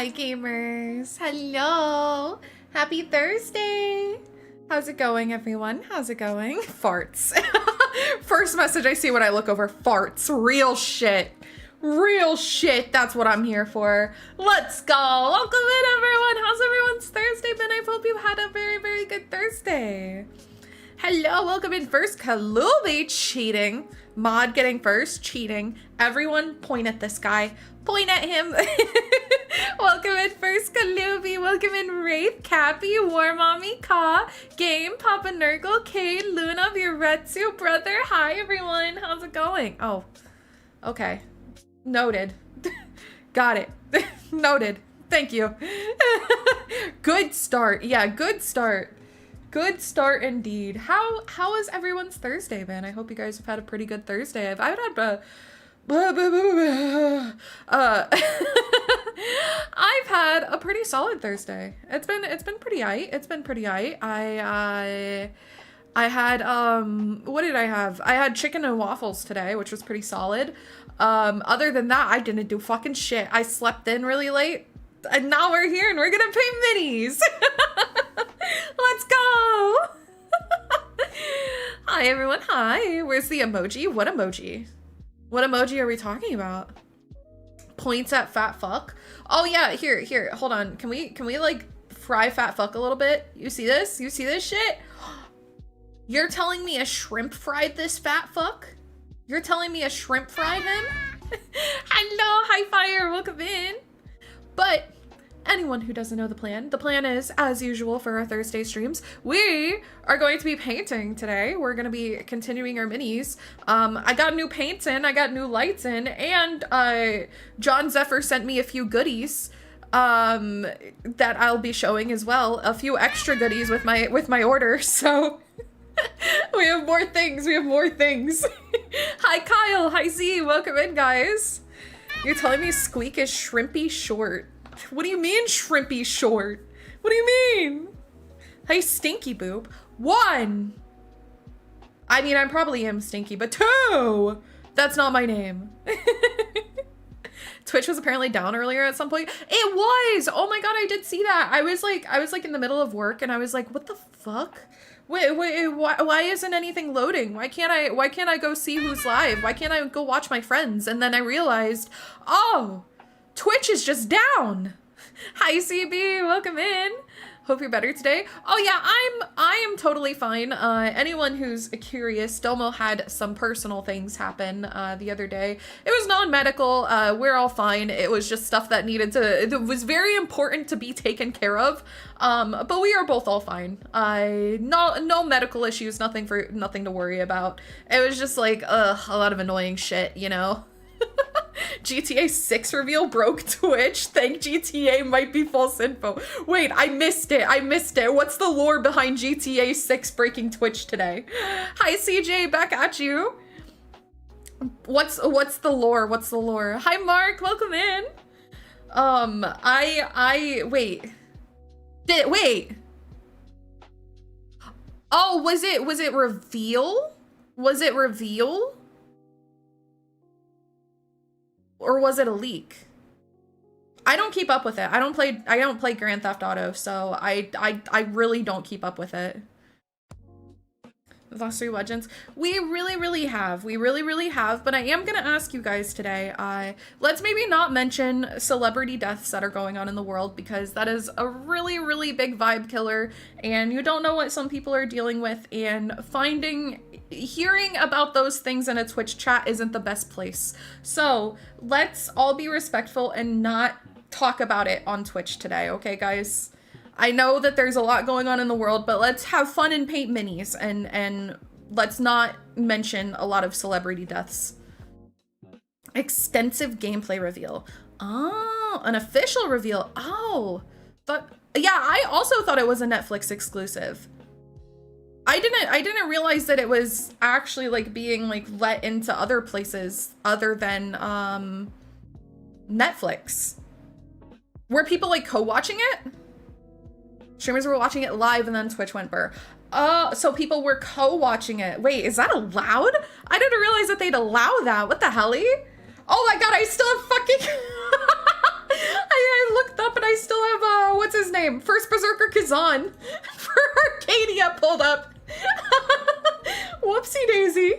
Hi gamers, hello, happy Thursday. How's it going everyone? How's it going? Farts. First message I see when I look over, farts, real shit. Real shit, that's what I'm here for. Let's go, welcome in everyone. How's everyone's Thursday been? I hope you had a very, very good Thursday. Hello, welcome in first, Kalubi cheating. Mod getting first, cheating. Everyone point at this guy. Point at him. Welcome in first, Kalubi. Welcome in Wraith, Cappy, War Mommy, Ka, Game, Papa Nurgle, Kate, Luna, Buretsu, brother. Hi everyone, how's it going? Oh, okay. Noted. Got it. Noted. Thank you. Good start. Yeah, good start. Good start indeed. How has everyone's Thursday been? I hope you guys have had a pretty good Thursday. I've had I've had a pretty solid Thursday. It's been pretty aight. It's been pretty aight. I had what did I have? I had chicken and waffles today, which was pretty solid. Other than that, I didn't do fucking shit. I slept in really late. And now we're here and we're gonna paint minis. Let's go. Hi everyone, hi. Where's the emoji? What emoji? What emoji are we talking about? Points at fat fuck. Oh yeah, here, hold on. Can we like fry fat fuck a little bit? You see this? You see this shit? You're telling me a shrimp fried this fat fuck? You're telling me a shrimp fried him? Hello, hi fire, welcome in. But anyone who doesn't know the plan is, as usual for our Thursday streams, we are going to be painting today. We're going to be continuing our minis. I got new paints in, I got new lights in, and John Xepher sent me a few goodies that I'll be showing as well. A few extra goodies with my order, so we have more things, Hi Kyle, hi Z, welcome in guys. You're telling me Squeak is shrimpy short. What do you mean shrimpy short? What do you mean? Hey, Stinky Boop. 1. I mean, I probably am stinky, but 2. That's not my name. Twitch was apparently down earlier at some point. It was! Oh my god, I did see that. I was like in the middle of work and I was like, what the fuck? Wait, why isn't anything loading? Why can't I go see who's live? Why can't I go watch my friends? And then I realized, oh, Twitch is just down. Hi CB, welcome in. Hope you're better today. Oh yeah, I am totally fine. Anyone who's curious, Domo had some personal things happen the other day. It was non-medical, we're all fine. It was just stuff that it was very important to be taken care of. But we are both all fine. No medical issues, nothing to worry about. It was just like, a lot of annoying shit, you know? GTA 6 reveal broke Twitch. Think GTA might be false info. Wait, I missed it. What's the lore behind GTA 6 breaking Twitch today? Hi CJ, back at you. What's the lore? Hi Mark, welcome in. Wait. Oh, was it reveal? Was it reveal? Or was it a leak? I don't keep up with it. I don't play Grand Theft Auto, so I really don't keep up with it. The last 3 legends. We really have, but I am gonna ask you guys today, let's maybe not mention celebrity deaths that are going on in the world, because that is a really big vibe killer, and you don't know what some people are dealing with, and hearing about those things in a Twitch chat isn't the best place. So let's all be respectful and not talk about it on Twitch today, okay guys? I know that there's a lot going on in the world, but let's have fun and paint minis, and let's not mention a lot of celebrity deaths. Extensive gameplay reveal. Oh, an official reveal. Oh, but yeah, I also thought it was a Netflix exclusive. I didn't realize that it was actually like being like let into other places other than Netflix. Were people like co-watching it? Streamers were watching it live and then Twitch went burr. So people were co-watching it. Wait, is that allowed? I didn't realize that they'd allow that. What the hell? Oh my god, I still have fucking I looked up and I still have, what's his name? First Berserker Kazan for Arcadia pulled up. Whoopsie daisy.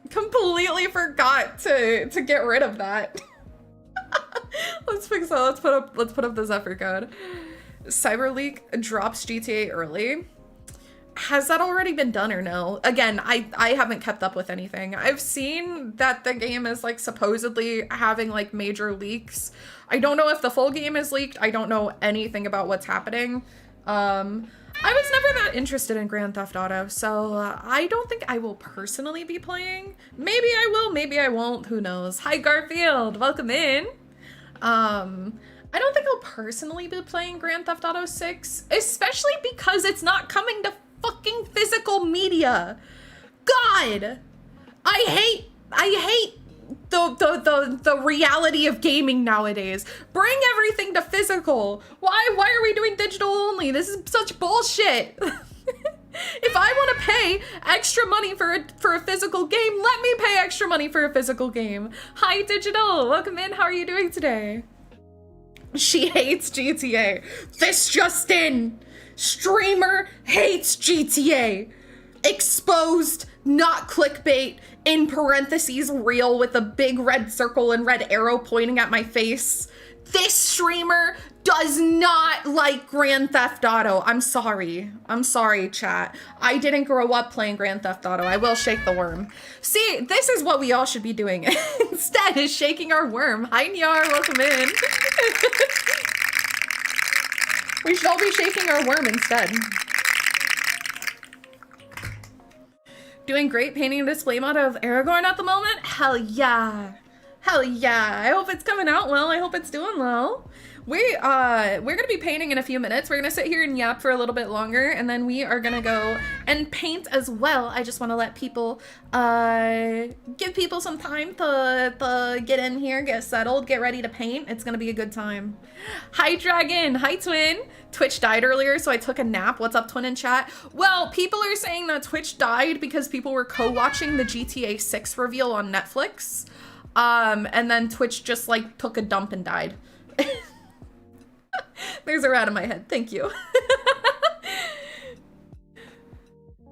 Completely forgot to get rid of that. Let's fix that. Let's put up the Xepher code. Cyberleak drops GTA early. Has that already been done or no? Again, I haven't kept up with anything. I've seen that the game is like supposedly having like major leaks. I don't know if the full game is leaked. I don't know anything about what's happening. I was never that interested in Grand Theft Auto, so I don't think I will personally be playing. Maybe I will, maybe I won't, who knows. Hi Garfield, welcome in. I don't think I'll personally be playing Grand Theft Auto 6, especially because it's not coming to fucking physical media. God, I hate the reality of gaming nowadays. Bring everything to physical. Why are we doing digital only? This is such bullshit. If I want to pay extra money for a physical game, let me pay extra money for a physical game. Hi Digital, welcome in. How are you doing today? She hates GTA. This just in. Streamer hates GTA. Exposed, not clickbait, in parentheses real with a big red circle and red arrow pointing at my face. This streamer does not like Grand Theft Auto. I'm sorry. I'm sorry, chat. I didn't grow up playing Grand Theft Auto. I will shake the worm. See, this is what we all should be doing instead, is shaking our worm. Hi, Nyar. Welcome in. We should all be shaking our worm instead. Doing great painting a display mod of Aragorn at the moment? Hell yeah. Hell yeah. I hope it's coming out well. I hope it's doing well. We're gonna be painting in a few minutes. We're gonna sit here and yap for a little bit longer, and then we are gonna go and paint as well. I just want to let people, give people some time to get in here, get settled, get ready to paint. It's gonna be a good time. Hi Dragon, hi Twin. Twitch died earlier, so I took a nap. What's up, Twin in chat? Well, people are saying that Twitch died because people were co-watching the GTA 6 reveal on Netflix. And then Twitch just like took a dump and died. There's a rat in my head. Thank you.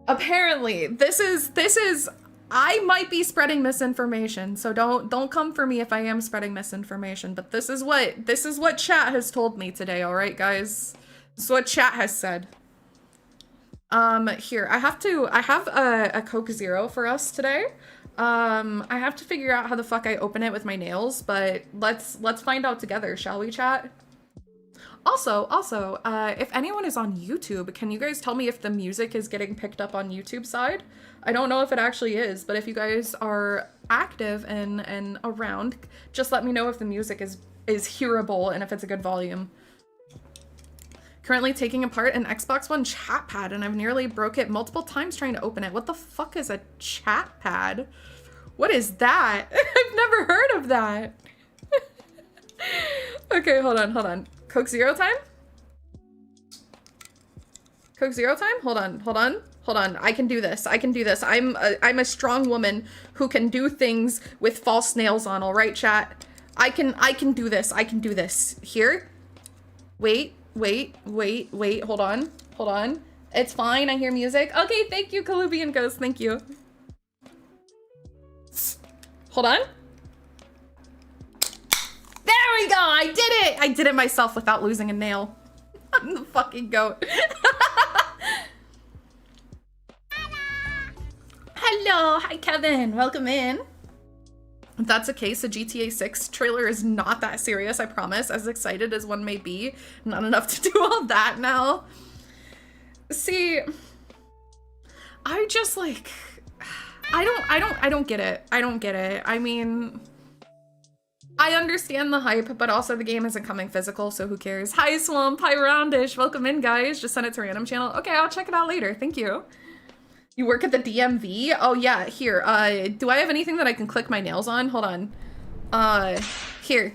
Apparently, this is I might be spreading misinformation, so don't come for me if I am spreading misinformation, but this is what chat has told me today, all right, guys? This is what chat has said. Here, I have a Coke Zero for us today. I have to figure out how the fuck I open it with my nails, but let's find out together, shall we, chat? Also, if anyone is on YouTube, can you guys tell me if the music is getting picked up on YouTube side? I don't know if it actually is, but if you guys are active and around, just let me know if the music is hearable and if it's a good volume. Currently taking apart an Xbox One chat pad, and I've nearly broke it multiple times trying to open it. What the fuck is a chat pad? What is that? I've never heard of that. Okay, hold on. Coke Zero time? Coke Zero time? Hold on. I can do this. I'm a strong woman who can do things with false nails on, all right, chat? I can do this. Here. Wait. Hold on. It's fine. I hear music. Okay, thank you, Kalubian Ghost. Thank you. Hold on. There we go. I did it. I did it myself without losing a nail. I'm the fucking goat. Hello. Hi, Kevin. Welcome in. If that's the case, the GTA 6 trailer is not that serious, I promise. As excited as one may be, not enough to do all that now. See, I just like, I don't get it. I don't get it. I mean, I understand the hype, but also the game isn't coming physical, so who cares? Hi, Swamp. Hi, Roundish. Welcome in, guys. Just sent it to random channel. Okay, I'll check it out later. Thank you. You work at the DMV? Oh yeah, here. Do I have anything that I can click my nails on? Hold on. Here.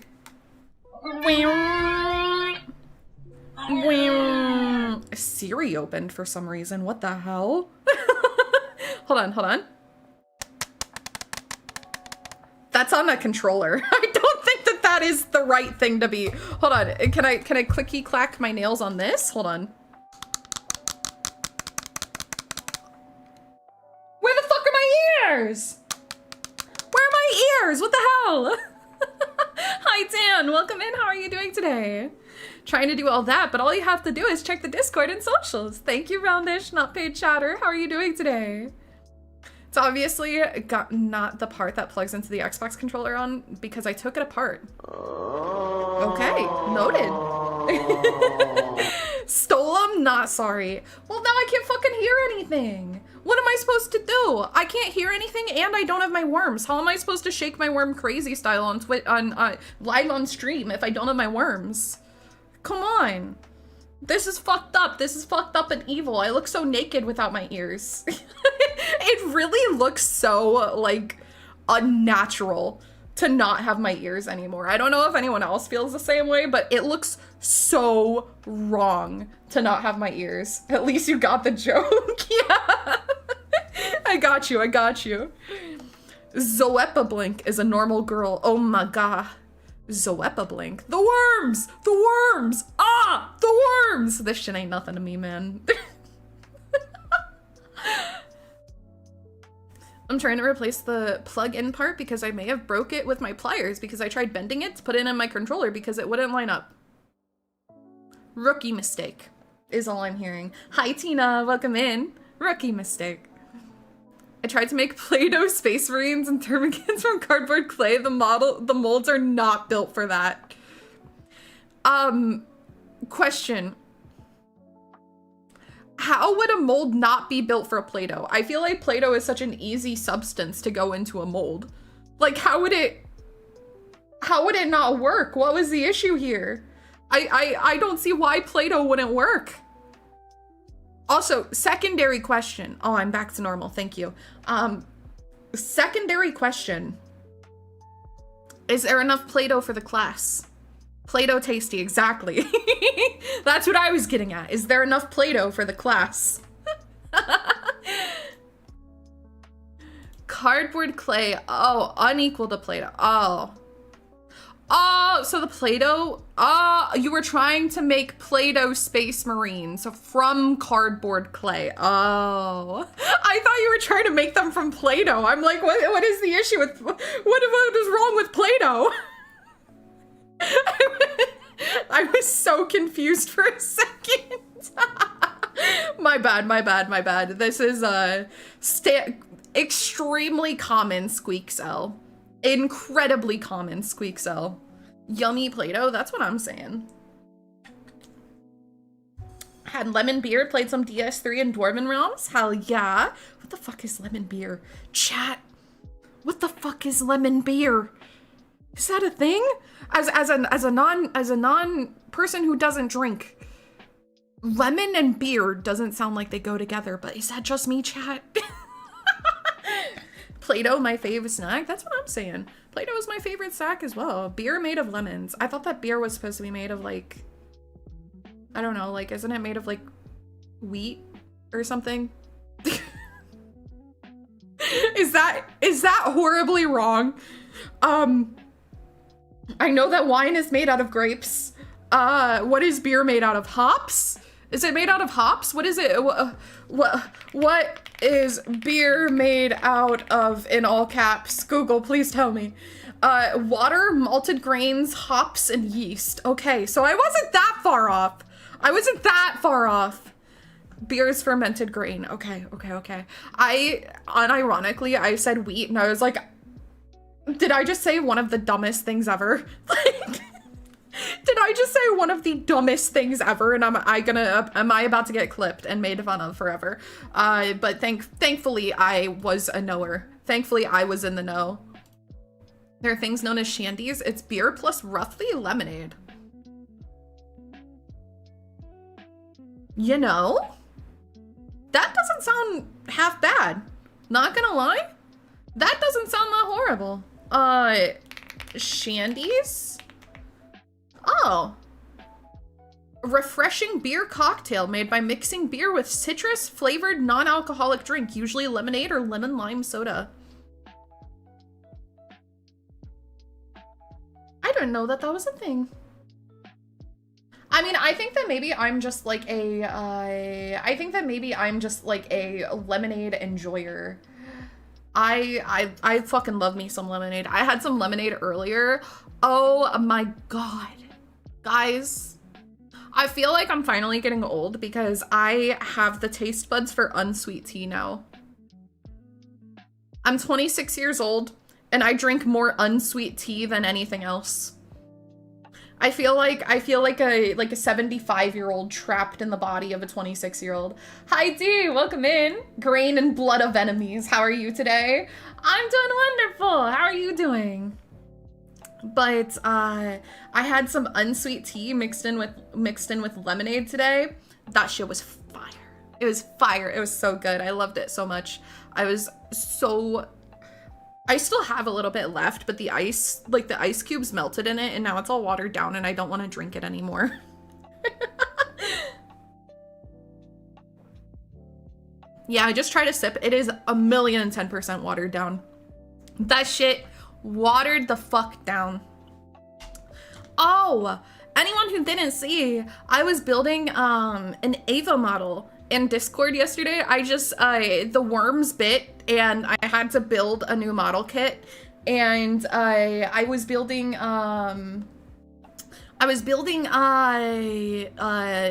Siri opened for some reason. What the hell? Hold on. That's on a controller. I don't think that That is the right thing to be. Hold on. Can I clicky clack my nails on this? Hold on. Where the fuck are my ears? Where are my ears? What the hell? Hi, Dan. Welcome in. How are you doing today? Trying to do all that, but all you have to do is check the Discord and socials. Thank you, Roundish, not paid chatter. How are you doing today? It's obviously not the part that plugs into the Xbox controller on because I took it apart. Okay, noted. Stole them? Not sorry. Well, now I can't fucking hear anything. What am I supposed to do? I can't hear anything and I don't have my worms. How am I supposed to shake my worm crazy style on live on stream if I don't have my worms? Come on. This is fucked up. This is fucked up and evil. I look so naked without my ears. It really looks so, like, unnatural to not have my ears anymore. I don't know if anyone else feels the same way, but it looks so wrong to not have my ears. At least you got the joke. Yeah. I got you. I got you. Zoepa Blink is a normal girl. Oh my god. Zoepa Blink. The worms! The worms! Ah! The worms! This shit ain't nothing to me, man. I'm trying to replace the plug-in part because I may have broke it with my pliers because I tried bending it to put it in my controller because it wouldn't line up. Rookie mistake is all I'm hearing. Hi, Tina. Welcome in. Rookie mistake. I tried to make Play-Doh Space Marines and Termagants from cardboard clay. The molds are not built for that. Question. How would a mold not be built for a Play-Doh? I feel like Play-Doh is such an easy substance to go into a mold. Like, how would it not work? What was the issue here? I don't see why Play-Doh wouldn't work. Also, secondary question. Oh, I'm back to normal. Thank you. Secondary question. Is there enough Play-Doh for the class? Play-Doh tasty, exactly. That's what I was getting at. Is there enough Play-Doh for the class? Cardboard clay. Oh, unequal to Play-Doh. Oh. Oh, so the Play-Doh, you were trying to make Play-Doh Space Marines from cardboard clay. Oh, I thought you were trying to make them from Play-Doh. I'm like, what is the issue with, what is wrong with Play-Doh? I was so confused for a second. My bad. This is extremely common squeak cell. Incredibly common squeak cell. Yummy Play-Doh, that's what I'm saying. Had lemon beer, played some DS3 and Dwarven Realms. Hell yeah. What the fuck is lemon beer? Chat. What the fuck is lemon beer? Is that a thing? As a non person who doesn't drink, lemon and beer doesn't sound like they go together, but is that just me, chat? Play-Doh, my favorite snack? That's what I'm saying. Play-Doh is my favorite snack as well. Beer made of lemons. I thought that beer was supposed to be made of, like, I don't know, like, isn't it made of, like, wheat or something? Is that horribly wrong? I know that wine is made out of grapes. What is beer made out of? Hops? Is it made out of hops? What is it? What is beer made out of in all caps? Google, please tell me. Water, malted grains, hops, and yeast. Okay, so I wasn't that far off. Beer is fermented grain. Okay. Unironically, I said wheat and I was like, did I just say one of the dumbest things ever? Like, did I just say one of the dumbest things ever? And am I about to get clipped and made fun of forever? But thankfully I was a knower. Thankfully I was in the know. There are things known as shandies. It's beer plus roughly lemonade. You know, that doesn't sound half bad. Not gonna lie. That doesn't sound that horrible. Shandies? Oh. Refreshing beer cocktail made by mixing beer with citrus flavored non-alcoholic drink, usually lemonade or lemon lime soda. I didn't know that that was a thing. I mean, I think that maybe I'm just like a, I think that maybe I'm just like a lemonade enjoyer. I fucking love me some lemonade. I had some lemonade earlier. Oh my God. Guys, I feel like I'm finally getting old because I have the taste buds for unsweet tea now. I'm 26 years old and I drink more unsweet tea than anything else. I feel like a 75-year-old trapped in the body of a 26-year-old. Hi D, welcome in. Grain and blood of enemies. How are you today? I'm doing wonderful. How are you doing? But I had some unsweet tea mixed in with lemonade today. That shit was fire. It was fire. It was so good. I loved it so much. I still have a little bit left, but the ice cubes melted in it and now it's all watered down and I don't want to drink it anymore. Yeah, I just tried a sip. It is 1,010% watered down. That shit watered the fuck down. Oh, anyone who didn't see, I was building an Ava model in Discord yesterday. I just the worms bit and I had to build a new model kit, and I was building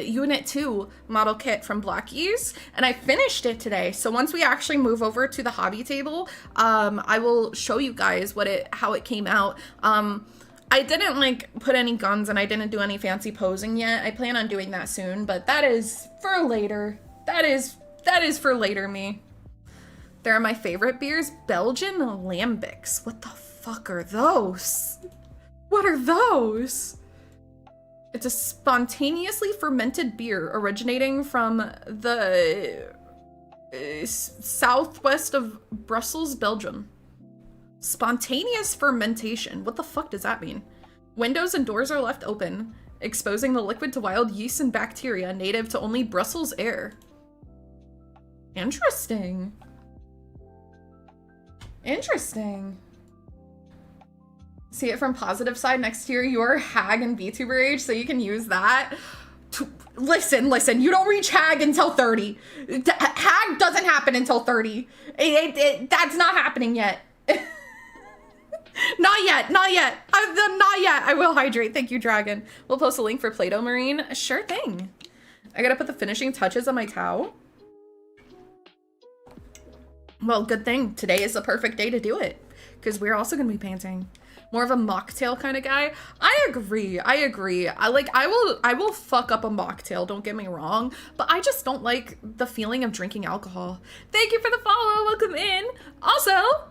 Unit 2 model kit from Blackies, and I finished it today. So once we actually move over to the hobby table, I will show you guys how it came out. I didn't like put any guns and I didn't do any fancy posing yet. I plan on doing that soon, but that is for later. That is for later me. They're my favorite beers. Belgian Lambics. What the fuck are those? What are those? It's a spontaneously fermented beer originating from the southwest of Brussels, Belgium. Spontaneous fermentation. What the fuck does that mean? Windows and doors are left open, exposing the liquid to wild yeast and bacteria native to only Brussels air. Interesting. Interesting. See it from positive side next year. You're hag and VTuber age, so you can use that. Listen, you don't reach hag until 30. Hag doesn't happen until 30. That's not happening yet. Not yet. Not yet. I will hydrate. Thank you, Dragon. We'll post a link for Play-Doh Marine. Sure thing. I gotta put the finishing touches on my towel. Well, good thing. Today is the perfect day to do it, because we're also gonna be painting. More of a mocktail kind of guy. I agree. I will fuck up a mocktail, don't get me wrong, but I just don't like the feeling of drinking alcohol. Thank you for the follow. Welcome in. Also,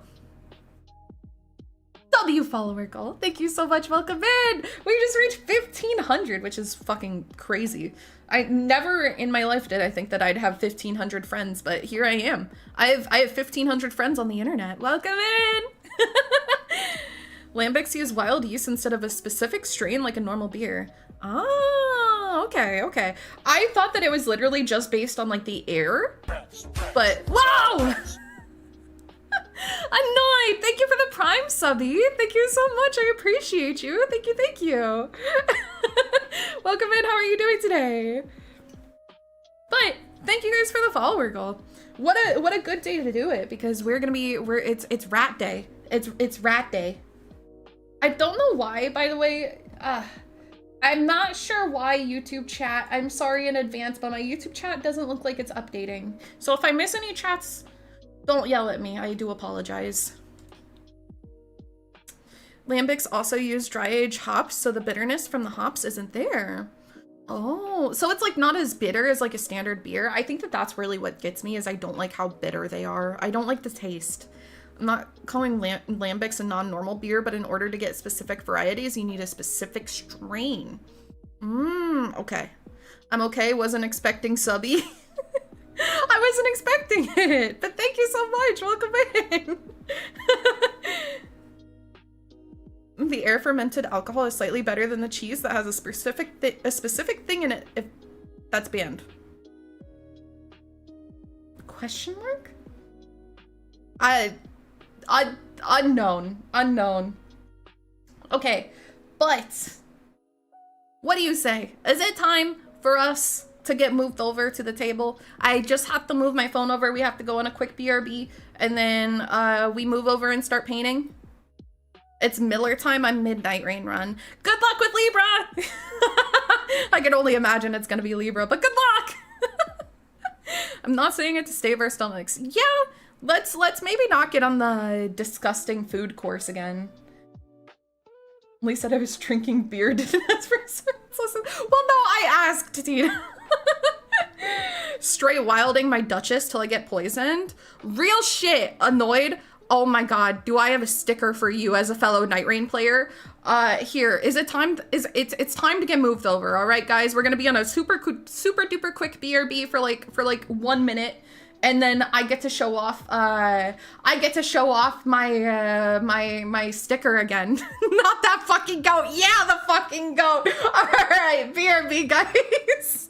W follower goal. Thank you so much. Welcome in. We just reached 1,500, which is fucking crazy. I never in my life did I think that I'd have 1,500 friends, but here I am. I have 1,500 friends on the internet. Welcome in. Lambics use wild yeast instead of a specific strain like a normal beer. Oh, okay. I thought that it was literally just based on like the air, but whoa! Annoyed. Thank you for the Prime subby. Thank you so much. I appreciate you. Thank you. Welcome in. How are you doing today? But thank you guys for the follower goal. What a good day to do it, because it's rat day. It's rat day. I don't know why, by the way. I'm not sure why YouTube chat. I'm sorry in advance, but my YouTube chat doesn't look like it's updating. So if I miss any chats, don't yell at me. I do apologize. Lambics also use dry age hops, so the bitterness from the hops isn't there. Oh, so it's like not as bitter as like a standard beer. I think that that's really what gets me, is I don't like how bitter they are. I don't like the taste. I'm not calling Lambics a non-normal beer, but in order to get specific varieties, you need a specific strain. Okay. I'm okay. Wasn't expecting subby. I wasn't expecting it, but thank you so much. Welcome in. The air fermented alcohol is slightly better than the cheese that has a specific thing in it. If that's banned. Question mark? Unknown. Okay. But what do you say? Is it time for us to get moved over to the table? I just have to move my phone over. We have to go on a quick BRB, and then we move over and start painting. It's Miller time. I'm midnight rain run. Good luck with Libra. I can only imagine it's gonna be Libra, but good luck. I'm not saying it to stave our stomachs. Yeah, let's maybe not get on the disgusting food course again. Lee said I was drinking beer. Didn't ask for service. Listen. Well, no, I asked, Tina. Straight wilding my Duchess till I get poisoned. Real shit. Annoyed. Oh my god, do I have a sticker for you as a fellow Night Rain player? Here, is it time? It's time to get moved over. All right, guys, we're gonna be on a super duper quick BRB for like 1 minute, and then I get to show off. I get to show off my my sticker again. Not that fucking goat. Yeah, the fucking goat. All right, BRB, guys.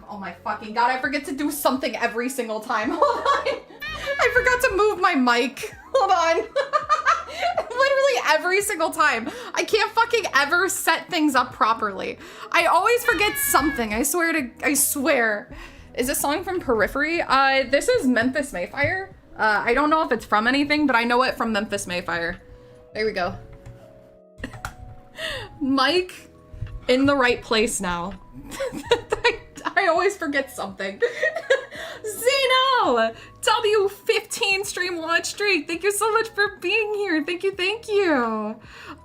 Oh my fucking god, I forget to do something every single time. Hold on. I forgot to move my mic. Hold on. Literally every single time. I can't fucking ever set things up properly. I always forget something. I swear. Is this song from Periphery? This is Memphis Mayfire. I don't know if it's from anything, but I know it from Memphis Mayfire. There we go. Mic in the right place now. I always forget something. Zeno! W15 stream watch streak. Thank you so much for being here. Thank you, thank you.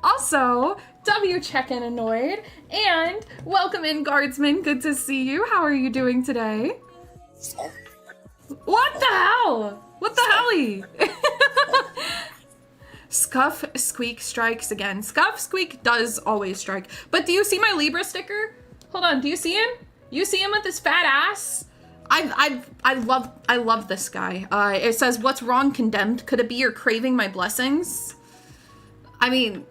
Also, W check-in annoyed. And welcome in, Guardsman. Good to see you. How are you doing today? What the hell? What the helly? Scuff Squeak strikes again. Scuff Squeak does always strike. But do you see my Libra sticker? Hold on, do you see him? You see him with his fat ass? I love this guy. It says, "What's wrong, condemned? Could it be you're craving my blessings?" I mean,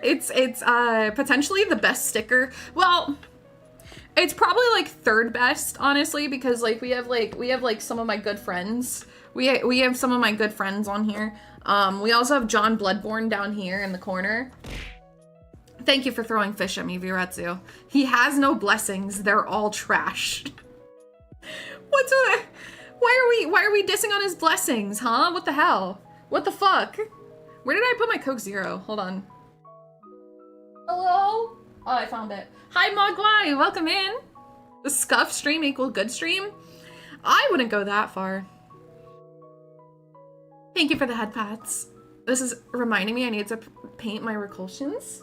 it's potentially the best sticker. Well, it's probably like third best, honestly, because like we have like some of my good friends We have some of my good friends on here. We also have John Bloodborne down here in the corner. Thank you for throwing fish at me, Viretsu. He has no blessings. They're all trash. What's with why are we dissing on his blessings, huh? What the hell? What the fuck? Where did I put my Coke Zero? Hold on. Hello? Oh, I found it. Hi, Mogwai. Welcome in. The scuff stream equal good stream? I wouldn't go that far. Thank you for the head pats. This is reminding me I need to paint my repulsions.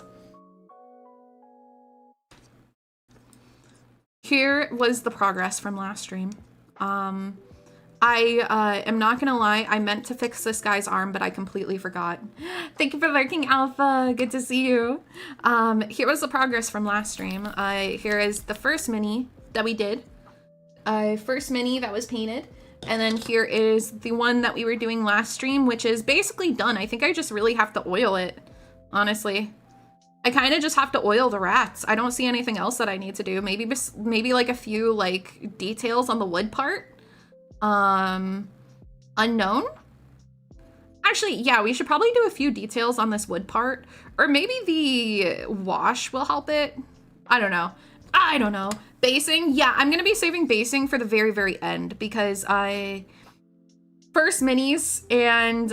Here was the progress from last stream. I am not gonna lie, I meant to fix this guy's arm, but I completely forgot. Thank you for lurking, Alpha. Good to see you. Here was the progress from last stream. Here is the first mini that we did. First mini that was painted. And then here is the one that we were doing last stream, which is basically done. I think I just really have to oil it, honestly. I kind of just have to oil the rats. I don't see anything else that I need to do. Maybe like a few like details on the wood part. Unknown? Actually, yeah, we should probably do a few details on this wood part. Or maybe the wash will help it. I don't know. Basing? Yeah, I'm gonna be saving basing for the very, very end because first minis and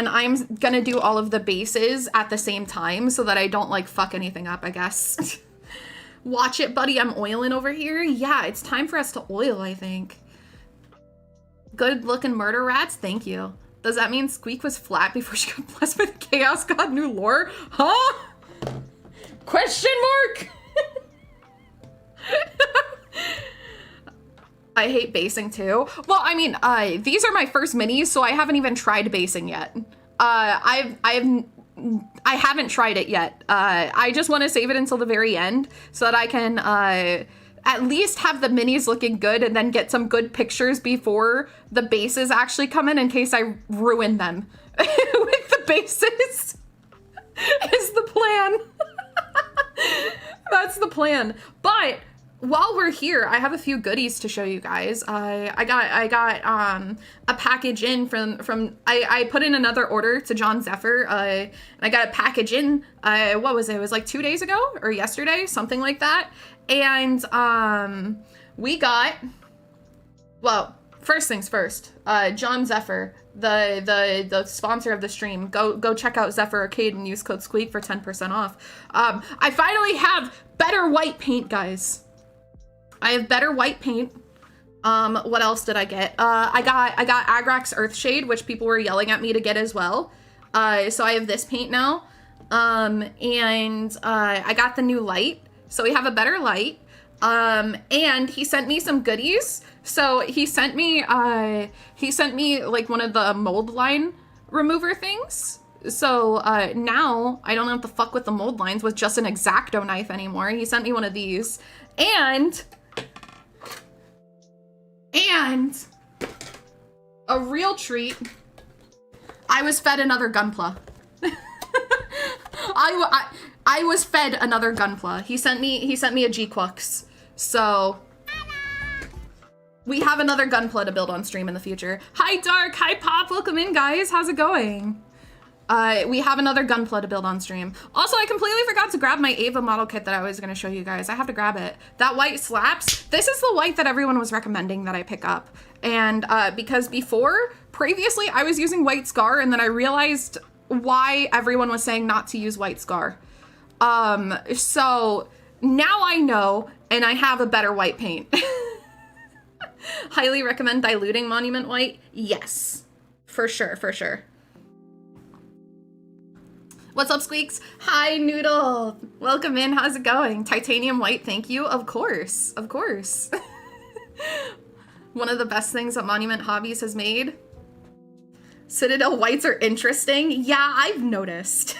I'm gonna do all of the bases at the same time so that I don't like fuck anything up, I guess. Watch it, buddy. I'm oiling over here. Yeah, it's time for us to oil, I think. Good looking murder rats. Thank you. Does that mean Squeak was flat before she got blessed by the Chaos God new lore? Huh? Question mark? I hate basing too. Well, I mean, these are my first minis, so I haven't even tried basing yet. I haven't tried it yet. I just want to save it until the very end so that I can at least have the minis looking good and then get some good pictures before the bases actually come in case I ruin them with the bases is the plan. That's the plan. But while we're here, I have a few goodies to show you guys. I got a package in from I put in another order to John Xepher. And I got a package in. What was it? It was like 2 days ago or yesterday, something like that. And we got, well, first things first. John Xepher, the sponsor of the stream. Go check out Xepher Arcade and use code Squeak for 10% off. I finally have better white paint, guys. I have better white paint. What else did I get? I got Agrax Earthshade, which people were yelling at me to get as well. So I have this paint now. And I got the new light. So we have a better light. And he sent me some goodies. So he sent me like one of the mold line remover things. So now I don't have to fuck with the mold lines with just an X-Acto knife anymore. He sent me one of these. And a real treat, I was fed another Gunpla. I was fed another Gunpla. He sent me a G-Quux. So we have another Gunpla to build on stream in the future. Hi Dark, hi Pop, welcome in guys. How's it going? We have another Gunpla to build on stream. Also, I completely forgot to grab my Ava model kit that I was going to show you guys. I have to grab it. That white slaps. This is the white that everyone was recommending that I pick up. And because previously I was using White Scar, and then I realized why everyone was saying not to use White Scar. So now I know, and I have a better white paint. Highly recommend diluting Monument White. Yes, for sure, for sure. What's up, Squeaks? Hi, Noodle. Welcome in. How's it going? Titanium white, thank you. Of course, of course. One of the best things that Monument Hobbies has made. Citadel whites are interesting. Yeah, I've noticed.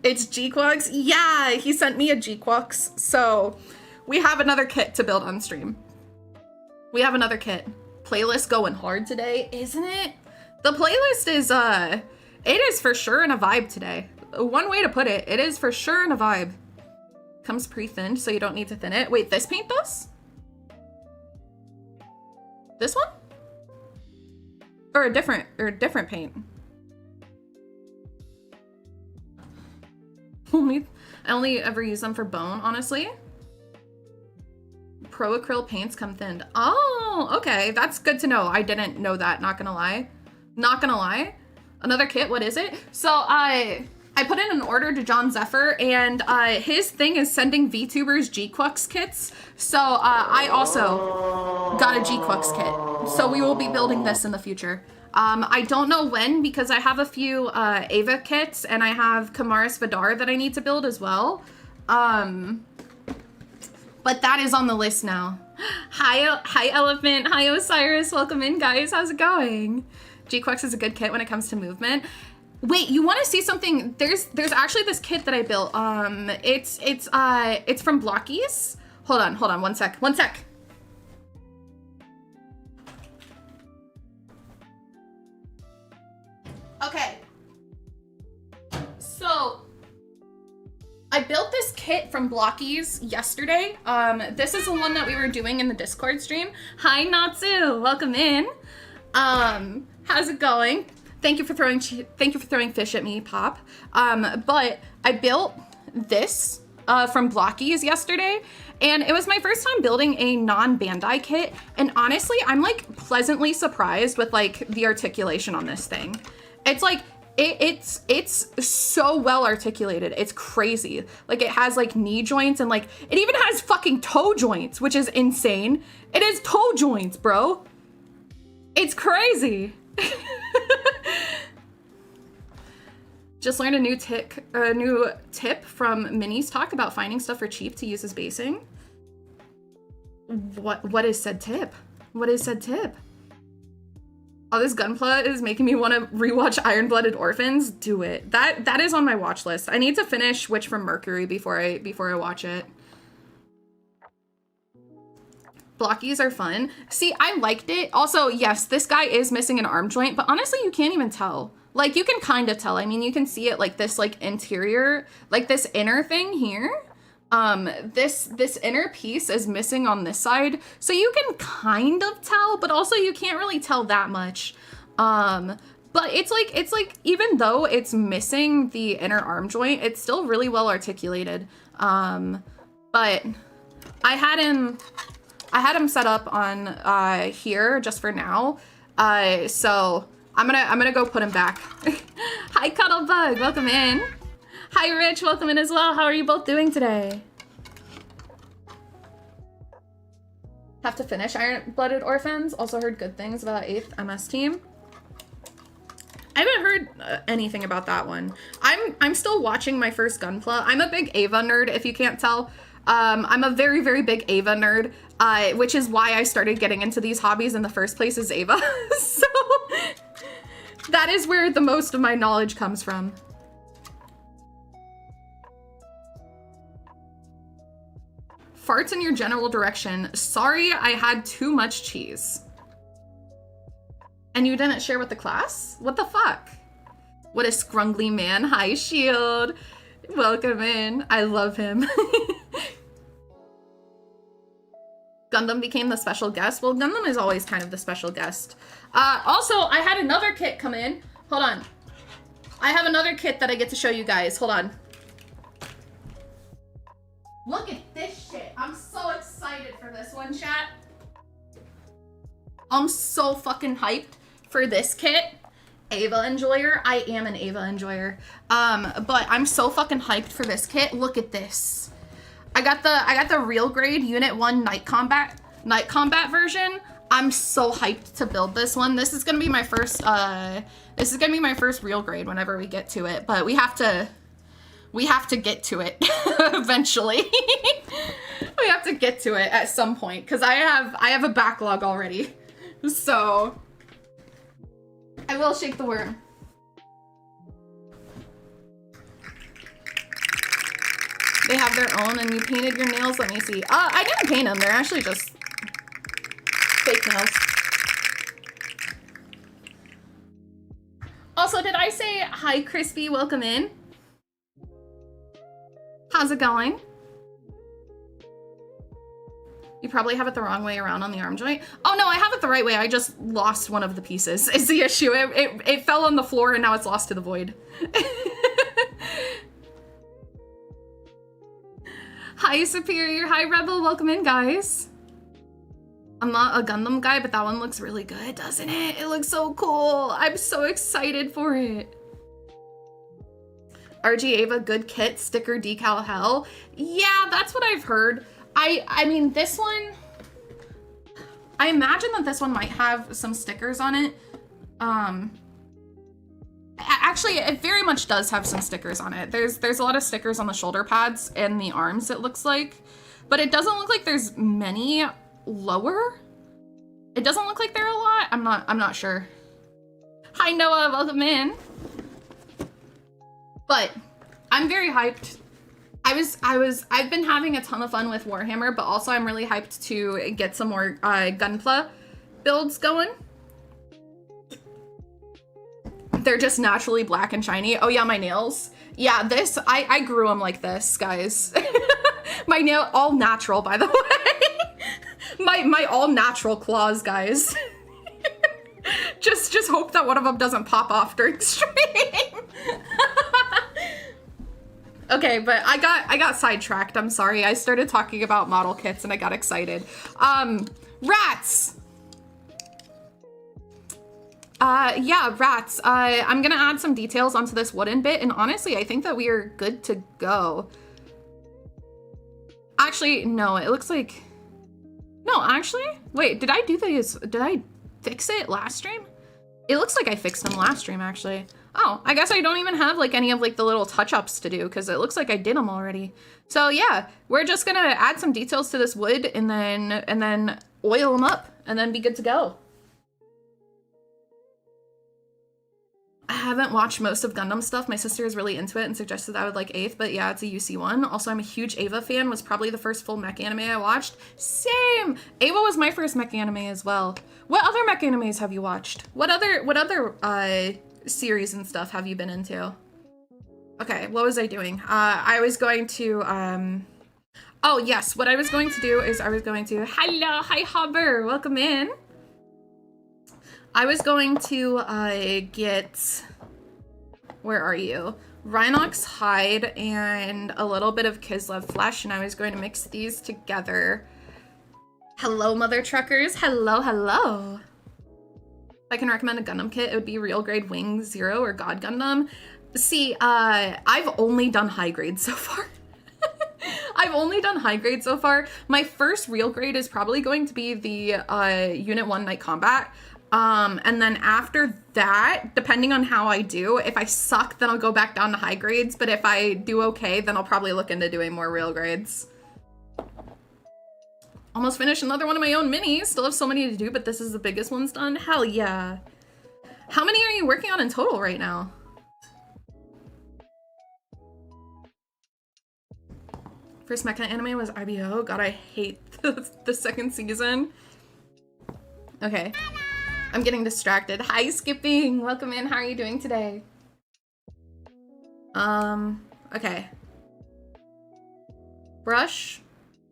It's G-Quux. Yeah, he sent me a G-Quux. So we have another kit to build on stream. We have another kit. Playlist going hard today, isn't it? The playlist is, it is for sure in a vibe today. One way to put it, it is for sure in a vibe. Comes pre-thinned, so you don't need to thin it. Wait, this paint does? This one? Or a different paint? I only ever use them for bone, honestly. Pro acryl paints come thinned. Oh, okay. That's good to know. I didn't know that, not gonna lie. Not gonna lie. Another kit, what is it? So I put in an order to John Xepher, and his thing is sending VTubers G-Quux kits. So I also got a G-Quux kit. So we will be building this in the future. I don't know when, because I have a few Ava kits, and I have Kamaris Vidar that I need to build as well. But that is on the list now. Hi Elephant, hi Osiris, welcome in guys, how's it going? G-Quux is a good kit when it comes to movement. Wait, you want to see something? There's actually this kit that I built. It's from Blockies. Hold on, one sec. Okay. So I built this kit from Blockies yesterday. This is the one that we were doing in the Discord stream. Hi Natsu, welcome in. How's it going? Thank you for throwing fish at me, Pop. But I built this from Blockies yesterday, and it was my first time building a non-Bandai kit. And honestly, I'm like pleasantly surprised with like the articulation on this thing. It's like it's so well articulated. It's crazy. Like it has like knee joints, and like it even has fucking toe joints, which is insane. It has toe joints, bro. It's crazy. Just learned a new tip from Minnie's talk about finding stuff for cheap to use as basing. What is said tip? What is said tip? Oh, this Gunpla is making me want to rewatch Iron-Blooded Orphans. Do it. That is on my watch list. I need to finish Witch from Mercury before I watch it. Blockies are fun. See, I liked it. Also, yes, this guy is missing an arm joint, but honestly, you can't even tell. Like, you can kind of tell. I mean, you can see it like this, like interior, like this inner thing here. This inner piece is missing on this side. So you can kind of tell, but also you can't really tell that much. But it's like, even though it's missing the inner arm joint, it's still really well articulated. But I had him set up on here just for now. So I'm gonna go put him back. Hi Cuddlebug, welcome in. Hi Rich, welcome in as well. How are you both doing today? Have to finish Iron-Blooded Orphans. Also heard good things about 8th MS team. I haven't heard anything about that one. I'm still watching my first Gunpla. I'm a big Ava nerd, if you can't tell. I'm a very, very big Ava nerd, which is why I started getting into these hobbies in the first place, is Ava. So that is where the most of my knowledge comes from. Farts in your general direction. Sorry, I had too much cheese. And you didn't share with the class? What the fuck? What a scrungly man. Hi, Shield. Welcome in. I love him. Gundam became the special guest. Well, Gundam is always kind of the special guest. Also, I had another kit come in. Hold on. I have another kit that I get to show you guys. Hold on. Look at this shit. I'm so excited for this one, chat. I'm so fucking hyped for this kit. Ava enjoyer. I am an Ava enjoyer. But I'm so fucking hyped for this kit. Look at this. I got the real grade Unit 1 night combat version. I'm so hyped to build this one. This is gonna be my first real grade whenever we get to it, but we have to get to it eventually. We have to get to it at some point because I have a backlog already. So I will shake the worm. They have their own, and you painted your nails. Let me see. I didn't paint them. They're actually just fake nails. Also, did I say hi, Crispy? Welcome in. How's it going? You probably have it the wrong way around on the arm joint. Oh no, I have it the right way. I just lost one of the pieces is the issue. It fell on the floor and now it's lost to the void. Hi Superior, hi Rebel, welcome in guys. I'm not a Gundam guy, but that one looks really good, doesn't it? It looks so cool. I'm so excited for it. RG Ava, good kit, sticker, decal, hell. Yeah, that's what I've heard. I mean, this one, I imagine that this one might have some stickers on it. Actually, it very much does have some stickers on it. There's a lot of stickers on the shoulder pads and the arms, it looks like. But it doesn't look like there's many lower. It doesn't look like there are a lot. I'm not sure. Hi Noah, welcome in. But I'm very hyped. I've been having a ton of fun with Warhammer, but also I'm really hyped to get some more Gunpla builds going. They're just naturally black and shiny. Oh yeah, my nails. Yeah, this, I grew them like this, guys. My nail, all natural, by the way. my all natural claws, guys. just hope that one of them doesn't pop off during stream. Okay, but I got sidetracked. I'm sorry. I started talking about model kits and I got excited. Rats. Yeah, rats. I'm gonna add some details onto this wooden bit, and honestly, I think that we are good to go. Actually, no, it looks like... No, actually, wait, did I do these? Did I fix it last stream? It looks like I fixed them last stream, actually. Oh, I guess I don't even have like any of like the little touch-ups to do because it looks like I did them already. So yeah, we're just gonna add some details to this wood and then oil them up and then be good to go. I haven't watched most of Gundam stuff. My sister is really into it and suggested I would like 8th, but yeah, it's a UC one. Also, I'm a huge Ava fan. Was probably the first full mech anime I watched. Same! Ava was my first mech anime as well. What other mech animes have you watched? What other series and stuff have you been into? Okay, what was I doing? I was going to, oh yes, what I was going to do is hello, hi Hobber, welcome in. I was going to get, where are you? Rhinox hide and a little bit of Kislev flesh, and I was going to mix these together. Hello, mother truckers. Hello, hello. If I can recommend a Gundam kit, it would be Real Grade Wing Zero or God Gundam. See, I've only done high grade so far. I've only done high grade so far. My first real grade is probably going to be the Unit 1 Night Combat. And then after that, depending on how I do, if I suck, then I'll go back down to high grades. But if I do okay, then I'll probably look into doing more real grades. Almost finished another one of my own minis. Still have so many to do, but this is the biggest one's done. Hell yeah. How many are you working on in total right now? First mecha anime was IBO. God, I hate the second season. Okay. I'm getting distracted. Hi, Skipping. Welcome in. How are you doing today? Okay. Brush.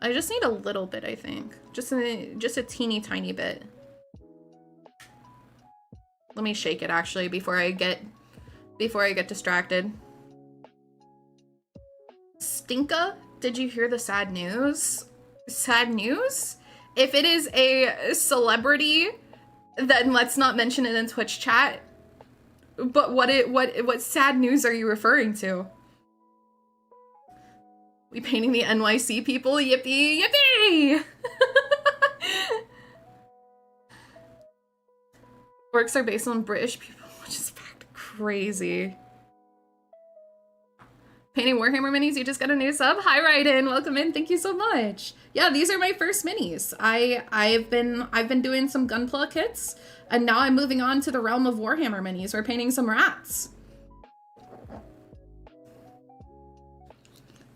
I just need a little bit, I think. Just a teeny tiny bit. Let me shake it actually before I get distracted. Stinka, did you hear the sad news? Sad news? If it is a celebrity, then let's not mention it in Twitch chat. But what sad news are you referring to? We painting the NYC people? Yippee! Yippee! Works are based on British people, which is fact crazy. Painting Warhammer minis, you just got a new sub? Hi Ryden, welcome in, thank you so much. Yeah, these are my first minis. I've been doing some Gunpla kits, and now I'm moving on to the realm of Warhammer minis. We're painting some rats.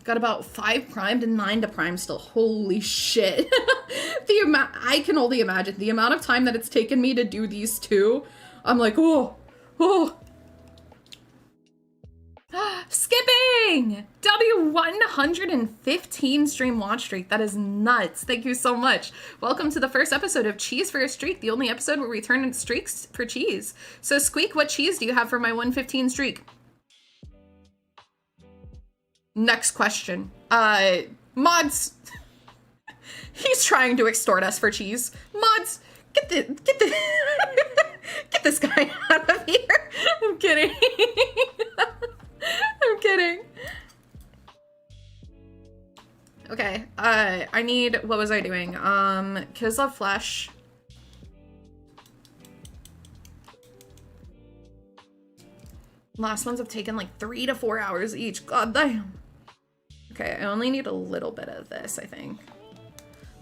Got about 5 primed and 9 to prime still. Holy shit. I can only imagine the amount of time that it's taken me to do these two. I'm like, oh. Skipping! W115 stream watch streak. That is nuts. Thank you so much. Welcome to the first episode of Cheese for a Streak, the only episode where we turn streaks for cheese. So Squeak, what cheese do you have for my 115 streak? Next question. Mods. He's trying to extort us for cheese. Mods, get this guy out of here. I'm kidding. I'm kidding. Okay, I need, what was I doing? Kiss of Flesh. Last ones have taken like 3 to 4 hours each. God damn. Okay, I only need a little bit of this, I think.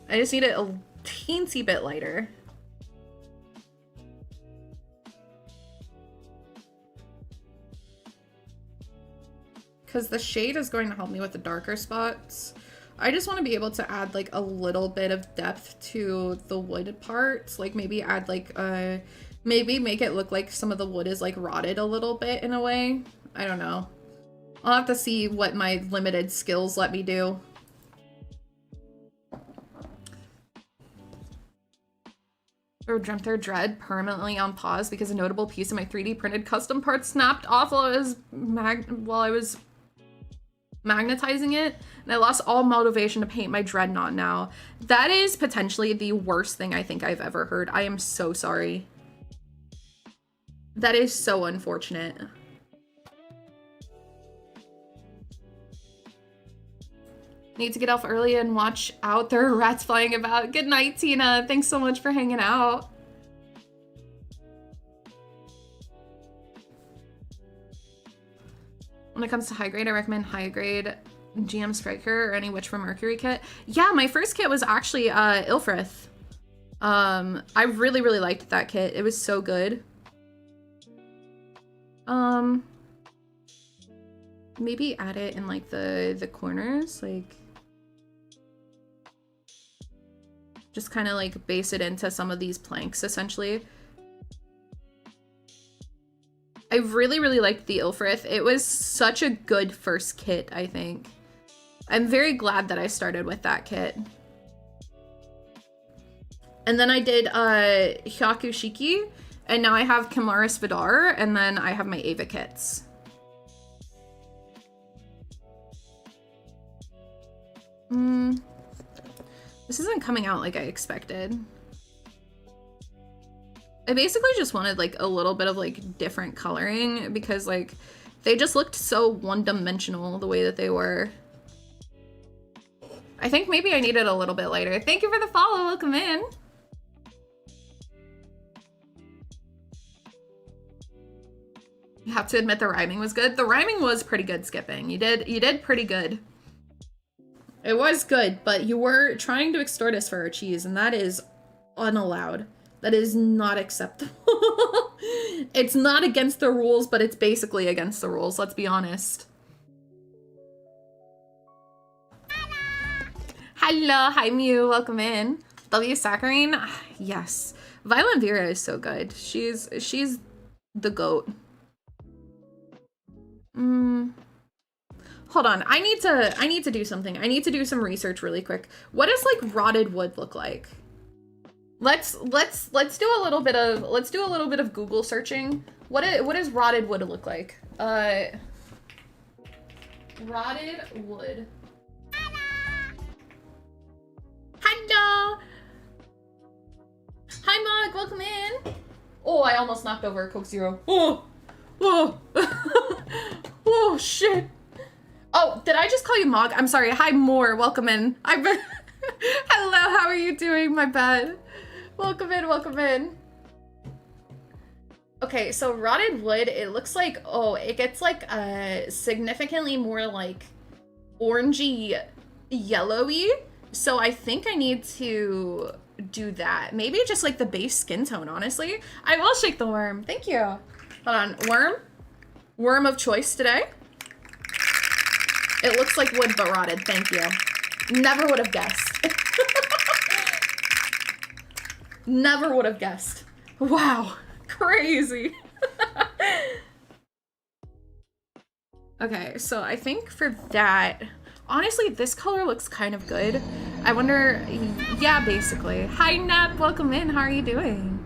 I just need it a teensy bit lighter. Because the shade is going to help me with the darker spots. I just want to be able to add like a little bit of depth to the wood parts. Like maybe add like, maybe make it look like some of the wood is like rotted a little bit in a way. I don't know. I'll have to see what my limited skills let me do. Or dreamt their dread permanently on pause because a notable piece of my 3D printed custom part snapped off while I was magnetizing it, and I lost all motivation to paint my dreadnought now. That is potentially the worst thing I think I've ever heard. I am so sorry. That is so unfortunate. Need to get off early and watch out. There are rats flying about. Good night, Tina. Thanks so much for hanging out. When it comes to high grade, I recommend high grade GM Striker or any Witch from Mercury kit. Yeah, my first kit was actually Ilfrith. I really, really liked that kit. It was so good. Maybe add it in like the corners, like just kind of like base it into some of these planks essentially. I really, really liked the Ilfrith. It was such a good first kit, I think. I'm very glad that I started with that kit. And then I did Hyakushiki, and now I have Kimaris Vidar, and then I have my Ava kits. This isn't coming out like I expected. I basically just wanted like a little bit of like different coloring because like they just looked so one-dimensional the way that they were. I think maybe I needed a little bit lighter. Thank you for the follow. Welcome in. You have to admit the rhyming was good. The rhyming was pretty good, Skipping. You did pretty good. It was good, but you were trying to extort us for our cheese, and that is unallowed. That is not acceptable. It's not against the rules, but it's basically against the rules, let's be honest. Hello, hi Mew, welcome in. W Saccharine, yes. Violent Vera is so good. She's the goat. Hold on, I need to do something. I need to do some research really quick. What does like rotted wood look like? Let's do a little bit of Google searching. What does rotted wood look like? Rotted wood. Hello. Hi Mog, welcome in. Oh, I almost knocked over a Coke Zero. Oh, whoa. Oh shit. Oh, did I just call you Mog? I'm sorry. Hi, Moore. Welcome in. Hello, how are you doing? My bad. Welcome in, welcome in. Okay, so rotted wood, it looks like, oh, it gets like significantly more like orangey yellowy. So I think I need to do that. Maybe just like the base skin tone, honestly. I will shake the worm. Thank you. Hold on, worm? Worm of choice today. It looks like wood but rotted, thank you. Never would have guessed. Never would have guessed. Wow, crazy. Okay, so I think for that, honestly, this color looks kind of good. I wonder, yeah, basically. Hi, Nep, welcome in. How are you doing?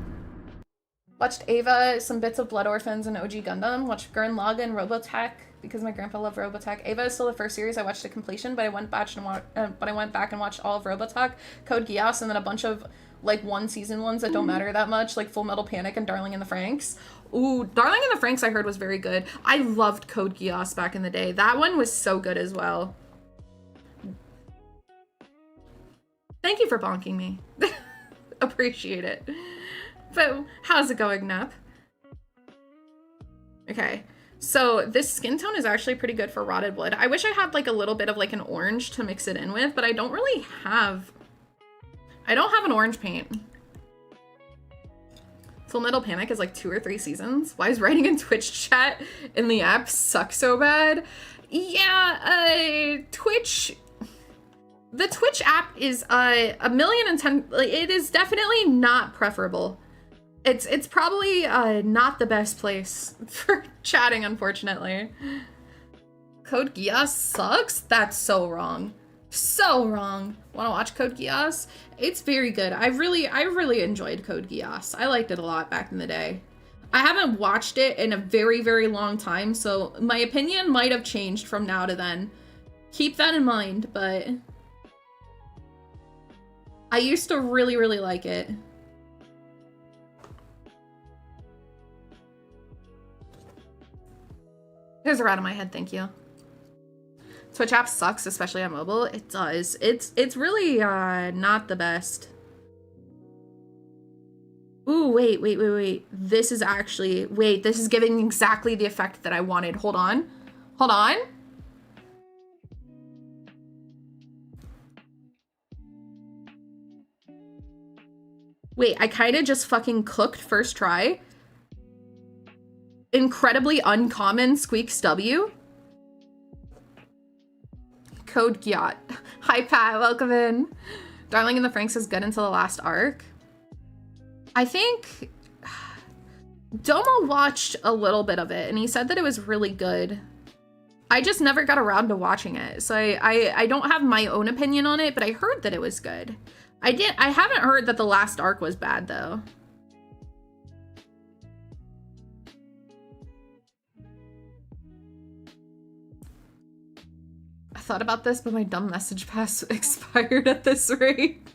Watched Ava, some bits of Blood Orphans and OG Gundam. Watched Gurren Lagann and Robotech because my grandpa loved Robotech. Ava is still the first series I watched to completion, but I went back and watched all of Robotech, Code Geass, and then a bunch of like one season ones that don't matter that much, like Full Metal Panic and Darling in the Franxx. Ooh, Darling in the Franxx I heard was very good. I loved Code Geass back in the day. That one was so good as well. Thank you for bonking me. Appreciate it. But how's it going, Nep? Okay, so this skin tone is actually pretty good for Rotted Wood. I wish I had like a little bit of like an orange to mix it in with, but I don't really have... I don't have an orange paint. Full Metal Panic is like 2 or 3 seasons. Why is writing in Twitch chat in the app suck so bad? Yeah, Twitch... The Twitch app is a million and 10... Like, it is definitely not preferable. It's probably not the best place for chatting, unfortunately. Code Geass sucks? That's so wrong. So wrong. Wanna watch Code Geass? It's very good. I really enjoyed Code Geass. I liked it a lot back in the day. I haven't watched it in a very, very long time, so my opinion might have changed from now to then. Keep that in mind, but I used to really, really like it. There's a rat in my head, thank you. Twitch app sucks, especially on mobile. It does. It's really not the best. Ooh, wait. This is actually, wait, this is giving exactly the effect that I wanted. Hold on. Hold on. Wait, I kind of just fucking cooked first try. Incredibly uncommon Squeaks W. Code Gyat. Hi Pat, welcome in. Darling in the Franxx is good until the last arc. I think Domo watched a little bit of it and he said that it was really good. I just never got around to watching it, so I don't have my own opinion on it, but I heard that it was good. I haven't heard that the last arc was bad though. I thought about this, but my dumb message pass expired at this rate.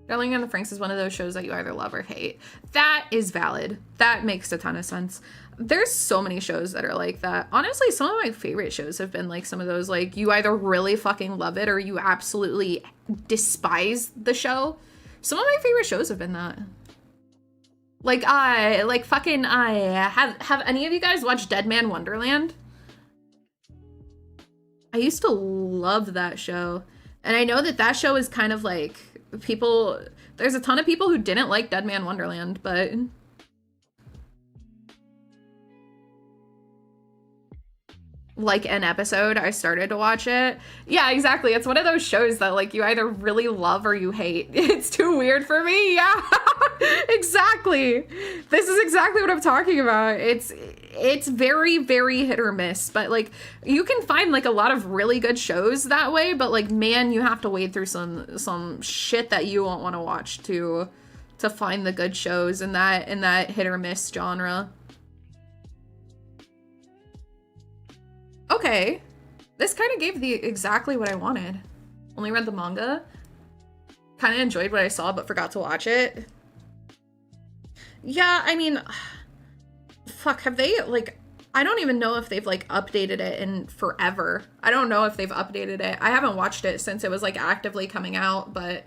Darling in the Franxx is one of those shows that you either love or hate. That is valid. That makes a ton of sense. There's so many shows that are like that. Honestly, some of my favorite shows have been like some of those, like, you either really fucking love it or you absolutely despise the show. Some of my favorite shows have been that. Like, have any of you guys watched Dead Man Wonderland? I used to love that show. And I know that that show is kind of like, there's a ton of people who didn't like Dead Man Wonderland, but like an episode, I started to watch it. Yeah, exactly. It's one of those shows that like you either really love or you hate. It's too weird for me. Yeah, exactly. This is exactly what I'm talking about. It's very, very hit or miss, but like you can find like a lot of really good shows that way, but like, man, you have to wade through some shit that you won't want to watch to find the good shows in that hit or miss genre. Okay, this kind of gave exactly what I wanted. Only read the manga. Kind of enjoyed what I saw, but forgot to watch it. Yeah, I mean, fuck, have they, like, I don't even know if they've, like, updated it in forever. I don't know if they've updated it. I haven't watched it since it was, like, actively coming out, but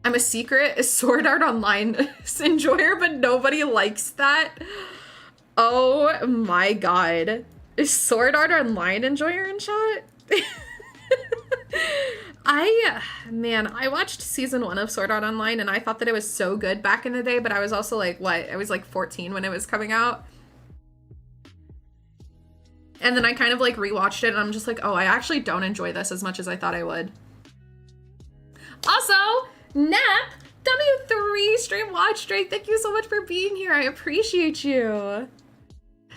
I'm a secret Sword Art Online enjoyer, but nobody likes that. Oh my god. Is Sword Art Online enjoyer in chat? Man, I watched season 1 of Sword Art Online and I thought that it was so good back in the day, but I was also like, what? I was like 14 when it was coming out. And then I kind of like rewatched it and I'm just like, oh, I actually don't enjoy this as much as I thought I would. Also, Nep, W3 stream watch Drake, thank you so much for being here. I appreciate you.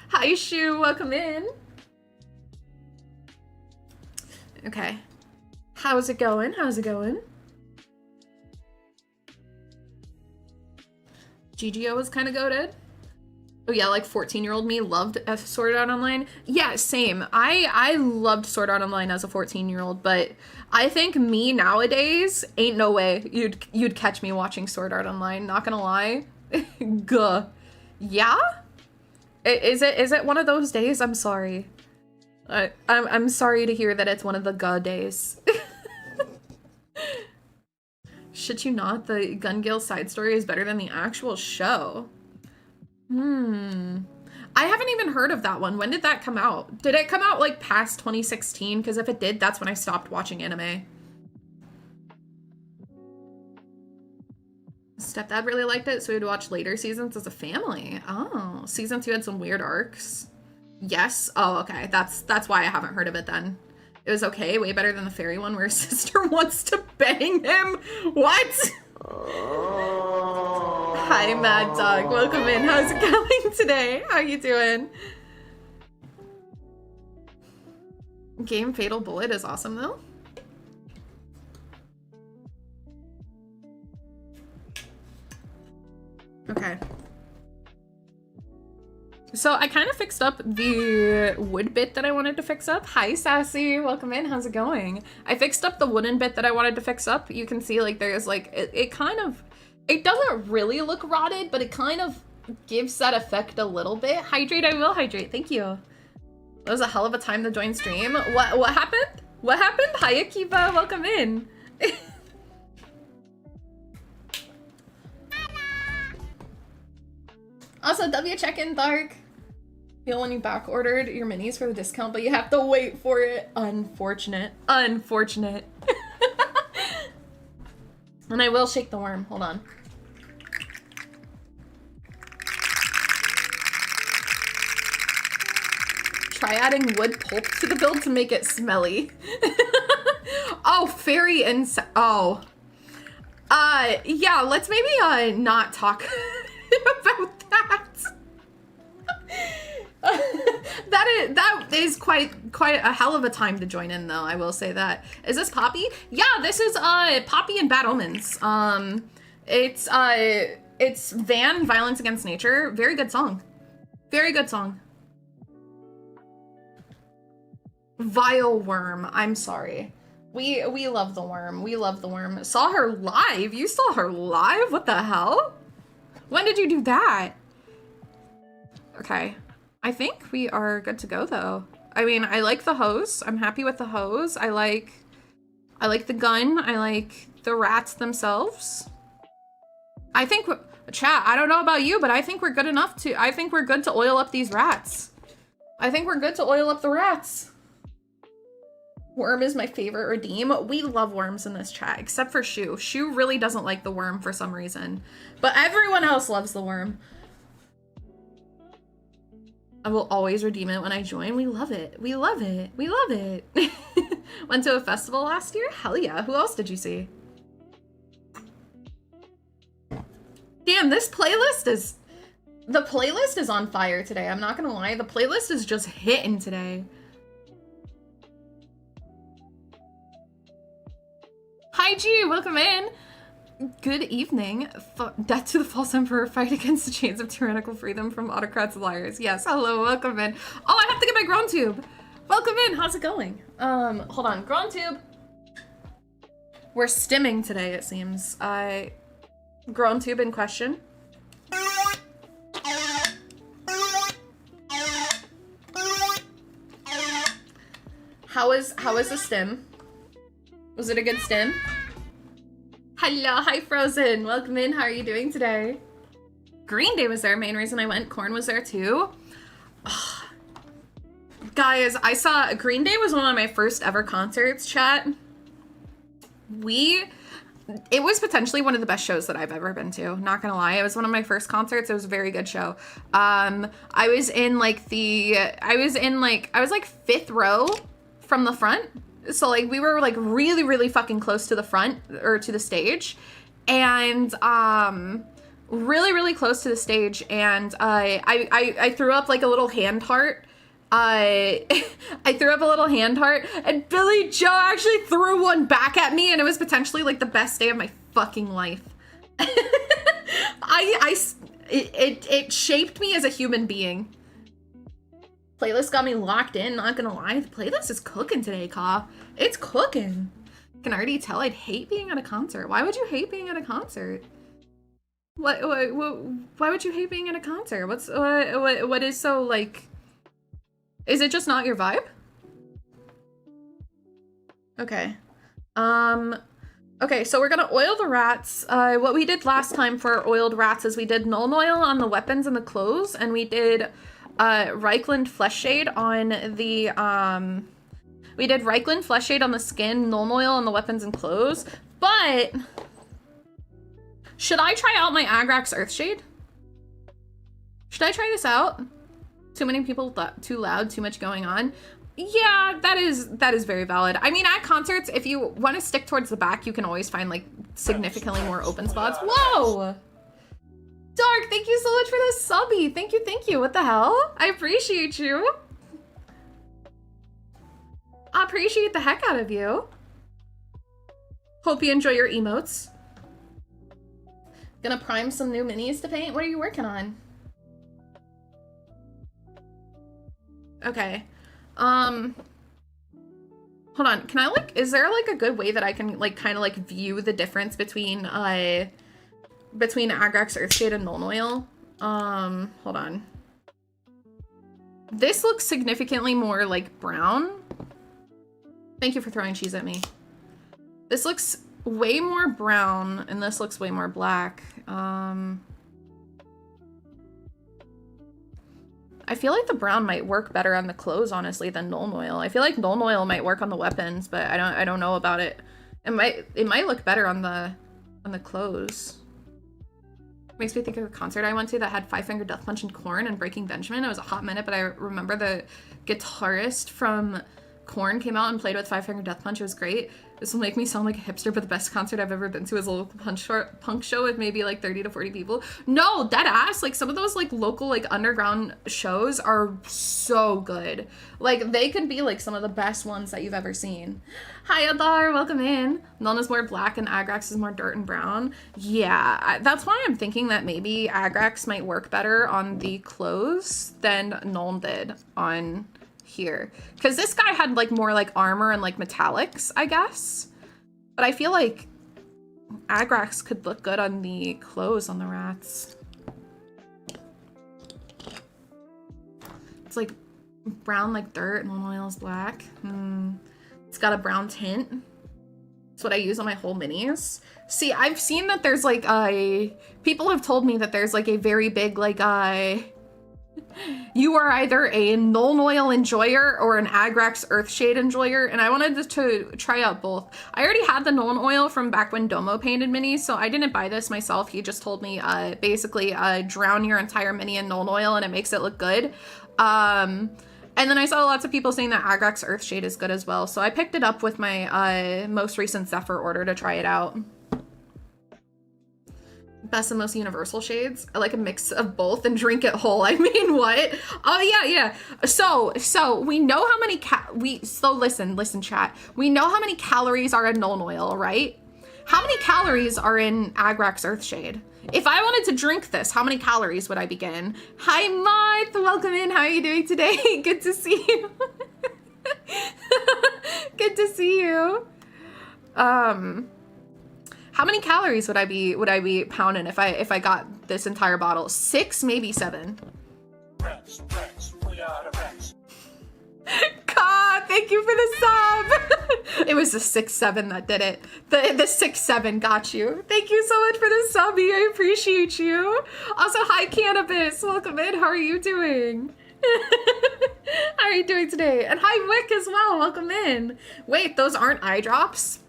Hi, Shu, welcome in. Okay. How's it going? How's it going? GGO was kind of goated. Oh yeah, like 14-year-old me loved Sword Art Online. Yeah, same. I loved Sword Art Online as a 14-year-old, but I think me nowadays ain't no way you'd catch me watching Sword Art Online. Not gonna lie. Guh. Yeah? Is it one of those days? I'm sorry. I'm sorry to hear that it's one of the guh days. Shit you not, the Gun Gale side story is better than the actual show. I haven't even heard of that one. When did that come out? Did it come out like past 2016? Because if it did, that's when I stopped watching anime. Stepdad really liked it, so we'd watch later seasons as a family. Oh, season 2 had some weird arcs. Yes. Oh, okay. That's why I haven't heard of it then. It was okay. Way better than the fairy one where his sister wants to bang him. What? Hi, Mad Dog. Welcome in. How's it going today? How you doing? Game Fatal Bullet is awesome, though. Okay. So I kind of fixed up the wood bit that I wanted to fix up. Hi, Sassy. Welcome in. How's it going? I fixed up the wooden bit that I wanted to fix up. You can see like there's like, it kind of, it doesn't really look rotted, but it kind of gives that effect a little bit. Hydrate, I will hydrate. Thank you. That was a hell of a time to join stream. What happened? What happened? Hi, Akiba. Welcome in. Also, W check-in, Dark. Feel when you back ordered your minis for the discount, but you have to wait for it. Unfortunate. Unfortunate. And I will shake the worm. Hold on. Try adding wood pulp to the build to make it smelly. Oh, fairy insect. Oh. Yeah, let's maybe not talk about that. That is quite a hell of a time to join in, though. I will say that. Is this Poppy? Yeah, this is Poppy and Bad Omens. It's Van, Violence Against Nature. Very good song. Very good song. Vile Worm. I'm sorry. We love the worm. We love the worm. Saw her live. You saw her live? What the hell? When did you do that? Okay. I think we are good to go, though. I mean, I like the hose. I'm happy with the hose. I like the gun. I like the rats themselves. I think, chat, I don't know about you, but I think we're good enough to, I think we're good to oil up these rats. I think we're good to oil up the rats. Worm is my favorite redeem. We love worms in this chat, except for Shu. Shu really doesn't like the worm for some reason, but everyone else loves the worm. I will always redeem it when I join. We love it. We love it. We love it. Went to a festival last year? Hell yeah. Who else did you see? Damn, this playlist is... The playlist is on fire today. I'm not gonna lie. The playlist is just hitting today. Hi G, welcome in. Good evening. Death to the false emperor, fight against the chains of tyrannical freedom from autocrats and liars. Yes, hello, welcome in. Oh, I have to get my grown tube. Welcome in, how's it going? Hold on, grown tube. We're stimming today, it seems. Grown tube in question. How is the stim? Was it a good stim? Hello, hi Frozen. Welcome in. How are you doing today? Green Day was there. Main reason I went. Korn was there too. Ugh. Guys, I saw Green Day was one of my first ever concerts, chat. It was potentially one of the best shows that I've ever been to. Not gonna lie. It was one of my first concerts. It was a very good show. I was like fifth row from the front. So like we were like really, really fucking close to the front or to the stage. and really, really close to the stage, and I threw up like a little hand heart. I threw up a little hand heart, and Billy Joe actually threw one back at me, and it was potentially like the best day of my fucking life. It shaped me as a human being. Playlist got me locked in, not gonna lie. The playlist is cooking today, Ka. It's cooking. Can already tell I'd hate being at a concert. Why would you hate being at a concert? Why would you hate being at a concert? What is so, like... Is it just not your vibe? Okay. Okay, so we're gonna oil the rats. What we did last time for oiled rats is we did Nuln Oil on the weapons and the clothes, and we did Reichland Flesh Shade on the, we did Reichland Flesh Shade on the skin, Nuln Oil on the weapons and clothes, but should I try out my Agrax Earthshade? Should I try this out? Too many people, too loud, too much going on. Yeah, that is very valid. I mean, at concerts, if you want to stick towards the back, you can always find like significantly more open spots. Whoa! Dark, thank you so much for the subby. Thank you. What the hell? I appreciate you. I appreciate the heck out of you. Hope you enjoy your emotes. Gonna prime some new minis to paint? What are you working on? Okay. Hold on. Can I like, is there like a good way that I can like kind of like view the difference between Agrax Earthshade and Nuln Oil? Hold on. This looks significantly more like brown. Thank you for throwing cheese at me. This looks way more brown and this looks way more black. I feel like the brown might work better on the clothes, honestly, than Nuln Oil. I feel like Nuln Oil might work on the weapons, but I don't know about it. It might look better on the clothes. Makes me think of a concert I went to that had Five Finger Death Punch and Korn and Breaking Benjamin. It was a hot minute, but I remember the guitarist from Korn came out and played with Five Finger Death Punch. It was great. This will make me sound like a hipster, but the best concert I've ever been to is a local punk show with maybe like 30 to 40 people. No, dead ass. Like some of those like local like underground shows are so good. Like they could be like some of the best ones that you've ever seen. Hi Adar, welcome in. Nuln is more black and Agrax is more dirt and brown. Yeah, that's why I'm thinking that maybe Agrax might work better on the clothes than Nuln did on here, because this guy had like more like armor and like metallics, I guess, but I feel like Agrax could look good on the clothes on the rats. It's like brown like dirt and Nuln Oil is black. It's got a brown tint. It's what I use on my whole minis. See, I've seen that there's like people have told me that there's like a very big like you are either a Nuln Oil enjoyer or an Agrax Earthshade enjoyer, and I wanted to try out both. I already had the Nuln Oil from back when Domo painted minis, so I didn't buy this myself. He just told me basically drown your entire mini in Nuln Oil and it makes it look good. And then I saw lots of people saying that Agrax Earthshade is good as well, so I picked it up with my most recent Xepher order to try it out. Best and most universal shades. I like a mix of both and drink it whole. I mean, what? Oh yeah. So we know how many listen chat. We know how many calories are in Nuln Oil, right? How many calories are in Agrax Earthshade? If I wanted to drink this, how many calories would I be getting? Hi Marth, welcome in. How are you doing today? Good to see you. Good to see you. How many calories would I be pounding if I got this entire bottle? 6, maybe 7. God, thank you for the sub. It was the 6-7 that did it. The 6-7 got you. Thank you so much for the subby. I appreciate you. Also, hi Cannabis. Welcome in. How are you doing? How are you doing today? And hi Wick as well. Welcome in. Wait, those aren't eye drops?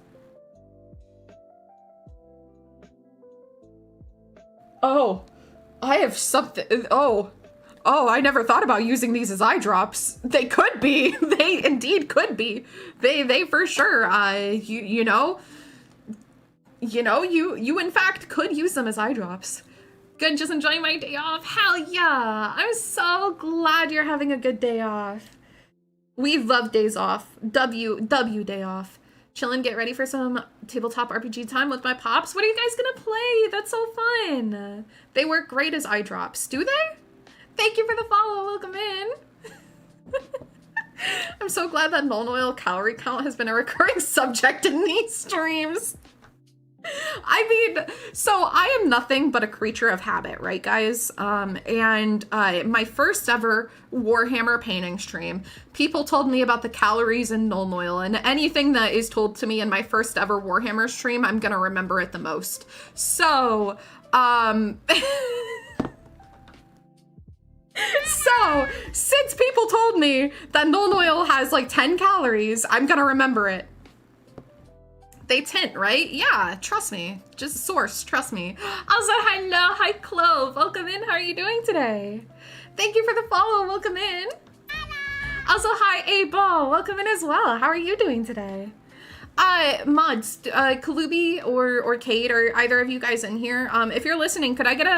Oh, I have something. Oh, I never thought about using these as eye drops. They could be. They indeed could be. They for sure. You know, you know, you in fact could use them as eye drops. Good, just enjoying my day off. Hell yeah. I'm so glad you're having a good day off. We love days off. W day off. Chillin', get ready for some tabletop RPG time with my pops. What are you guys gonna play? That's so fun. They work great as eye drops. Do they? Thank you for the follow. Welcome in. I'm so glad that null oil calorie count has been a recurring subject in these streams. I mean, so I am nothing but a creature of habit, right, guys? My first ever Warhammer painting stream, people told me about the calories in null oil, and anything that is told to me in my first ever Warhammer stream, I'm gonna remember it the most. So, so, since people told me that null oil has like 10 calories, I'm gonna remember it. They tint, right? Yeah, trust me. Just source, trust me. Also, hello, hi Clove. Welcome in, how are you doing today? Thank you for the follow, welcome in. Also, hi A-Ball, welcome in as well. How are you doing today? Mods, Kalubi or Kate, or either of you guys in here, if you're listening, could I get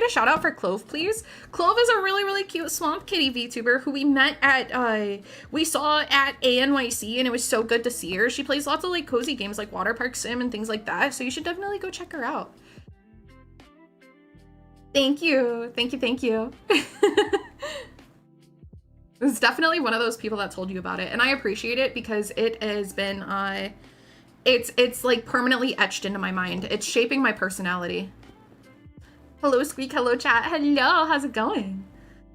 a shout out for Clove, please? Clove is a really cute Swamp Kitty VTuber who we met at, we saw at ANYC, and it was so good to see her. She plays lots of like cozy games like Water Park Sim and things like that, so you should definitely go check her out. Thank you. It's definitely one of those people that told you about it, and I appreciate it because it has been, it's like permanently etched into my mind. It's shaping my personality. Hello, Squeak. Hello, chat. Hello, how's it going?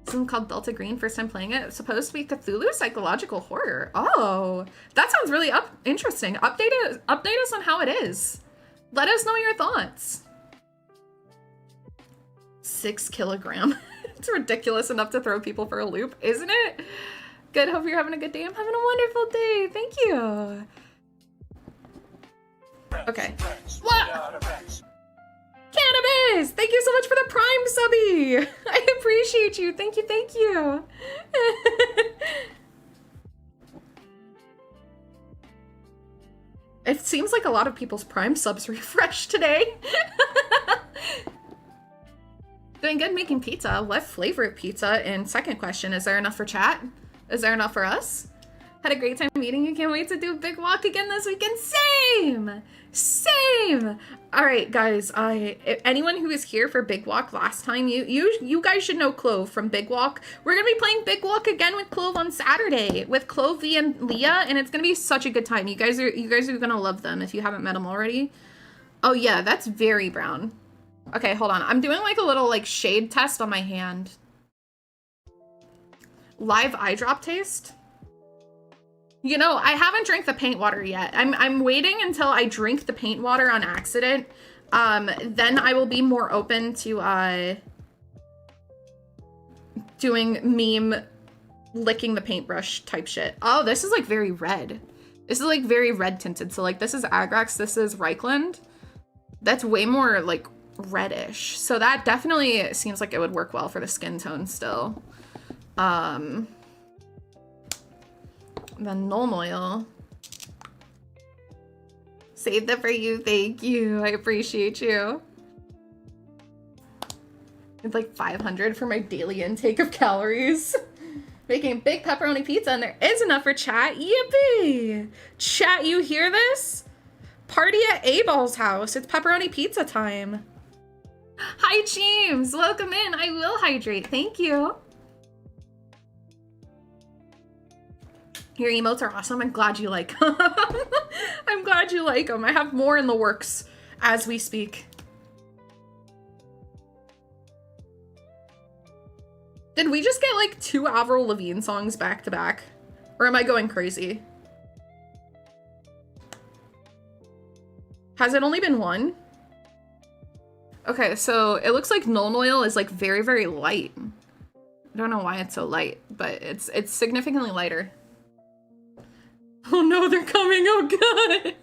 Something called Delta Green, first time playing it. It's supposed to be Cthulhu psychological horror. Oh, that sounds really interesting. Update us on how it is. Let us know your thoughts. 6 kilogram. It's ridiculous enough to throw people for a loop, isn't it? Good, hope you're having a good day. I'm having a wonderful day. Thank you. Okay. What? Cannabis! Thank you so much for the Prime subby! I appreciate you. Thank you. It seems like a lot of people's Prime subs refreshed today. Doing good making pizza. What flavor of pizza? And second question, is there enough for chat? Is there enough for us? Had a great time meeting you. Can't wait to do a big walk again this weekend. Same. All right, guys. Anyone who was here for Big Walk last time, you guys should know Clove from Big Walk. We're gonna be playing Big Walk again with Clove on Saturday with Clove, V, and Leah, and it's gonna be such a good time. You guys are gonna love them if you haven't met them already. Oh yeah, that's very brown. Okay, hold on. I'm doing like a little like shade test on my hand. Live eye drop taste. You know, I haven't drank the paint water yet. I'm waiting until I drink the paint water on accident. Then I will be more open to doing meme licking the paintbrush type shit. Oh, this is like very red. This is like very red tinted. So like this is Agrax, this is Reichland. That's way more like reddish. So that definitely seems like it would work well for the skin tone still. Then null oil. Saved that for you. Thank you. I appreciate you. It's like 500 for my daily intake of calories. Making a big pepperoni pizza, and there is enough for chat. Yippee! Chat, you hear this? Party at A-Ball's house. It's pepperoni pizza time. Hi, James. Welcome in. I will hydrate. Thank you. Your emotes are awesome. I'm glad you like them. I'm glad you like them. I have more in the works as we speak. Did we just get like 2 Avril Lavigne songs back to back? Or am I going crazy? Has it only been one? Okay, so it looks like null oil is like very light. I don't know why it's so light, but it's significantly lighter. Oh no, they're coming, oh god!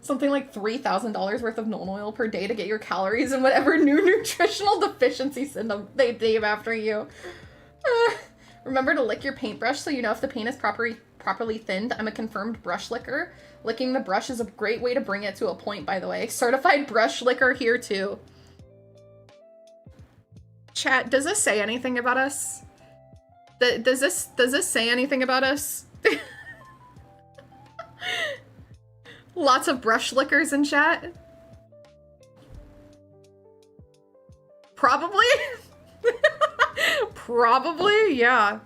Something like $3,000 worth of null oil per day to get your calories and whatever new nutritional deficiency syndrome they name after you. Remember to lick your paintbrush so you know if the paint is properly thinned. I'm a confirmed brush licker. Licking the brush is a great way to bring it to a point, by the way. Certified brush licker here too. Chat, does this say anything about us? Does this say anything about us? Lots of brush lickers in chat. Probably. Probably, yeah.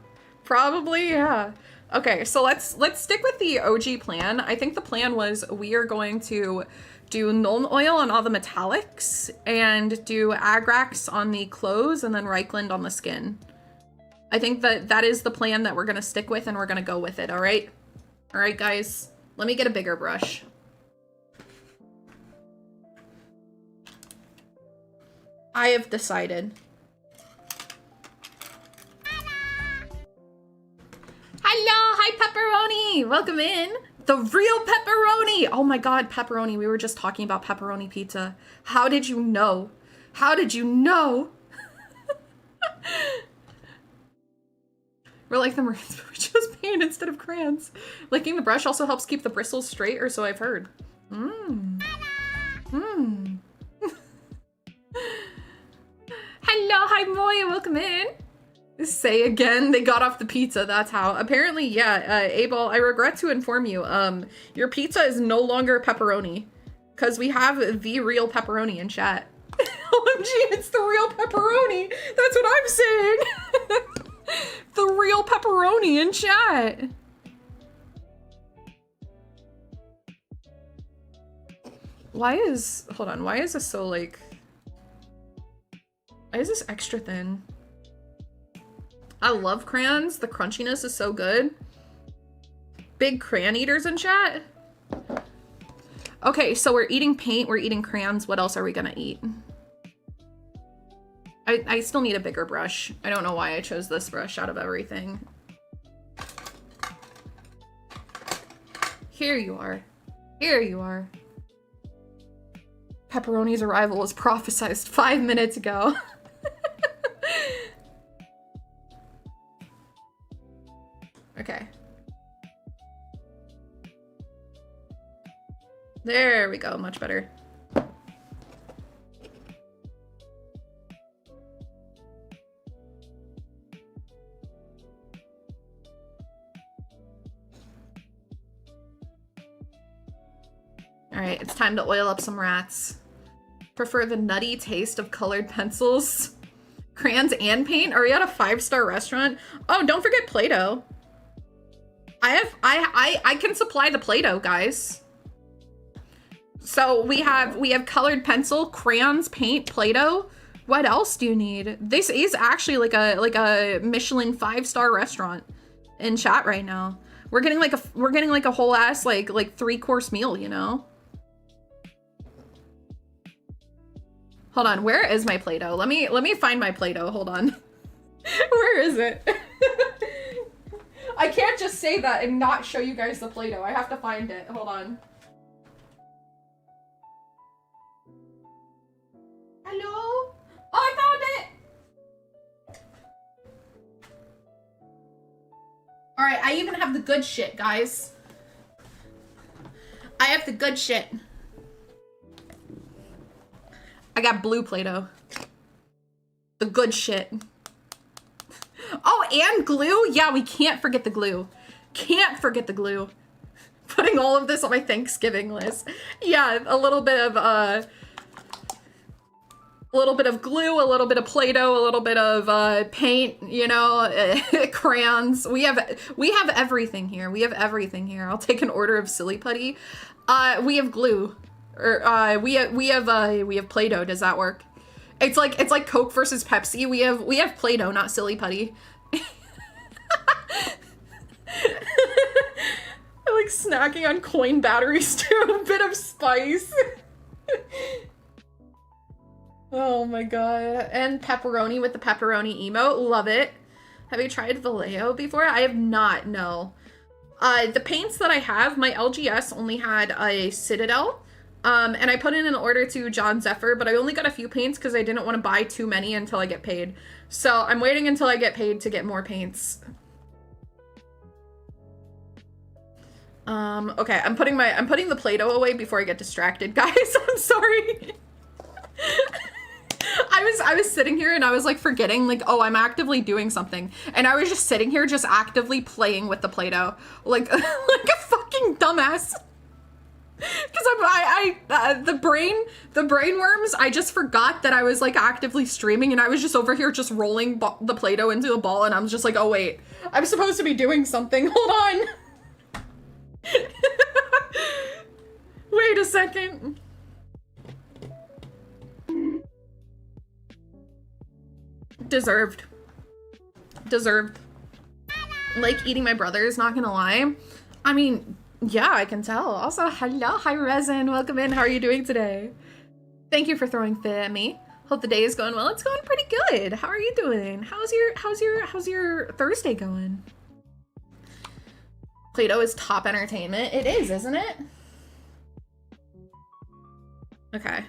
Probably, yeah. Okay, so let's stick with the OG plan. I think the plan was we are going to do Nuln Oil on all the metallics and do Agrax on the clothes and then Reichland on the skin. I think that is the plan that we're gonna stick with and we're gonna go with it, all right? All right, guys, let me get a bigger brush. I have decided. Hello, hi Pepperoni, welcome in. The real pepperoni. Oh my God, pepperoni. We were just talking about pepperoni pizza. How did you know? How did you know? We're like the Marines, but we chose paint instead of crayons. Licking the brush also helps keep the bristles straight, or so I've heard. Mmm. Mmm. Hello, hi Moya, welcome in. Say again, they got off the pizza, that's how. Apparently, yeah, Abel, I regret to inform you, your pizza is no longer pepperoni. Because we have the real pepperoni in chat. OMG, it's the real pepperoni! That's what I'm saying! The real pepperoni in chat! Hold on, why is this so, like... Why is this extra thin? I love crayons. The crunchiness is so good. Big crayon eaters in chat. Okay, so we're eating paint, we're eating crayons. What else are we gonna eat? I still need a bigger brush. I don't know why I chose this brush out of everything. Here you are. Here you are. Pepperoni's arrival was prophesized 5 minutes ago. Okay. There we go, much better. All right, it's time to oil up some rats. Prefer the nutty taste of colored pencils, crayons, and paint? Are we at a 5-star restaurant? Oh, don't forget Play-Doh. I can supply the Play-Doh, guys. So we have colored pencil, crayons, paint, Play-Doh. What else do you need? This is actually like a Michelin 5-star restaurant in chat right now. We're getting like a whole ass like 3-course meal, you know? Hold on, where is my Play-Doh? Let me find my Play-Doh. Hold on. Where is it? I can't just say that and not show you guys the Play-Doh. I have to find it. Hold on. Hello? Oh, I found it! Alright, I even have the good shit, guys. I have the good shit. I got blue Play-Doh. The good shit. Oh, and glue? Yeah, we can't forget the glue. Can't forget the glue. Putting all of this on my Thanksgiving list. Yeah, a little bit of glue, a little bit of Play-Doh, a little bit of paint, you know, crayons. We have everything here. We have everything here. I'll take an order of silly putty. We have glue. Or we have Play-Doh. Does that work? It's like Coke versus Pepsi. We have Play-Doh, not silly putty. I like snacking on coin batteries too. A bit of spice. Oh my god. And pepperoni with the pepperoni emote. Love it. Have you tried Vallejo before? I have not, no. The paints that I have, my LGS only had a Citadel. And I put in an order to John Xepher, but I only got a few paints because I didn't want to buy too many until I get paid. So I'm waiting until I get paid to get more paints. Okay, I'm putting the Play-Doh away before I get distracted, guys. I'm sorry. I was sitting here and I was like forgetting, like, oh, I'm actively doing something. And I was just sitting here just actively playing with the Play-Doh. Like, like a fucking dumbass. Because the brain worms, I just forgot that I was like actively streaming and I was just over here just rolling the Play-Doh into a ball and I was just like, oh wait, I'm supposed to be doing something. Hold on. Wait a second. Deserved. Like eating my brothers, not gonna lie. I mean, yeah, I can tell. Also, hello, hi Resin, welcome in. How are you doing today? Thank you for throwing fit at me. Hope the day is going well. It's going pretty good. How are you doing? How's your Thursday going? Play-Doh is top entertainment. It is, isn't it? Okay.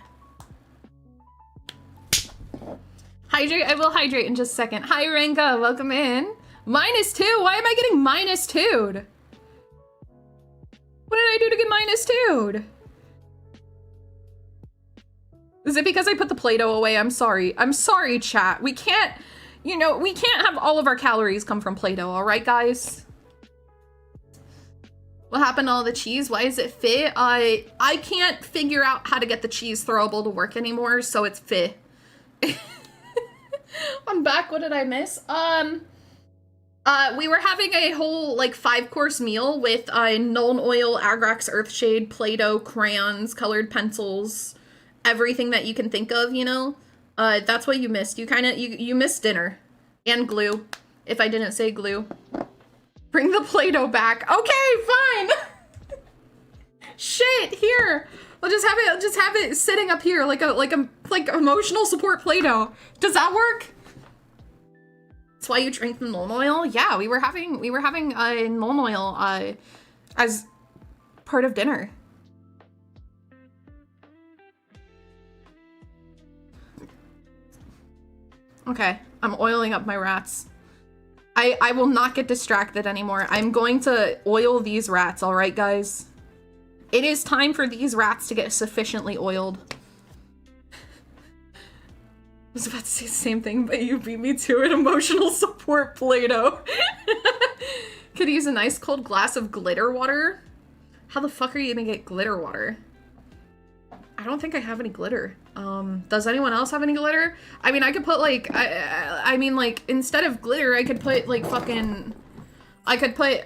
Hydrate, I will hydrate in just a second. Hi Renga, welcome in. -2, why am I getting -2'd? What did I do to get -2'd? Is it because I put the Play-Doh away? I'm sorry, chat. We can't, you know, we can't have all of our calories come from Play-Doh, all right, guys? What happened to all the cheese? Why is it fit? I can't figure out how to get the cheese throwable to work anymore, so it's fit. I'm back. What did I miss? We were having a whole, like, 5-course meal with Nuln Oil, Agrax Earthshade, Play-Doh, crayons, colored pencils, everything that you can think of, you know? That's what you missed. You missed dinner. And glue, if I didn't say glue. Bring the Play-Doh back. Okay, fine. Shit, here. I'll just have it sitting up here like emotional support Play-Doh. Does that work? That's why you drink the Nuln Oil? Yeah, we were having Nuln Oil as part of dinner. Okay, I'm oiling up my rats. I will not get distracted anymore. I'm going to oil these rats, all right, guys? It is time for these rats to get sufficiently oiled. I was about to say the same thing, but you beat me to it. Emotional support Play-Doh. Could use a nice cold glass of glitter water. How the fuck are you gonna get glitter water? I don't think I have any glitter. Does anyone else have any glitter? I mean, I could put like, I mean, like, instead of glitter, I could put like fucking, I could put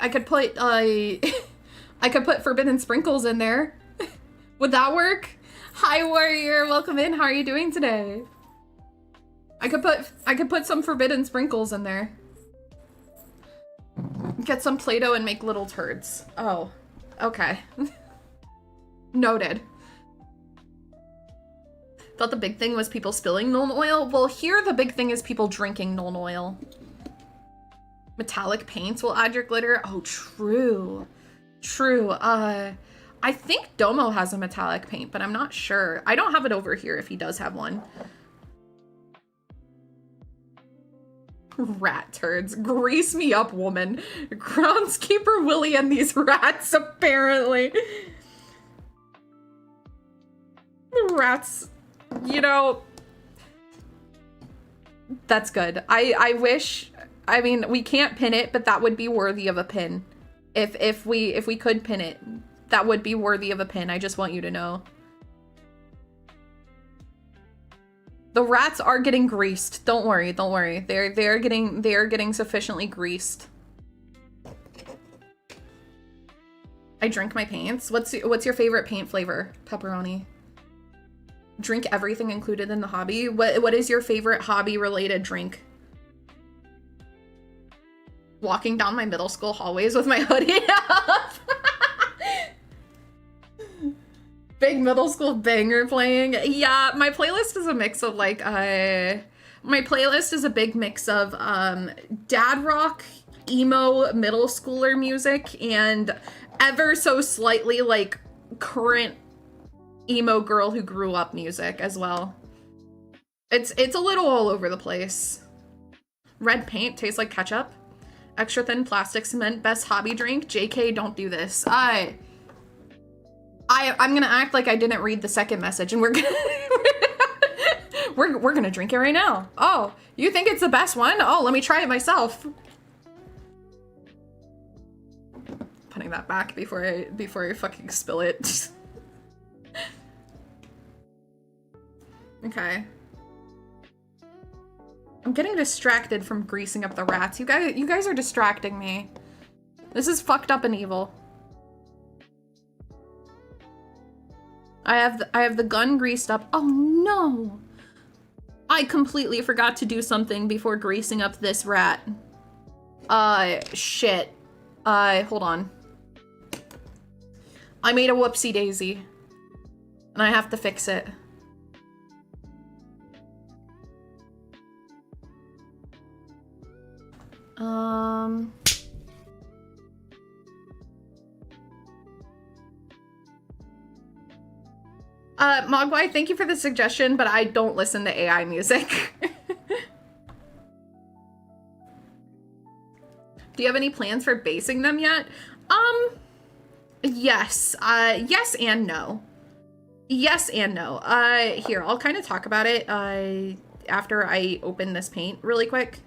forbidden sprinkles in there. Would that work? Hi Warrior, welcome in. How are you doing today? I could put some forbidden sprinkles in there. Get some Play-Doh and make little turds. Oh, okay. Noted. Thought the big thing was people spilling Nuln Oil. Well, here the big thing is people drinking Nuln Oil. Metallic paints will add your glitter. Oh, true. True. I think Domo has a metallic paint, but I'm not sure. I don't have it over here if he does have one. Rat turds. Grease me up, woman. Groundskeeper Willie and these rats, apparently. The rats, you know, that's good. I wish, I mean, we can't pin it, but that would be worthy of a pin. If we could pin it, that would be worthy of a pin. I just want you to know. The rats are getting greased. Don't worry, don't worry. They're getting sufficiently greased. I drink my paints. What's your favorite paint flavor? Pepperoni. Drink everything included in the hobby. What is your favorite hobby related drink? Walking down my middle school hallways with my hoodie up. Big middle school banger playing. Yeah, my playlist is a mix of like my playlist is a big mix of dad rock, emo middle schooler music, and ever so slightly like current emo girl who grew up music as well. It's a little all over the place. Red paint tastes like ketchup. Extra thin plastic cement, best hobby drink. JK, don't do this. I'm gonna act like I didn't read the second message, and we're gonna we're gonna drink it right now. Oh, you think it's the best one? Oh, let me try it myself. Putting that back before I fucking spill it. Okay. I'm getting distracted from greasing up the rats. You guys are distracting me. This is fucked up and evil. I have the gun greased up. Oh no! I completely forgot to do something before greasing up this rat. Shit. Hold on. I made a whoopsie daisy. And I have to fix it. Mogwai, thank you for the suggestion, but I don't listen to AI music. Do you have any plans for basing them yet? Yes. Yes and no. Yes and no. Here, I'll kind of talk about it, after I open this paint really quick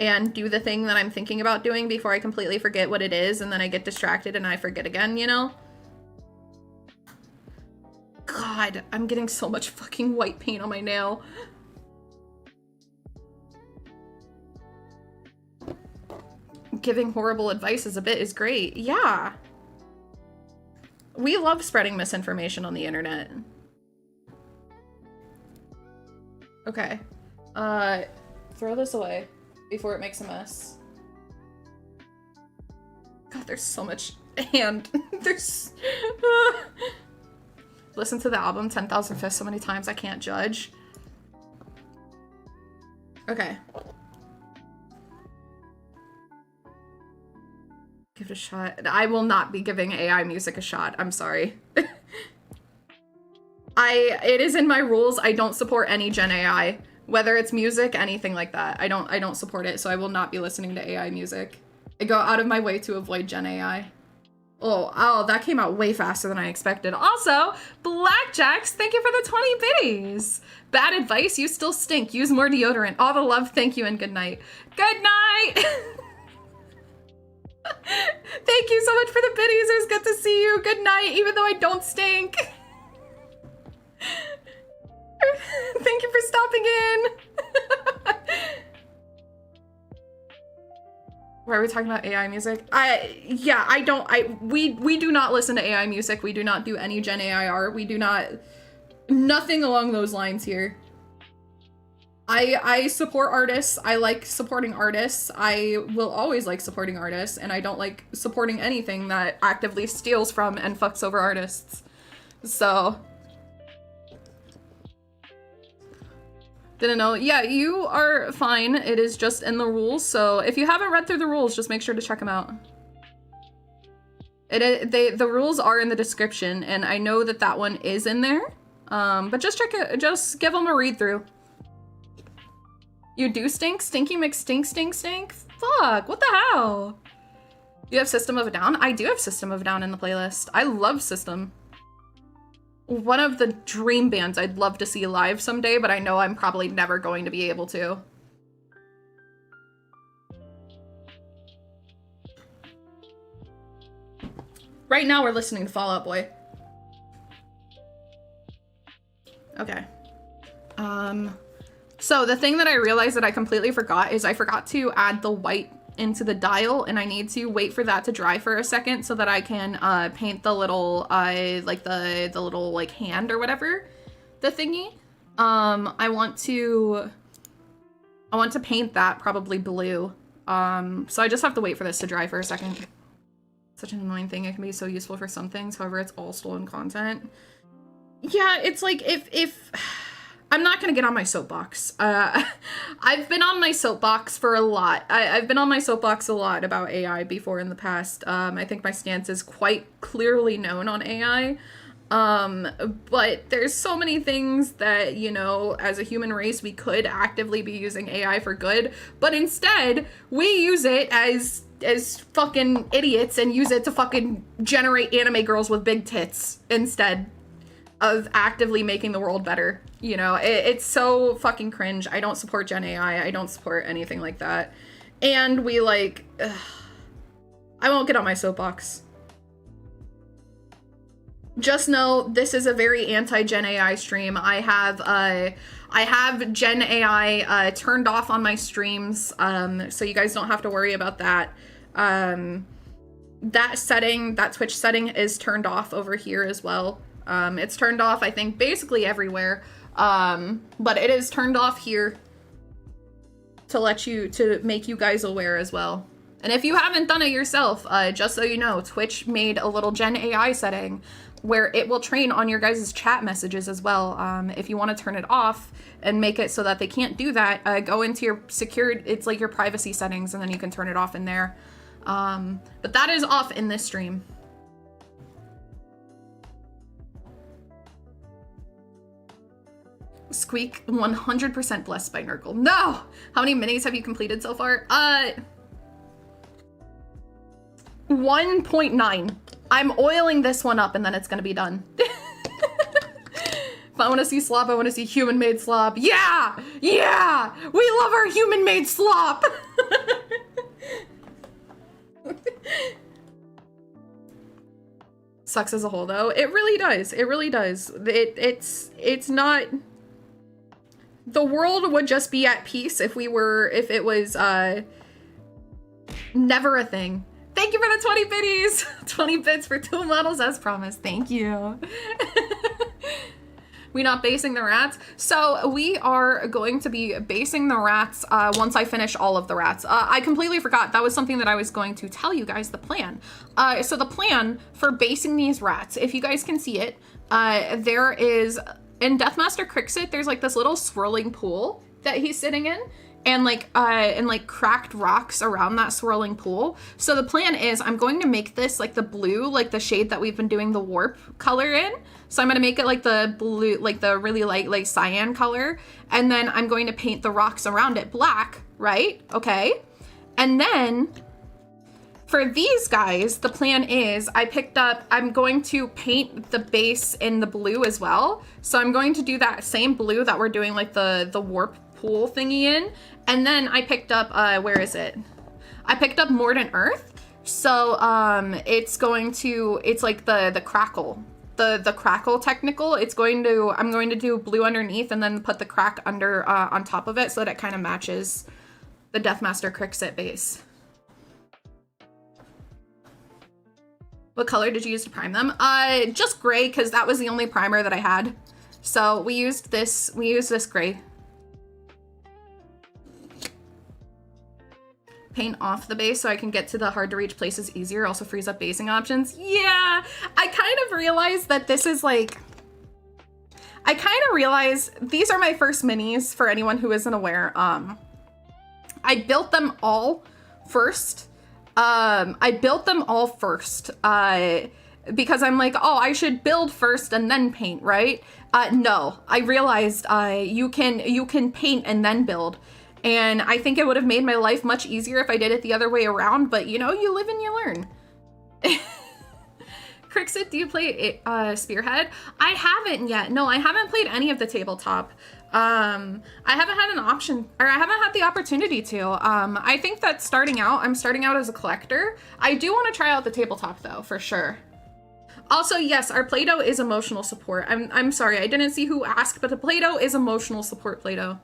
and do the thing that I'm thinking about doing before I completely forget what it is, and then I get distracted and I forget again, you know? God, I'm getting so much fucking white paint on my nail. Giving horrible advice is great. Yeah. We love spreading misinformation on the internet. Okay. Throw this away before it makes a mess. God, there's so much hand. There's... Listen to the album 10,000 Fists so many times I can't judge. Okay. Give it a shot. I will not be giving AI music a shot. I'm sorry. It is in my rules. I don't support any Gen AI. Whether it's music, anything like that. I don't support it, so I will not be listening to AI music. I go out of my way to avoid Gen AI. Oh, that came out way faster than I expected. Also, Blackjacks, thank you for the 20 biddies. Bad advice, you still stink. Use more deodorant. All the love, thank you, and good night. Good night! Thank you so much for the biddies. It was good to see you. Good night, even though I don't stink. Thank you for stopping in. Why are we talking about AI music? We do not listen to AI music. We do not do any Gen AI art. We do not, nothing along those lines here. I support artists. I like supporting artists. I will always like supporting artists, and I don't like supporting anything that actively steals from and fucks over artists. So. Didn't know. Yeah, you are fine. It is just in the rules, so if you haven't read through the rules, just make sure to check them out. The rules are in the description, and I know that that one is in there. But just check it. Just give them a read through. You do stink? Stinky McStink stink stink? Fuck, what the hell? You have System of a Down? I do have System of a Down in the playlist. I love System. One of the dream bands I'd love to see live someday, but I know I'm probably never going to be able to. Right now we're listening to Fall Out Boy. Okay. So the thing that I realized that I completely forgot is I forgot to add the white into the dial, and I need to wait for that to dry for a second so that I can paint the little like the little like hand or whatever, the thingy. I want to paint that probably blue. So I just have to wait for this to dry for a second. Such an annoying thing. It can be so useful for some things, however it's all stolen content. Yeah, it's like if I'm not gonna get on my soapbox. I've been on my soapbox for a lot. I've been on my soapbox a lot about AI before in the past. I think my stance is quite clearly known on AI. But there's so many things that, you know, as a human race, we could actively be using AI for good, but instead we use it as fucking idiots and use it to fucking generate anime girls with big tits instead of actively making the world better. You know, it's so fucking cringe. I don't support Gen AI. I don't support anything like that. And we like, I won't get on my soapbox. Just know this is a very anti-Gen AI stream. I have Gen AI turned off on my streams, so you guys don't have to worry about that. That setting, that Twitch setting is turned off over here as well. It's turned off, I think, basically everywhere, but it is turned off here to make you guys aware as well. And if you haven't done it yourself, just so you know, Twitch made a little Gen AI setting where it will train on your guys' chat messages as well. If you want to turn it off and make it so that they can't do that, go into your secured, it's like your privacy settings, and then you can turn it off in there. But that is off in this stream. Squeak 100% blessed by Nurgle. No! How many minis have you completed so far? 1.9. I'm oiling this one up and then it's gonna be done. If I wanna see slop, I wanna see human-made slop. Yeah! Yeah! We love our human-made slop! Sucks as a whole though. It really does. It really does. It's not... The world would just be at peace if it was never a thing. Thank you for the 20 biddies! 20 bits for 2 models as promised. Thank you. We not basing the rats? So we are going to be basing the rats once I finish all of the rats. I completely forgot. That was something that I was going to tell you guys the plan. So the plan for basing these rats, if you guys can see it, there is, in Deathmaster Crixit, there's like this little swirling pool that he's sitting in. And like cracked rocks around that swirling pool. So the plan is I'm going to make this like the blue, like the shade that we've been doing the warp color in. So I'm going to make it like the blue, like the really light, like cyan color. And then I'm going to paint the rocks around it black, right? Okay. And then for these guys, the plan is I'm going to paint the base in the blue as well. So I'm going to do that same blue that we're doing like the warp pool thingy in. And then I picked up, where is it? I picked up Mordant Earth. So it's like the crackle. The crackle technical. I'm going to do blue underneath and then put the crack under on top of it so that it kind of matches the Deathmaster Crixit base. What color did you use to prime them? Just gray, because that was the only primer that I had. So we used this gray. Paint off the base so I can get to the hard to reach places easier, also frees up basing options. Yeah, I kind of realized that this is like, I kind of realized these are my first minis for anyone who isn't aware. I built them all first. Because I'm like, oh, I should build first and then paint, right? No, I realized you can paint and then build. And I think it would have made my life much easier if I did it the other way around, but you know, you live and you learn. Crixit, do you play Spearhead? I haven't yet. No, I haven't played any of the tabletop. I haven't had an option, or I haven't had the opportunity to. I think that I'm starting out as a collector. I do want to try out the tabletop though, for sure. Also, yes, our Play-Doh is emotional support. I'm sorry, I didn't see who asked, but the Play-Doh is emotional support Play-Doh.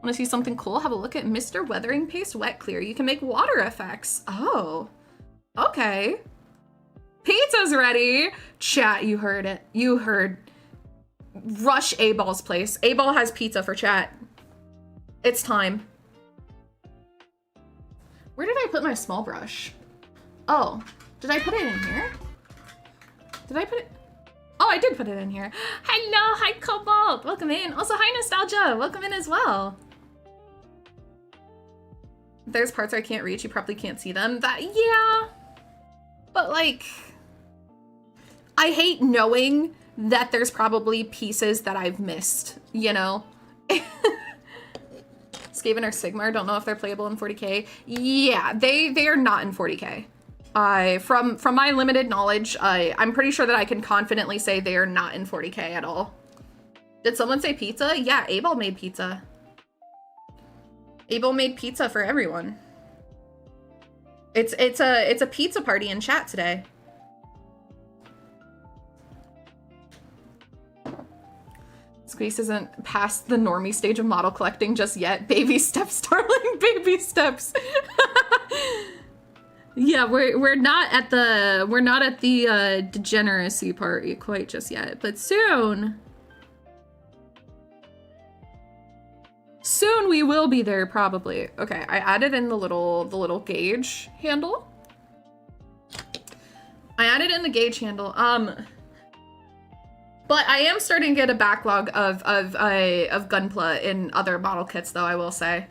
Want to see something cool? Have a look at Mr. Weathering Paste Wet Clear. You can make water effects. Oh, okay. Pizza's ready. Chat, you heard it. You heard. Rush A-Ball's place. A-Ball has pizza for chat. It's time. Where did I put my small brush? Oh, did I put it in here? Did I put it? Oh, I did put it in here. Hello, hi Cobalt. Welcome in. Also, hi Nostalgia. Welcome in as well. There's parts I can't reach. You probably can't see them. Yeah. But like, I hate knowing that there's probably pieces that I've missed, you know? Skaven or Sigmar, don't know if they're playable in 40k. Yeah, they are not in 40k. From my limited knowledge, I'm pretty sure that I can confidently say they are not in 40k at all. Did someone say pizza? Yeah, Abel made pizza. Abel made pizza for everyone. It's a pizza party in chat today. Squeeze isn't past the normie stage of model collecting just yet. Baby steps, darling, baby steps. Yeah, we're not at the degeneracy part quite just yet, but soon. Soon we will be there, probably. Okay, I added in the little gauge handle. I added in the gauge handle. But I am starting to get a backlog of Gunpla in other model kits, though, I will say.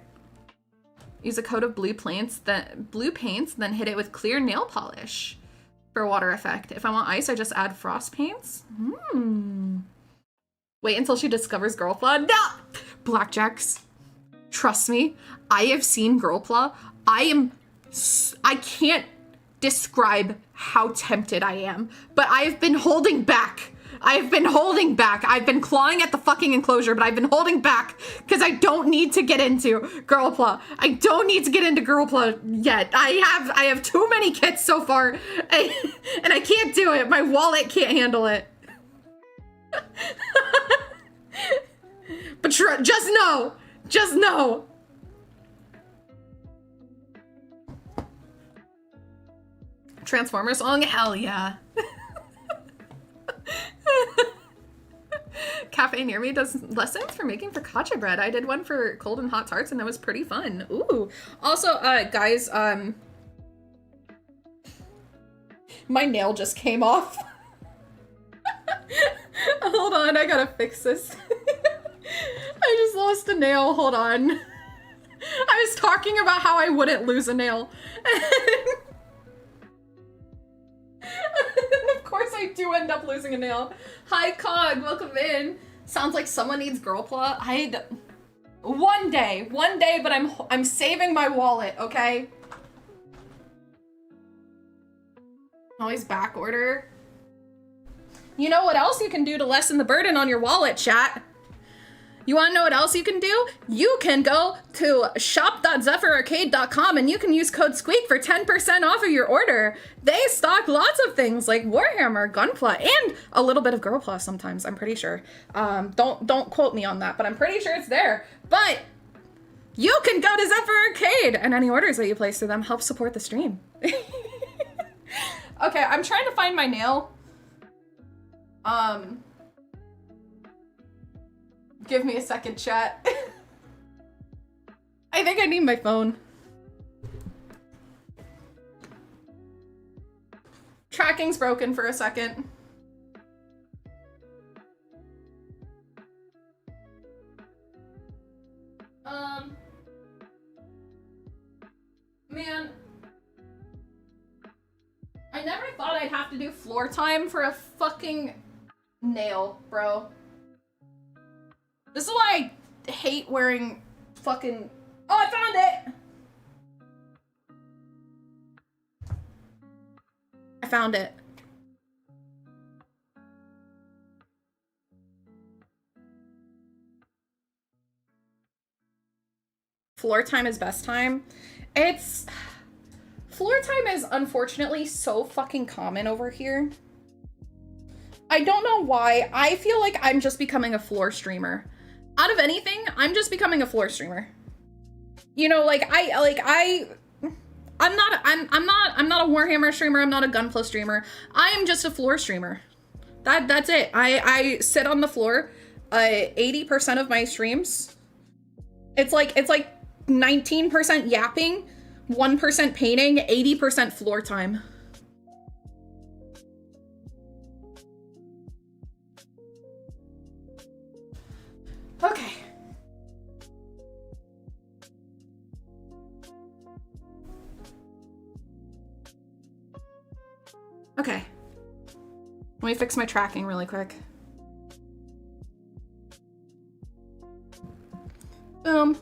Use a coat of blue paints, then hit it with clear nail polish for water effect. If I want ice, I just add frost paints. Wait until she discovers Girlpla. No! Blackjacks. Trust me, I have seen Girlpla. I can't describe how tempted I am, but I have been holding back. I've been clawing at the fucking enclosure, but I've been holding back because I don't need to get into Girlpla. I don't need to get into Girlpla yet. I have too many kits so far, and I can't do it. My wallet can't handle it. But just know. Transformer song? Hell yeah. Cafe near me does lessons for making focaccia bread. I did one for cold and hot tarts and that was pretty fun. Ooh. Also, guys, my nail just came off. Hold on, I gotta fix this. I just lost a nail, hold on. I was talking about how I wouldn't lose a nail. Of course I do end up losing a nail. Hi Cog, welcome in. Sounds like someone needs Girlpla. One day, but I'm saving my wallet, okay? Always back order. You know what else you can do to lessen the burden on your wallet, chat? You want to know what else you can do? You can go to shop.xepherarcade.com and you can use code SQUEAK for 10% off of your order. They stock lots of things like Warhammer, Gunpla, and a little bit of Girlpla sometimes, I'm pretty sure. Don't quote me on that, but I'm pretty sure it's there. But you can go to Xepher Arcade, and any orders that you place through them help support the stream. Okay, I'm trying to find my nail. Give me a second, chat. I think I need my phone. Tracking's broken for a second. Man. I never thought I'd have to do floor time for a fucking nail, bro. This is why I hate wearing fucking... Oh, I found it! I found it. Floor time is best time. Floor time is unfortunately so fucking common over here. I don't know why. I feel like I'm just becoming a floor streamer. Out of anything, I'm just becoming a floor streamer. You know, I'm not a Warhammer streamer, I'm not a Gunpla streamer. I am just a floor streamer. That's it. I sit on the floor 80% of my streams. It's like 19% yapping, 1% painting, 80% floor time. Okay. Okay. Let me fix my tracking really quick. Boom.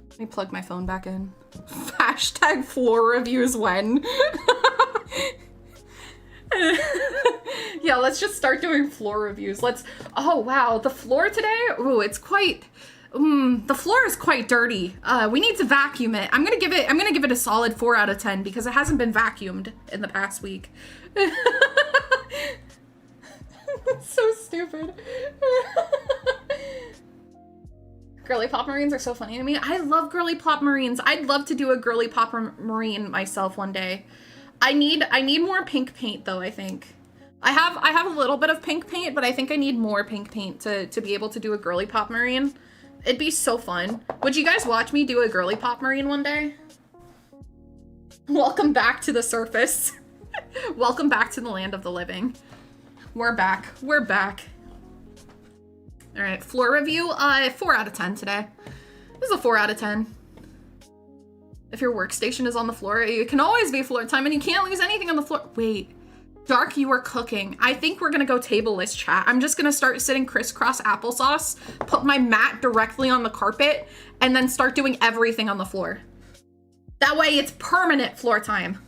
Let me plug my phone back in. Hashtag floor reviews when. Yeah, let's just start doing floor reviews. Oh wow, the floor today, ooh, it's quite, the floor is quite dirty. We need to vacuum it. I'm gonna give it a solid 4 out of 10 because it hasn't been vacuumed in the past week. So stupid. Girly pop marines are so funny to me. I love girly pop marines. I'd love to do a girly pop marine myself one day. I need more pink paint though, I think. I have a little bit of pink paint, but I think I need more pink paint to be able to do a girly pop marine. It'd be so fun. Would you guys watch me do a girly pop marine one day? Welcome back to the surface. Welcome back to the land of the living. We're back. We're back. All right, floor review, 4 out of 10 today. This is a 4 out of 10. If your workstation is on the floor, it can always be floor time and you can't lose anything on the floor. Wait, Dark, you are cooking. I think we're gonna go tableless chat. I'm just gonna start sitting crisscross applesauce, put my mat directly on the carpet, and then start doing everything on the floor. That way it's permanent floor time.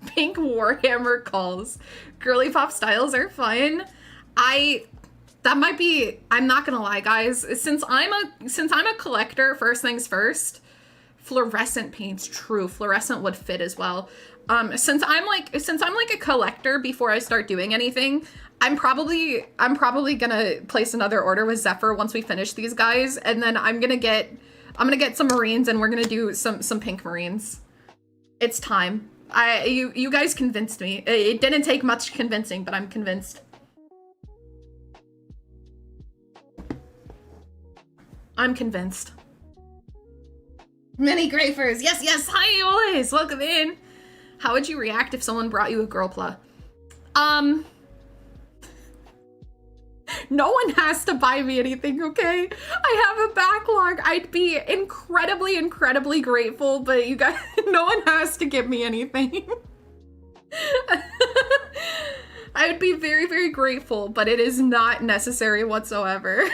Pink Warhammer calls. Girly pop styles are fun. That might be, I'm not gonna lie guys, since I'm a collector, first things first, fluorescent paints, true, fluorescent would fit as well. Since I'm like a collector before I start doing anything, I'm probably gonna place another order with Xepher once we finish these guys, and then I'm gonna get some marines and we're gonna do some pink marines. It's time. You guys convinced me. It didn't take much convincing, but I'm convinced. I'm convinced. Many Grafers. Yes, yes. Hi, always. Welcome in. How would you react if someone brought you a girl pla? No one has to buy me anything, okay? I have a backlog. I'd be incredibly, incredibly grateful, but you guys, no one has to give me anything. I would be very, very grateful, but it is not necessary whatsoever.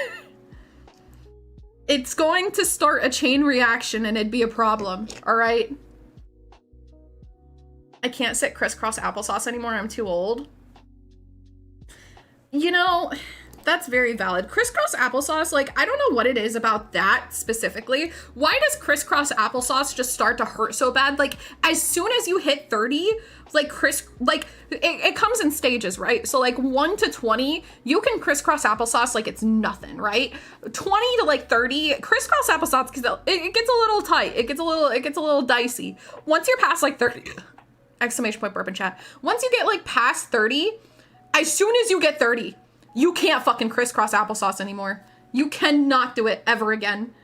It's going to start a chain reaction and it'd be a problem, all right? I can't sit crisscross applesauce anymore, I'm too old. You know, that's very valid. Crisscross applesauce, like, I don't know what it is about that specifically. Why does crisscross applesauce just start to hurt so bad? Like, as soon as you hit 30, like, it comes in stages, right? So, like, 1 to 20, you can crisscross applesauce like it's nothing, right? 20 to, like, 30, crisscross applesauce, it gets a little tight. It gets a little dicey. Once you're past, like, 30, exclamation point burp in chat. Once you get, like, past 30, as soon as you get 30, you can't fucking crisscross applesauce anymore. You cannot do it ever again.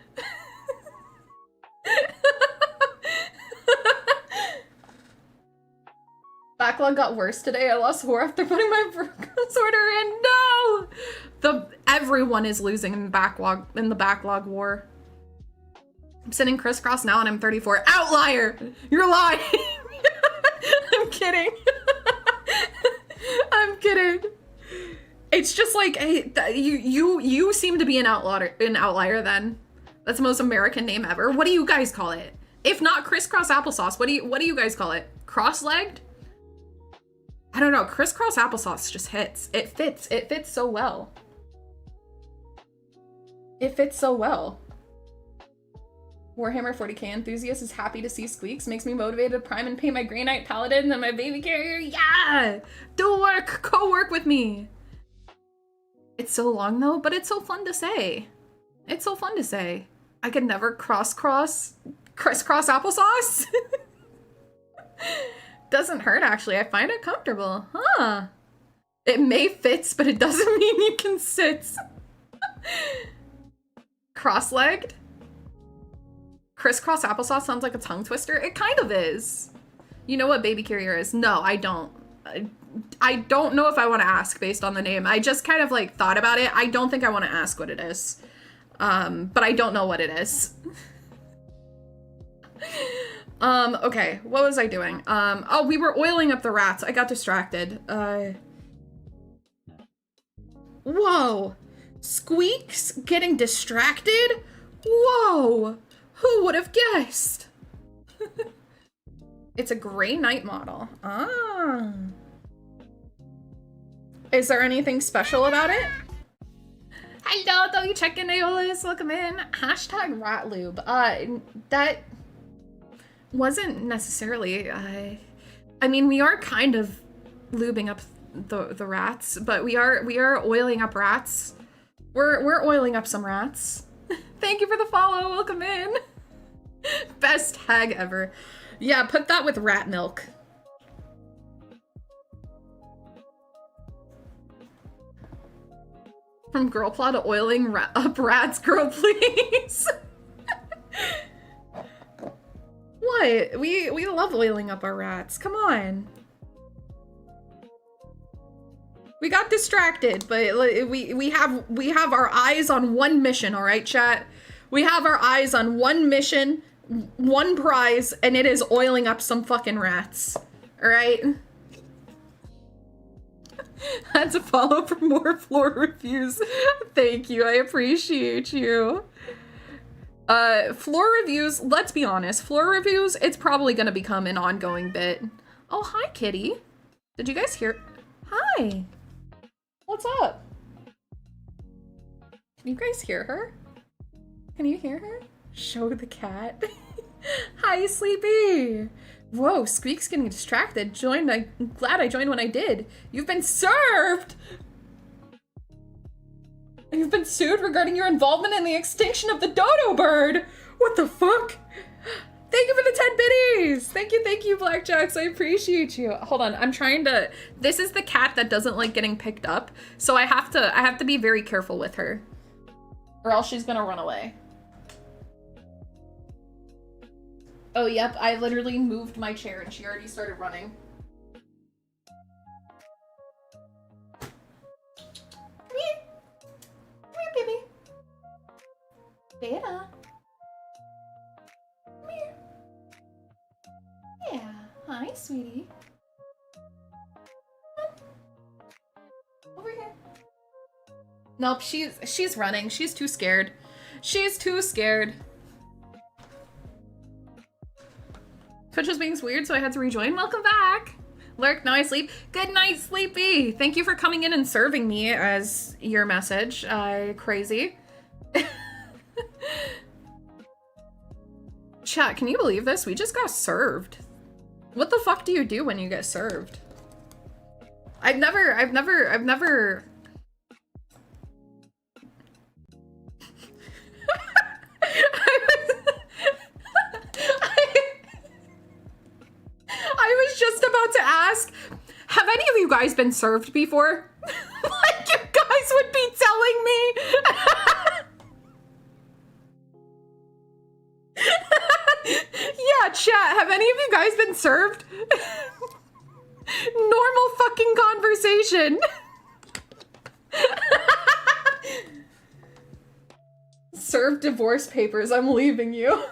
Backlog got worse today. I lost 4 after putting my Virgo's order in. No! Everyone is losing in the backlog war. I'm sitting crisscross now and I'm 34. Outlier! You're lying! I'm kidding. I'm kidding. It's just like, hey, you seem to be an outlier then. That's the most American name ever. What do you guys call it? If not crisscross applesauce, what do you guys call it? Cross-legged? I don't know. Crisscross applesauce just hits. It fits. It fits so well. It fits so well. Warhammer 40k enthusiast is happy to see squeaks. Makes me motivated to prime and paint my Grey Knight Paladin and then my baby carrier. Yeah! Do work! Co-work with me! It's so long though, but it's so fun to say. It's so fun to say. I could never crisscross applesauce. Doesn't hurt actually. I find it comfortable. Huh. It may fit, but it doesn't mean you can sit. Cross-legged? Crisscross applesauce sounds like a tongue twister. It kind of is. You know what baby carrier is? No, I don't. I don't know if I want to ask based on the name. I just kind of like thought about it. I don't think I want to ask what it is. But I don't know what it is. Okay, what was I doing? Oh, we were oiling up the rats. I got distracted. Whoa. Squeaks getting distracted? Whoa. Who would have guessed? It's a gray night model. Ah. Is there anything special about it? Hello, though you check in, Aeolus. Welcome in. Hashtag rat lube. That wasn't necessarily, I mean, we are kind of lubing up the rats, but we are oiling up rats. We're oiling up some rats. Thank you for the follow. Welcome in. Best tag ever. Yeah, put that with rat milk. From girl plot to oiling up rats, girl, please. What? We love oiling up our rats. Come on. We got distracted, but we have our eyes on one mission, all right, chat? We have our eyes on one mission, one prize, and it is oiling up some fucking rats. All right? Had to follow for more floor reviews. Thank you. I appreciate you. Floor reviews, let's be honest. Floor reviews, it's probably going to become an ongoing bit. Oh, hi, kitty. Did you guys hear? Hi. What's up? Can you guys hear her? Can you hear her? Show the cat. Hi, Sleepy. Whoa, Squeak's getting distracted. I'm glad I joined when I did. You've been served! You've been sued regarding your involvement in the extinction of the dodo bird! What the fuck? Thank you for the 10 biddies! Thank you, Blackjacks. I appreciate you. Hold on, I'm trying to... This is the cat that doesn't like getting picked up, so I have to be very careful with her. Or else she's gonna run away. Oh, yep, I literally moved my chair and she already started running. Come here. Come here, baby. Beta. Come here. Yeah. Hi, sweetie. Come on. Over here. Nope, she's running. She's too scared. She's too scared. Twitch was being weird, so I had to rejoin. Welcome back. Lurk, now I sleep. Good night, Sleepy. Thank you for coming in and serving me as your message. Crazy. Chat, can you believe this? We just got served. What the fuck do you do when you get served? I've never I was just about to ask, have any of you guys been served before? Like you guys would be telling me. Yeah, chat, have any of you guys been served? Normal fucking conversation. Serve divorce papers, I'm leaving you.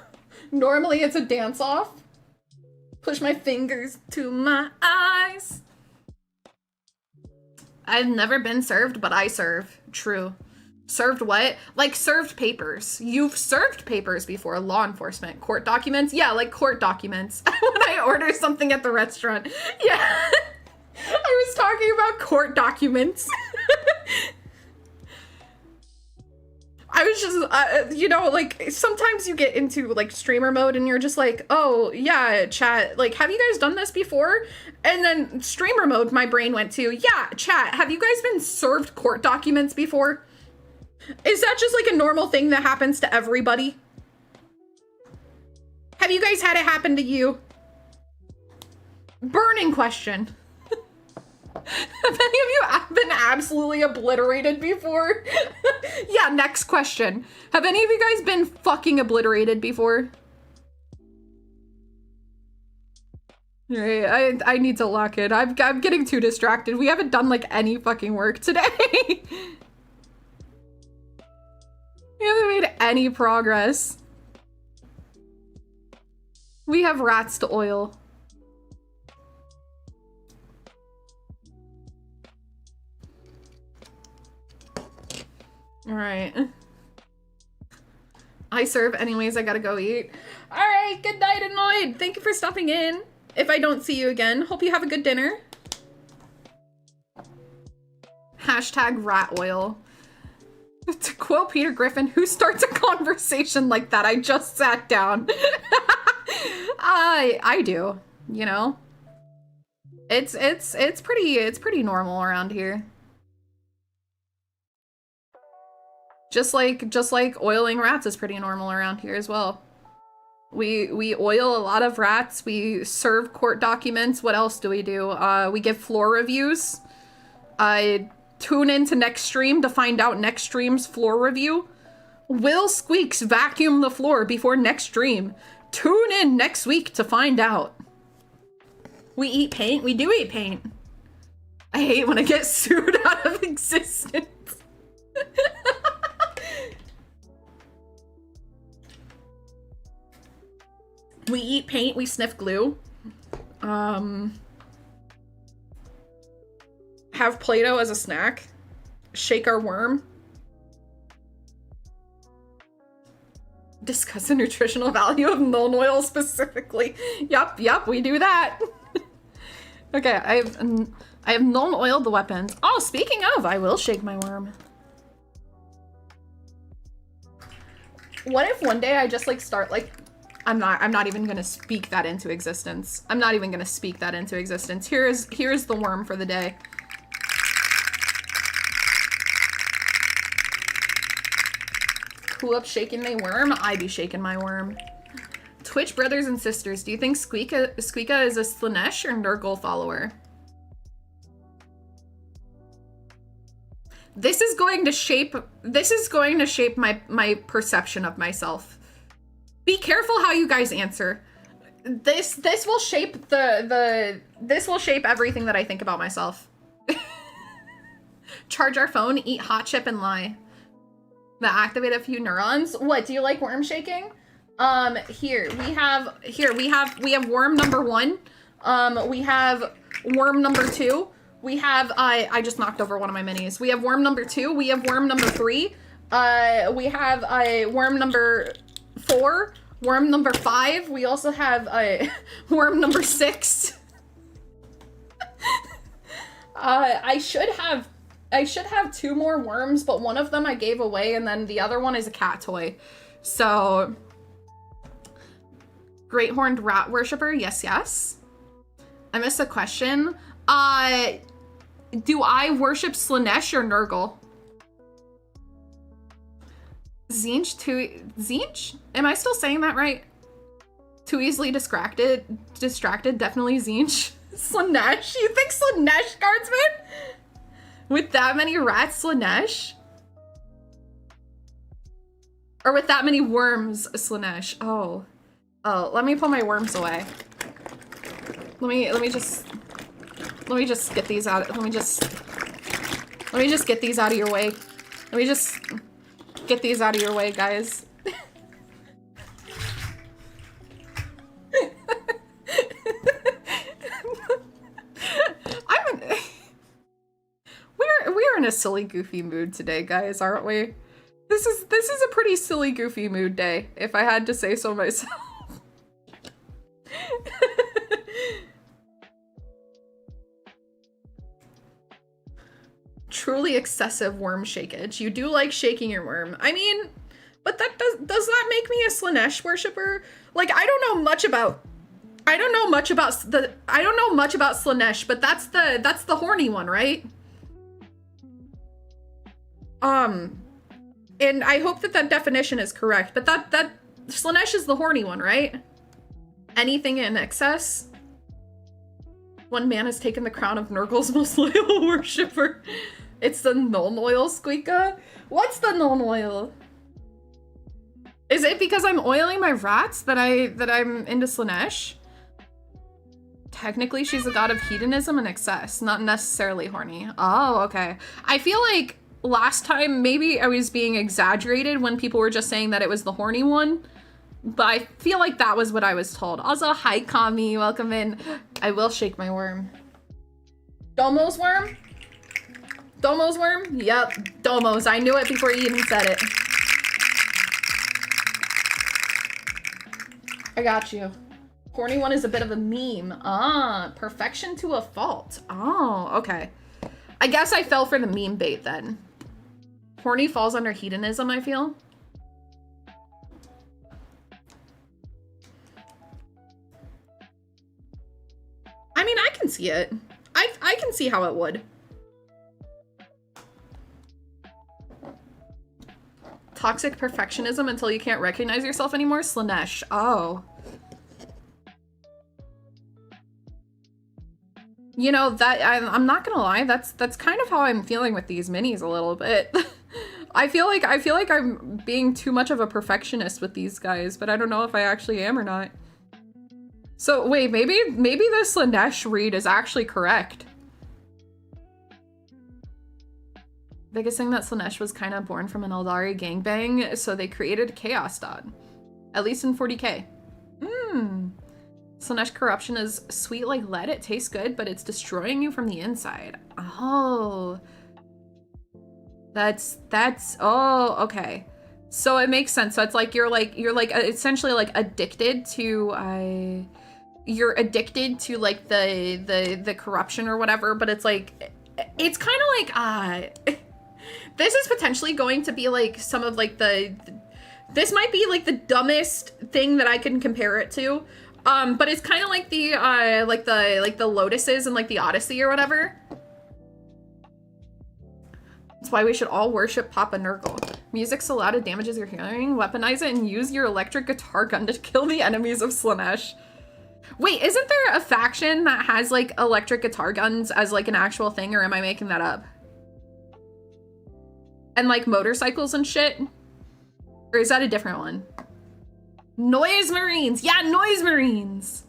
Normally it's a dance off. Push my fingers to my eyes. I've never been served, but I serve. True. Served what? Like served papers. You've served papers before. Law enforcement. Court documents? Yeah, like court documents. When I order something at the restaurant. Yeah. I was talking about court documents. I was just, you know, like, sometimes you get into, like, streamer mode and you're just like, oh, yeah, chat, like, have you guys done this before? And then streamer mode, my brain went to, yeah, chat, have you guys been served court documents before? Is that just, like, a normal thing that happens to everybody? Have you guys had it happen to you? Burning question. Have any of you been absolutely obliterated before? Yeah, next question. Have any of you guys been fucking obliterated before? Right, I need to lock it. I'm getting too distracted. We haven't done like any fucking work today. We haven't made any progress. We have rats to oil. All right. I serve anyways, I gotta go eat. All right, good night, Annoyed. Thank you for stopping in. If I don't see you again, hope you have a good dinner. Hashtag rat oil. To quote Peter Griffin, who starts a conversation like that? I just sat down. I do, you know? It's pretty normal around here. Just like oiling rats is pretty normal around here as well. We oil a lot of rats. We serve court documents. What else do? We give floor reviews. Tune into next stream to find out next stream's floor review. Will Squeaks vacuum the floor before next stream? Tune in next week to find out. We eat paint. We do eat paint. I hate when I get sued out of existence. We eat paint, we sniff glue. Have Play-Doh as a snack. Shake our worm. Discuss the nutritional value of Nuln Oil specifically. Yup, we do that. Okay, I have Nuln Oiled the weapons. Oh, speaking of, I will shake my worm. What if one day I just like start like I'm not even gonna speak that into existence. I'm not even gonna speak that into existence. Here's the worm for the day. Who up shaking my worm? I be shaking my worm. Twitch brothers and sisters, do you think Squeaka is a Slanesh or Nurgle follower? This is going to shape my perception of myself. Be careful how you guys answer. This will shape this will shape everything that I think about myself. Charge our phone, eat hot chip, and lie. That activate a few neurons. What, do you like worm shaking? Here we have worm number 1. We have worm number 2. We have I just knocked over one of my minis. We have worm number 2. We have worm number 3. We have worm number 4. Worm number 5. We also have worm number 6. I should have 2 more worms, but one of them I gave away, and then the other one is a cat toy. So, Great Horned Rat Worshipper, yes. I missed a question. Do I worship Slanesh or Nurgle? Zinch? Am I still saying that right? Too easily distracted, definitely Zinch. Slanesh? You think Slanesh, guardsman? With that many rats, Slanesh? Or with that many worms, Slanesh? Oh, let me pull my worms away. Let me just get these out. Let me just get these out of your way. Let me just get these out of your way, guys. We're in a silly, goofy mood today, guys, aren't we? This is a pretty silly, goofy mood day, if I had to say so myself. Truly excessive worm shakage. You do like shaking your worm. I mean, but that does that make me a Slanesh worshiper? Like, I don't know much about Slanesh, but that's the horny one, right? And I hope that definition is correct, but that Slanesh is the horny one, right? Anything in excess? One man has taken the crown of Nurgle's most loyal worshiper. It's the Nuln Oil, Squeaka? What's the Nuln Oil? Is it because I'm oiling my rats that I'm into Slanesh? Technically, she's a god of hedonism and excess, not necessarily horny. Oh, okay. I feel like last time maybe I was being exaggerated when people were just saying that it was the horny one. But I feel like that was what I was told. Also, hi, Kami. Welcome in. I will shake my worm. Domo's worm? Domo's worm? Yep, Domo's. I knew it before you even said it. I got you. Horny one is a bit of a meme. Ah, perfection to a fault. Oh, okay. I guess I fell for the meme bait then. Horny falls under hedonism, I feel. I mean, I can see it. I can see how it would. Toxic perfectionism until you can't recognize yourself anymore? Slanesh. Oh. You know, that I'm not gonna lie, that's kind of how I'm feeling with these minis a little bit. I feel like I'm being too much of a perfectionist with these guys, but I don't know if I actually am or not. So wait, maybe the Slanesh read is actually correct. Biggest thing that Slanesh was kind of born from an Eldari gangbang, so they created Chaos Dot. At least in 40k. Slanesh corruption is sweet like lead. It tastes good, but it's destroying you from the inside. Oh. That's oh, okay. So it makes sense. So it's like you're essentially like addicted to you're addicted to like the corruption or whatever, but it's like it's kind of like this is potentially going to be like some of like this might be like the dumbest thing that I can compare it to. But it's kind of like the lotuses and like the Odyssey or whatever. That's why we should all worship Papa Nurgle. Music so loud it damages your hearing. Weaponize it and use your electric guitar gun to kill the enemies of Slanesh. Wait, isn't there a faction that has like electric guitar guns as like an actual thing, or am I making that up? And like motorcycles and shit? Or is that a different one? Noise Marines! Yeah, Noise Marines!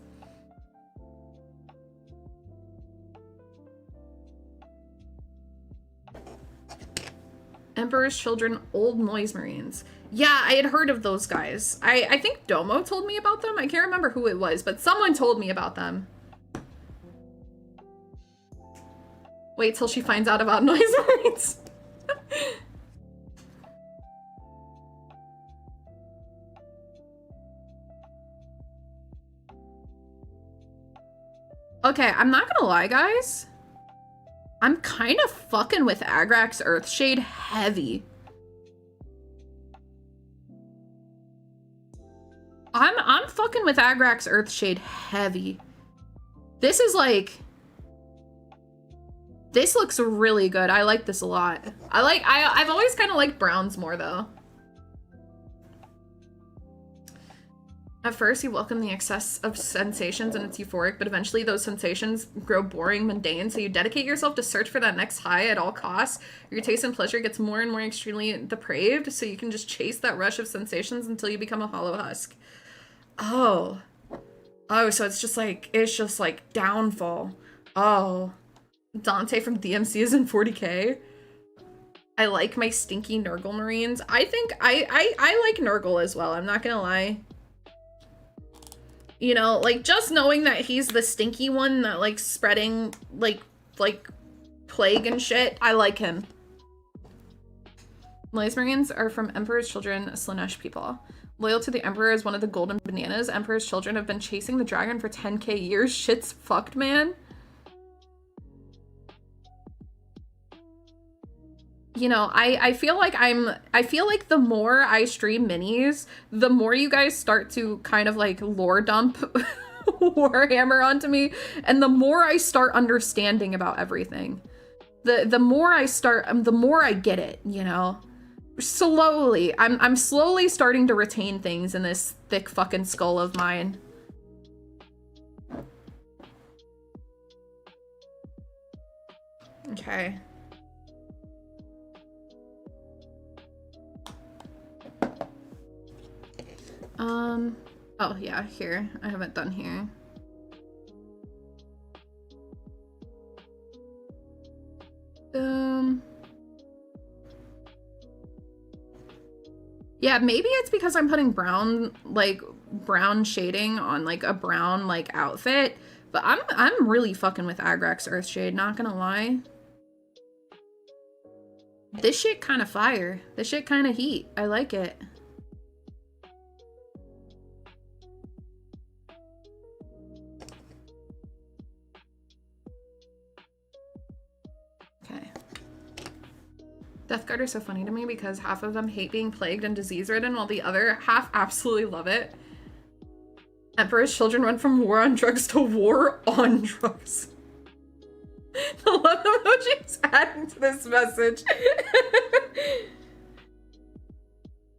Emperor's Children, Old Noise Marines. Yeah, I had heard of those guys. I think Domo told me about them. I can't remember who it was, but someone told me about them. Wait till she finds out about Noise Marines. Okay, I'm not gonna lie, guys. I'm kind of fucking with Agrax Earthshade heavy. I'm fucking with Agrax Earthshade heavy. This is like... This looks really good. I like this a lot. I've always kind of liked browns more, though. At first, you welcome the excess of sensations and it's euphoric, but eventually those sensations grow boring, mundane, so you dedicate yourself to search for that next high at all costs. Your taste in pleasure gets more and more extremely depraved, so you can just chase that rush of sensations until you become a hollow husk. Oh. Oh, so it's just like downfall. Oh. Dante from DMC is in 40k. I like my stinky Nurgle Marines. I think I like Nurgle as well, I'm not gonna lie. You know, like, just knowing that he's the stinky one that, like, spreading, like, plague and shit, I like him. Noise Marines are from Emperor's Children, Slanesh people. Loyal to the Emperor is one of the golden bananas. Emperor's Children have been chasing the dragon for 10k years. Shit's fucked, man. You know, I feel like the more I stream minis, the more you guys start to kind of like lore dump Warhammer onto me, and the more I start understanding about everything. The more I get it, you know? Slowly. I'm slowly starting to retain things in this thick fucking skull of mine. Okay. Oh yeah, here. I haven't done here. Yeah, maybe it's because I'm putting brown, like, brown shading on, like, a brown, like, outfit. But I'm really fucking with Agrex Earthshade, not gonna lie. This shit kind of fire. This shit kind of heat. I like it. Okay. Death Guard are so funny to me because half of them hate being plagued and disease-ridden while the other half absolutely love it. Emperor's children went from war on drugs to war on drugs. The love emoji is adding to this message.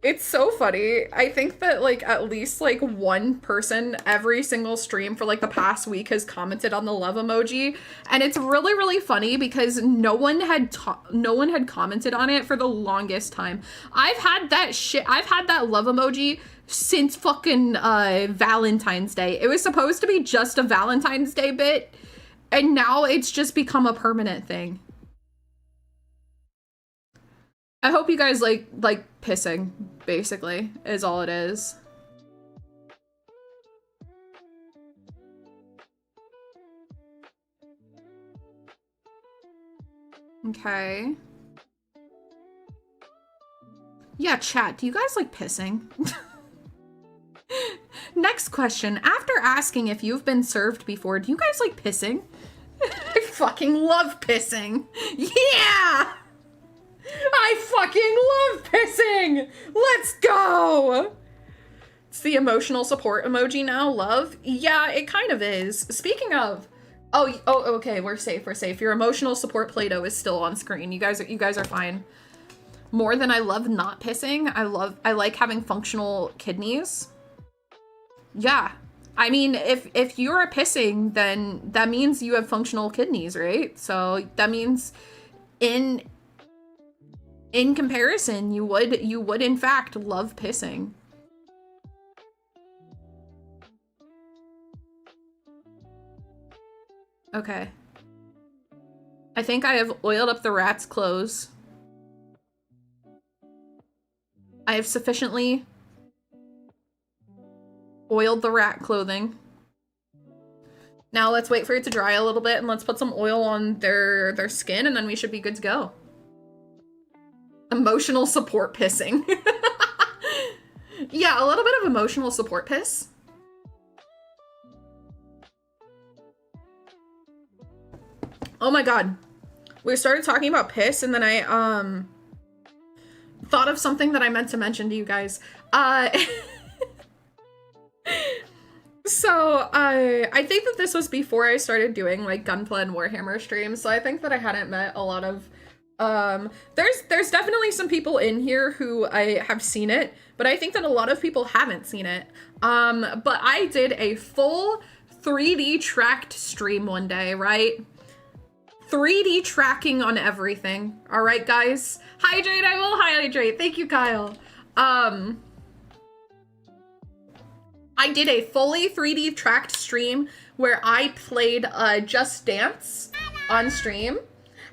It's so funny. I think that like at least like one person every single stream for like the past week has commented on the love emoji, and it's really really funny because no one had commented on it for the longest time. I've had that love emoji since fucking Valentine's Day. It was supposed to be just a Valentine's Day bit, and now it's just become a permanent thing. I hope you guys like pissing, basically, is all it is. Okay. Yeah, chat, do you guys like pissing? Next question. After asking if you've been served before, do you guys like pissing? I fucking love pissing. Yeah! I fucking love pissing! Let's go! It's the emotional support emoji now, love? Yeah, it kind of is. Speaking of... Oh, okay, we're safe, we're safe. Your emotional support Play-Doh is still on screen. You guys are fine. More than I love not pissing, I like having functional kidneys. Yeah. I mean, if you're pissing, then that means you have functional kidneys, right? So that means in comparison, you would in fact love pissing. Okay. I think I have oiled up the rat's clothes. I have sufficiently oiled the rat clothing. Now let's wait for it to dry a little bit and let's put some oil on their skin and then we should be good to go. Emotional support pissing. Yeah, a little bit of emotional support piss. Oh my god. We started talking about piss and then I thought of something that I meant to mention to you guys. So I think that this was before I started doing like Gunpla and Warhammer streams, so I think that I hadn't met a lot of there's definitely some people in here who I have seen it, but I think that a lot of people haven't seen it. But I did a full 3D tracked stream one day, right? 3D tracking on everything. All right, guys. Hydrate, I will hydrate. Thank you, Kyle. I did a fully 3D tracked stream where I played Just Dance on stream.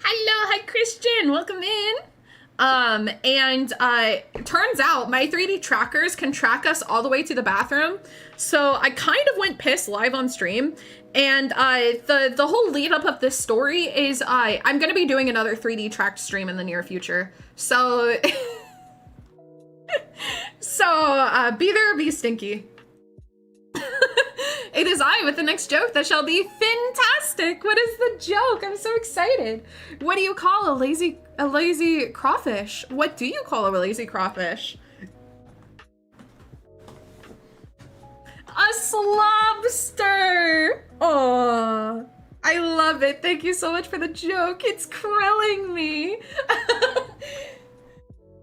Hello, hi Christian, welcome in. And it turns out my 3D trackers can track us all the way to the bathroom. So I kind of went piss live on stream. And the whole lead up of this story is I'm gonna be doing another 3D tracked stream in the near future. So, be there or be stinky. It is I with the next joke that shall be fantastic. What is the joke? I'm so excited. What do you call a lazy crawfish? What do you call a lazy crawfish? A slobster. Oh, I love it. Thank you so much for the joke. It's krilling me.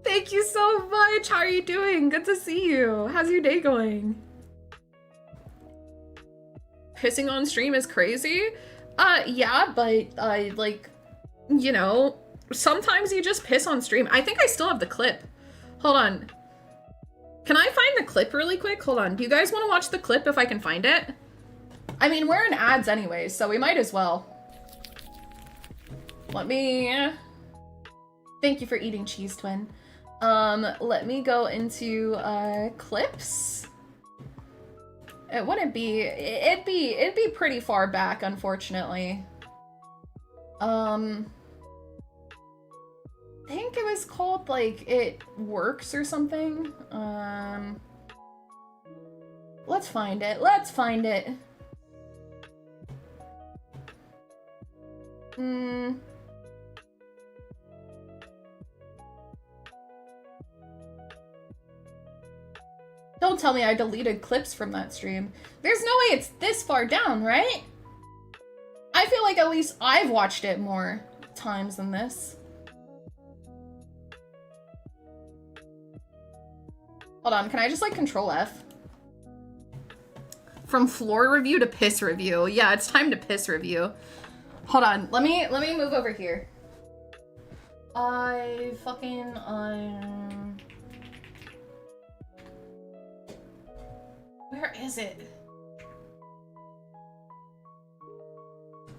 Thank you so much. How are you doing? Good to see you. How's your day going? Pissing on stream is crazy. Yeah, but like, you know, sometimes you just piss on stream. I think I still have the clip. Hold on. Can I find the clip really quick? Hold on. Do you guys want to watch the clip if I can find it? I mean, we're in ads anyways, so we might as well. Let me... Thank you for eating cheese, twin. Let me go into clips. It wouldn't be, it'd be pretty far back, unfortunately. I think it was called, like, It Works or something. Let's find it. Let's find it. Don't tell me I deleted clips from that stream. There's no way it's this far down, right? I feel like at least I've watched it more times than this. Hold on, can I just like Control F? From floor review to piss review. Yeah, it's time to piss review. Hold on, let me move over here. I fucking where is it?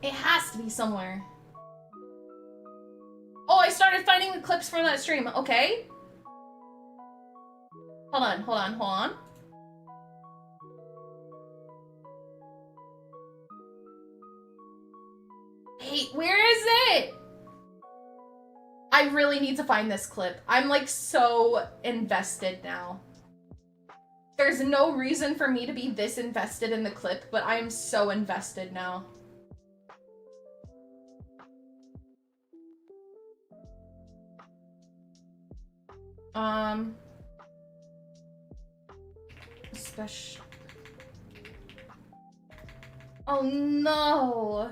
It has to be somewhere. Oh, I started finding the clips from that stream. Okay. Hold on, hold on, hold on. Wait, where is it? I really need to find this clip. I'm like so invested now. There's no reason for me to be this invested in the clip, but I am so invested now. Special. Oh no.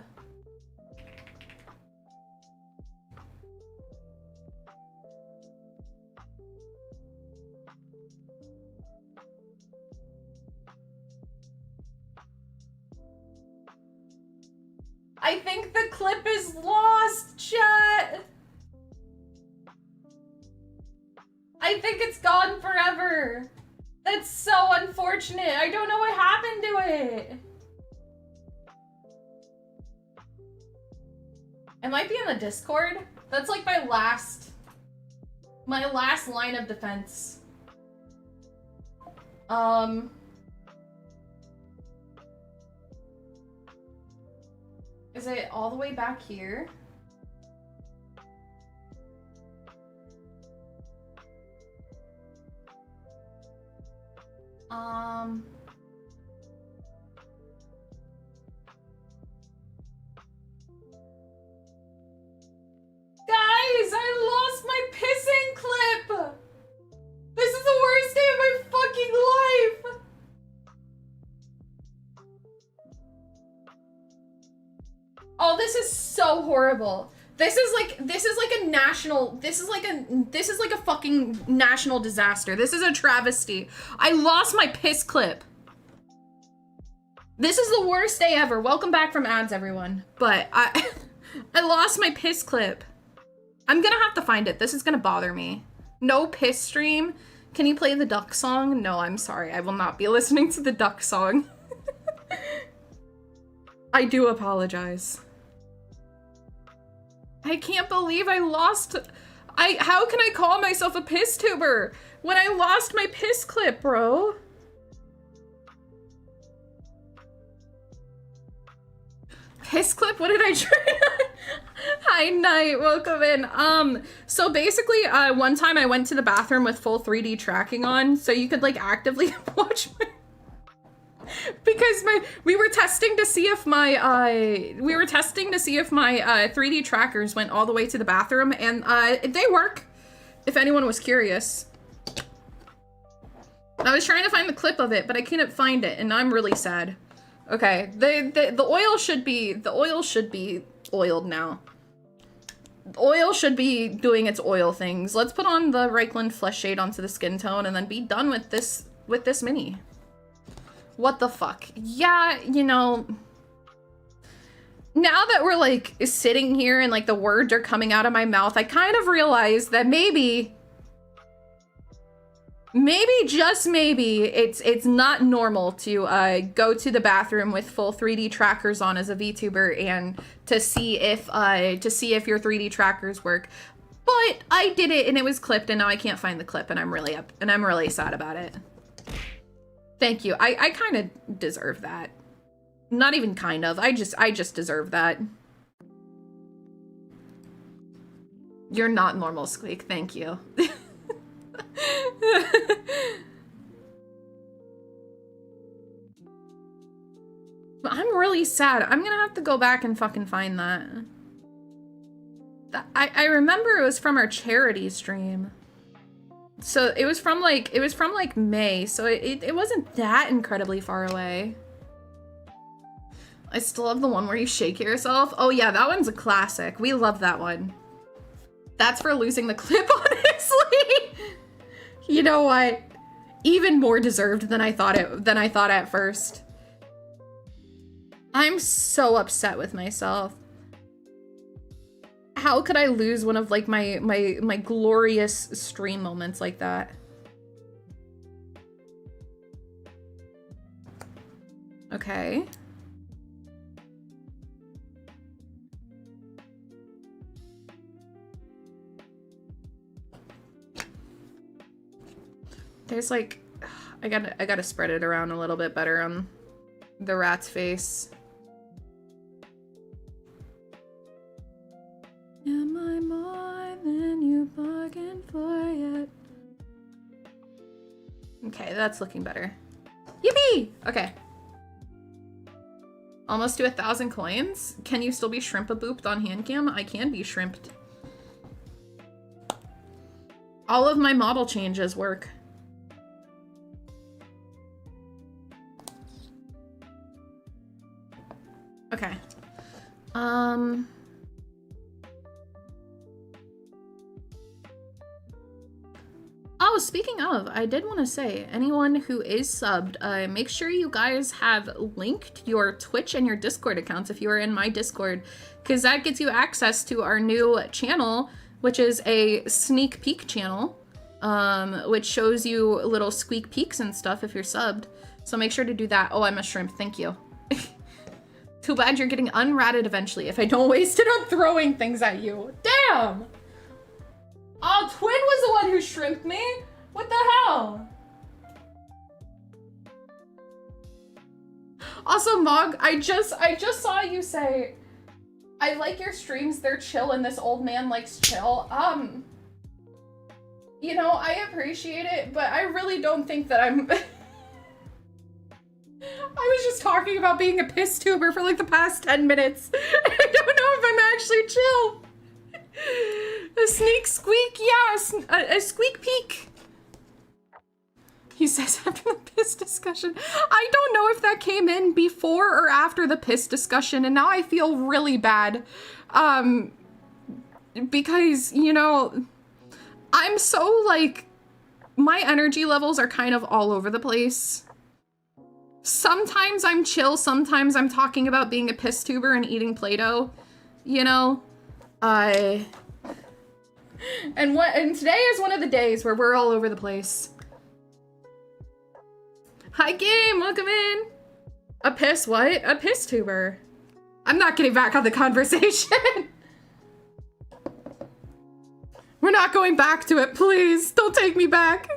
I think the clip is lost, chat. I think it's gone forever. That's so unfortunate. I don't know what happened to it. It might be in the Discord. That's like my last line of defense. Is it all the way back here? Guys, I lost my pissing clip! This is the worst day of my fucking life! Oh, this is so horrible. This is like a fucking national disaster. This is a travesty. I lost my piss clip. This is the worst day ever. Welcome back from ads, everyone. But I lost my piss clip. I'm gonna have to find it. This is gonna bother me. No piss stream. Can you play the duck song? No, I'm sorry. I will not be listening to the duck song. I do apologize. I can't believe I lost. How can I call myself a piss tuber when I lost my piss clip, bro? Piss clip? What did I try? Hi, Night. Welcome in. So basically, one time I went to the bathroom with full 3D tracking on, so you could like actively watch my. Because we were testing to see if my 3D trackers went all the way to the bathroom, and they work. If anyone was curious, I was trying to find the clip of it, but I couldn't find it, and I'm really sad. Okay, the oil should be oiled now. The oil should be doing its oil things. Let's put on the Reikland Flesh Shade onto the skin tone, and then be done with this mini. What the fuck? Yeah, you know, now that we're like sitting here and like the words are coming out of my mouth, I kind of realized that maybe just maybe it's not normal to go to the bathroom with full 3D trackers on as a VTuber and to see if your 3D trackers work. But I did it and it was clipped and now I can't find the clip and I'm really sad about it. Thank you. I kind of deserve that. Not even kind of. I just deserve that. You're not normal, Squeak. Thank you. I'm really sad. I'm gonna have to go back and fucking find that. I remember it was from our charity stream. So it was from like May, so it wasn't that incredibly far away. I still have the one where you shake yourself. Oh yeah, that one's a classic. We love that one. That's for losing the clip, honestly. You know what? Even more deserved than I thought at first. I'm so upset with myself. How could I lose one of like my glorious stream moments like that? Okay. There's like, I gotta spread it around a little bit better on the rat's face. Am I more than you bargained for yet? Okay, that's looking better. Yippee! Okay. Almost to 1,000 coins. Can you still be shrimp-a-booped on Handcam? I can be shrimped. All of my model changes work. Okay. Oh, speaking of, I did want to say, anyone who is subbed, make sure you guys have linked your Twitch and your Discord accounts if you are in my Discord, because that gets you access to our new channel, which is a sneak peek channel, which shows you little squeak peeks and stuff if you're subbed. So make sure to do that. Oh, I'm a shrimp. Thank you. Too bad you're getting unratted eventually if I don't waste it on throwing things at you. Damn! Oh, Twin was the one who shrimped me? What the hell? Also, Mog, I just saw you say, I like your streams, they're chill and this old man likes chill. You know, I appreciate it, but I really don't think that I'm... I was just talking about being a piss tuber for like the past 10 minutes. I don't know if I'm actually chill. A sneak squeak, yeah, a squeak peek. He says after the piss discussion. I don't know if that came in before or after the piss discussion, and now I feel really bad. Because, you know, I'm so like, my energy levels are kind of all over the place. Sometimes I'm chill, sometimes I'm talking about being a piss tuber and eating Play-Doh, you know? And today is one of the days where we're all over the place. Hi game, welcome in. A piss what? A piss tuber. I'm not getting back on the conversation. We're not going back to it, please. Don't take me back.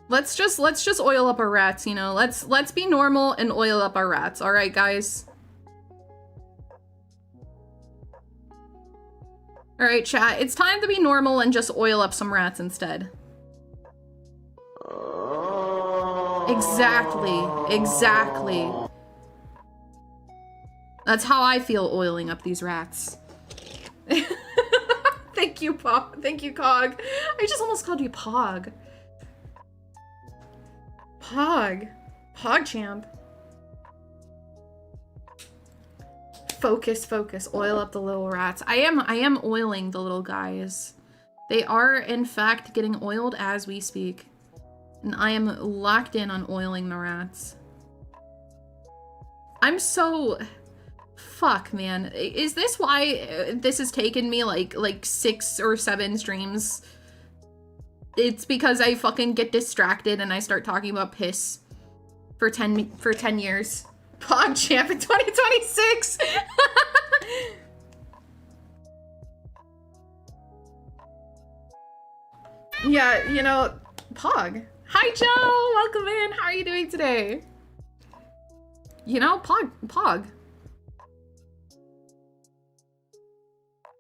Let's just oil up our rats, you know. Let's be normal and oil up our rats. All right, guys. All right, chat. It's time to be normal and just oil up some rats instead. Exactly. That's how I feel oiling up these rats. Thank you, Pog. Thank you, Cog. I just almost called you Pog. Pogchamp. Focus. Oil up the little rats. I am oiling the little guys. They are, in fact, getting oiled as we speak. And I am locked in on oiling the rats. I'm so... Fuck, man. Is this why this has taken me like 6 or 7 streams? It's because I fucking get distracted and I start talking about piss for 10 years. Pog champ in 2026. Yeah, you know, Pog. Hi, Joe. Welcome in. How are you doing today? You know, Pog.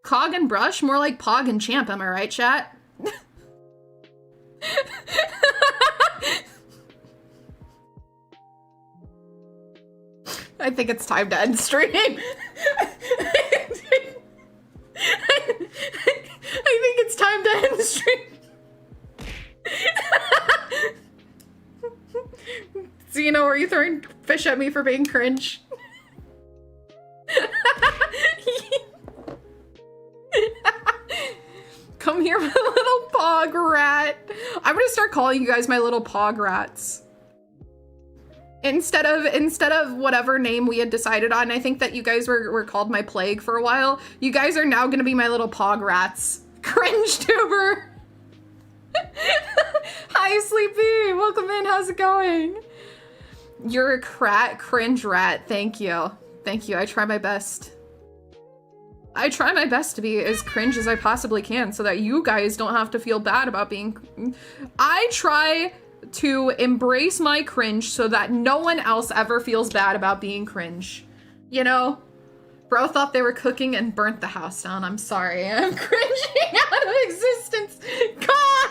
Cog and brush, more like Pog and champ, am I right, chat? I think it's time to end stream. I think it's time to end the stream. Zeno, are you throwing fish at me for being cringe? Come here, my little pog rat. I'm gonna start calling you guys my little pog rats. Instead of whatever name we had decided on. I think that you guys were called my plague for a while. You guys are now gonna be my little pog rats. Cringe tuber. Hi, Sleepy. Welcome in. How's it going? You're a cringe rat. Thank you. Thank you. I try my best. I try my best to be as cringe as I possibly can so that you guys don't have to feel bad about being... I try to embrace my cringe so that no one else ever feels bad about being cringe. You know? Bro thought they were cooking and burnt the house down. I'm sorry. I'm cringing out of existence. God!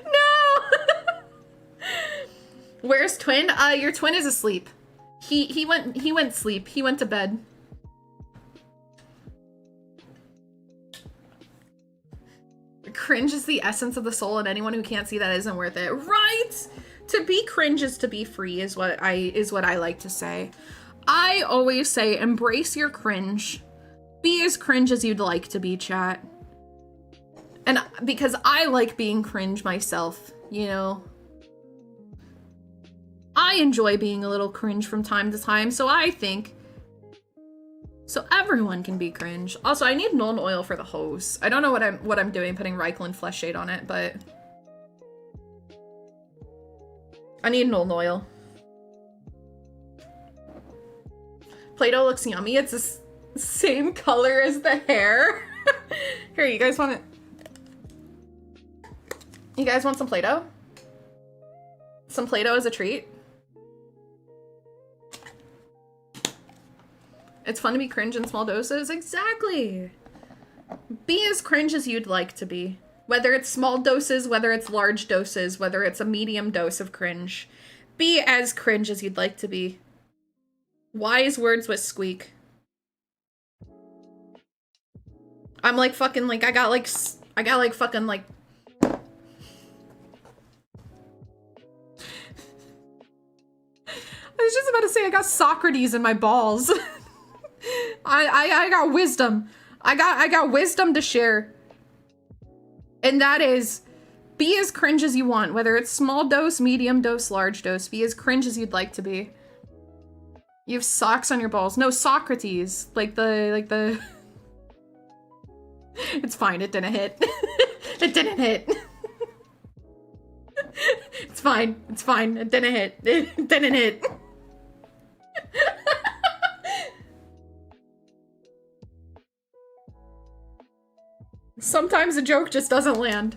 No! Where's twin? Your twin is asleep. He went sleep. He went to bed. Cringe is the essence of the soul, and anyone who can't see that isn't worth it. Right? To be cringe is to be free is what I like to say. I always say embrace your cringe. Be as cringe as you'd like to be, chat. And because I like being cringe myself, you know. I enjoy being a little cringe from time to time, so I think so everyone can be cringe. Also, I need Nuln oil for the hose. I don't know what I'm doing putting Reikland flesh shade on it, but I need Nuln oil. Play-Doh looks yummy. It's the same color as the hair. Here, you guys want it? You guys want some Play-Doh? Some Play-Doh as a treat? It's fun to be cringe in small doses. Exactly. Be as cringe as you'd like to be. Whether it's small doses, whether it's large doses, whether it's a medium dose of cringe. Be as cringe as you'd like to be. Wise words with Squeak. I'm like fucking like, I got like fucking like. I was just about to say I got Socrates in my balls. I got wisdom. I got wisdom to share. And that is, be as cringe as you want, whether it's small dose, medium dose, large dose. Be as cringe as you'd like to be. You have socks on your balls. No, Socrates. Like the... It's fine, it didn't hit. It didn't hit. It's fine, it didn't hit. It didn't hit. Sometimes a joke just doesn't land.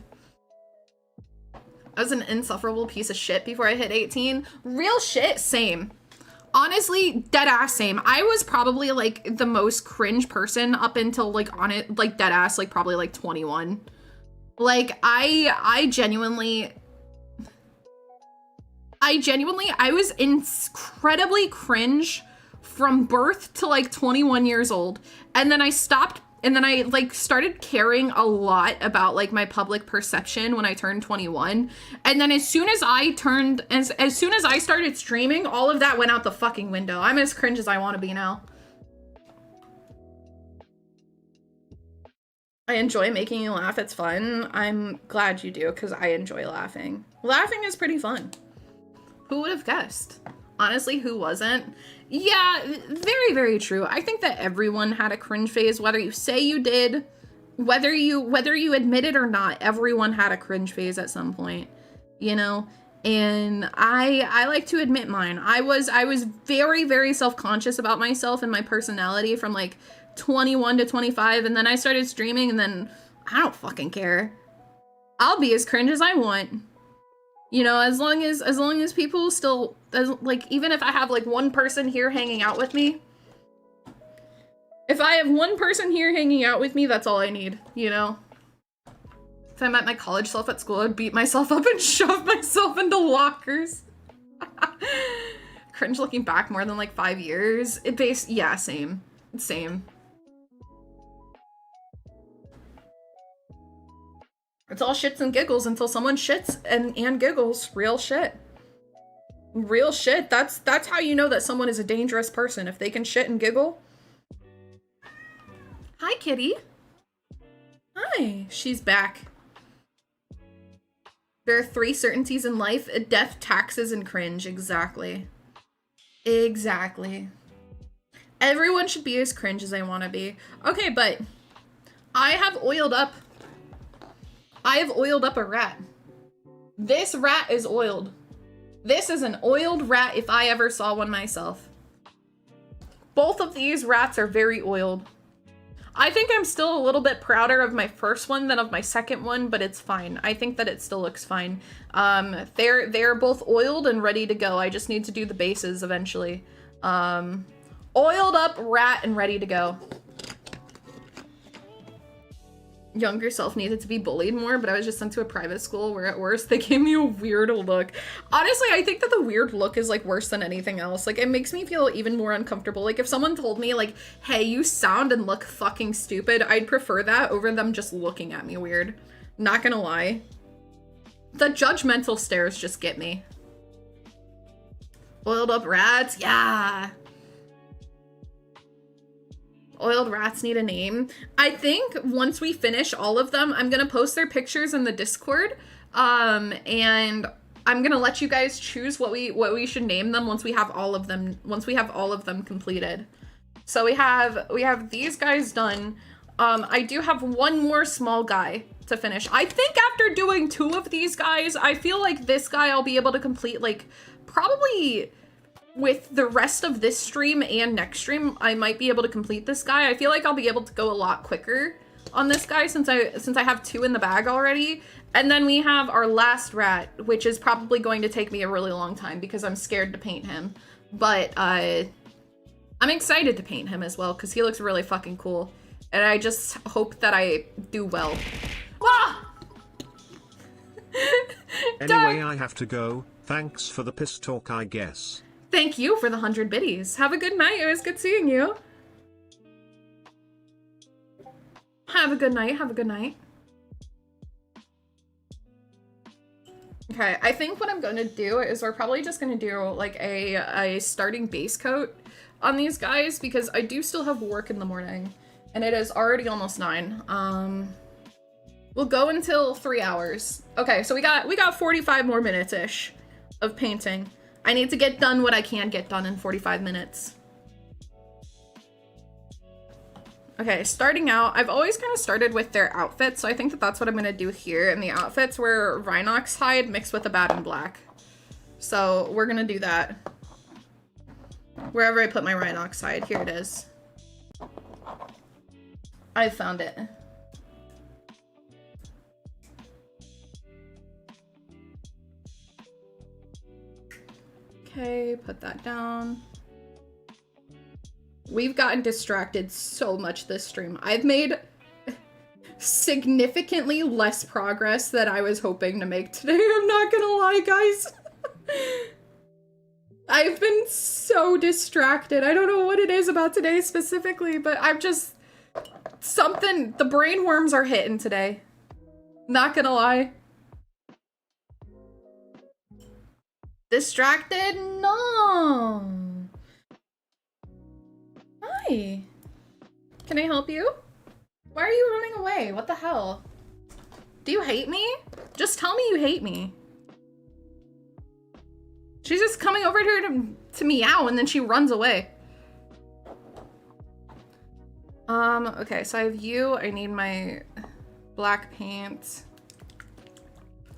I was an insufferable piece of shit before I hit 18. Real shit, same. Honestly, dead ass same. I was probably like the most cringe person up until like on it, like dead ass, like probably like 21. Like I genuinely, I was incredibly cringe from birth to like 21 years old. And then I stopped, and then I like started caring a lot about like my public perception when I turned 21. And then as soon as I started streaming, all of that went out the fucking window. I'm as cringe as I want to be now. I enjoy making you laugh. It's fun. I'm glad you do, because I enjoy laughing. Laughing is pretty fun. Who would have guessed? Honestly, who wasn't? Yeah, very, very true. I think that everyone had a cringe phase, whether you say you did, whether you admit it or not, everyone had a cringe phase at some point, you know? And I like to admit mine. I was very, very self-conscious about myself and my personality from like 21 to 25, and then I started streaming, and then I don't fucking care. I'll be as cringe as I want. You know, as long as people still, like, even if I have like one person here hanging out with me, if I have one person here hanging out with me, that's all I need, you know? If I met my college self at school, I'd beat myself up and shove myself into lockers. Cringe looking back more than like 5 years. Yeah, same. Same. It's all shits and giggles until someone shits and giggles. Real shit. Real shit. That's how you know that someone is a dangerous person, if they can shit and giggle. Hi, kitty. Hi. She's back. There are 3 certainties in life: death, taxes, and cringe. Exactly. Exactly. Everyone should be as cringe as they want to be. Okay, but I have oiled up a rat. This rat is oiled. This is an oiled rat if I ever saw one myself. Both of these rats are very oiled. I think I'm still a little bit prouder of my first one than of my second one, but it's fine. I think that it still looks fine. They're both oiled and ready to go. I just need to do the bases eventually. Oiled up rat and ready to go. Younger self needed to be bullied more, but I was just sent to a private school where at worst they gave me a weird look. Honestly, I think that the weird look is like worse than anything else. Like, it makes me feel even more uncomfortable. Like, if someone told me like, hey, you sound and look fucking stupid, I'd prefer that over them just looking at me weird. Not gonna lie. The judgmental stares just get me. Oiled up rats, yeah. Oiled rats need a name. I think once we finish all of them, I'm gonna post their pictures in the Discord, and I'm gonna let you guys choose what we should name them once we have all of them. Once we have all of them completed. So we have these guys done. I do have one more small guy to finish. I think after doing 2 of these guys, I feel like this guy I'll be able to complete, like, probably with the rest of this stream and next stream, I might be able to complete this guy. I feel like I'll be able to go a lot quicker on this guy since I have 2 in the bag already. And then we have our last rat, which is probably going to take me a really long time because I'm scared to paint him. But I'm excited to paint him as well because he looks really fucking cool. And I just hope that I do well. Ah! Anyway, I have to go. Thanks for the piss talk, I guess. Thank you for the 100 biddies. Have a good night. It was good seeing you. Have a good night. Have a good night. Okay, I think what I'm going to do is we're probably just going to do like a starting base coat on these guys because I do still have work in the morning and it is already almost 9. We'll go until 3 hours. Okay, so we got 45 more minutes-ish of painting. I need to get done what I can get done in 45 minutes. Okay, starting out, I've always kind of started with their outfits, so I think that that's what I'm going to do here. And the outfits were Rhinox hide mixed with a Baden black. So we're going to do that. Wherever I put my Rhinox hide, here it is. I found it. Okay, put that down. We've gotten distracted so much this stream. I've made significantly less progress than I was hoping to make today. I'm not gonna lie, guys. I've been so distracted. I don't know what it is about today specifically, but I'm just... the brain worms are hitting today. Not gonna lie. Distracted? No. Hi. Can I help you? Why are you running away? What the hell? Do you hate me? Just tell me you hate me. She's just coming over here to meow and then she runs away. Okay, so I have you. I need my black paint.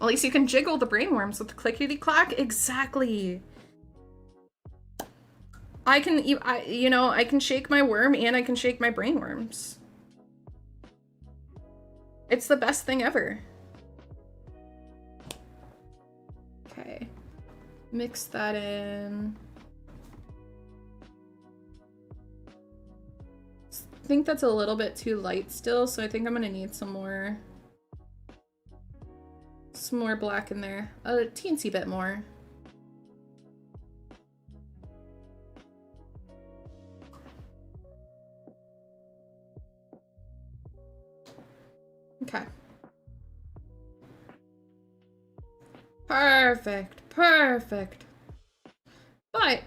At least you can jiggle the brainworms with the clickety-clack. Exactly. I can shake my worm and I can shake my brainworms. It's the best thing ever. Okay. Mix that in. I think that's a little bit too light still, so I think I'm gonna need some more black in there. A teensy bit more. Okay. Perfect, perfect. But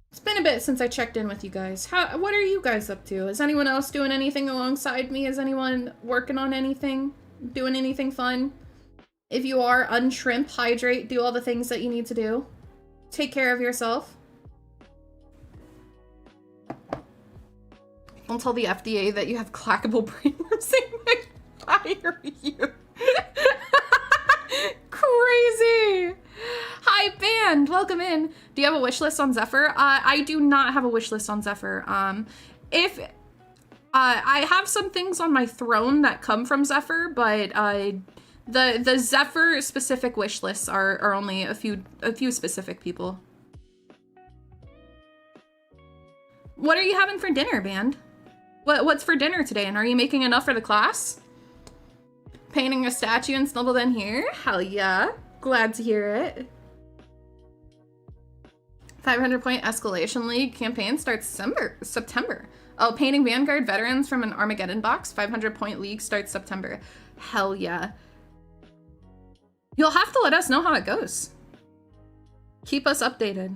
it's been a bit since I checked in with you guys. What are you guys up to? Is anyone else doing anything alongside me? Is anyone working on anything? Doing anything fun? If you are, unshrimp, hydrate, do all the things that you need to do. Take care of yourself. Don't tell the FDA that you have clackable brainworms. They might fire you. Crazy. Hi, band. Welcome in. Do you have a wish list on Xepher? I do not have a wish list on Xepher. If I have some things on my throne that come from Xepher, but the Xepher specific wish lists are only a few specific people. What are you having for dinner, band? What's for dinner today? And are you making enough for the class? Painting a statue and snuggled in here? Hell yeah. Glad to hear it. 500 point escalation league campaign starts September. Oh, painting Vanguard veterans from an Armageddon box. 500 point league starts September. Hell yeah. You'll have to let us know how it goes. Keep us updated.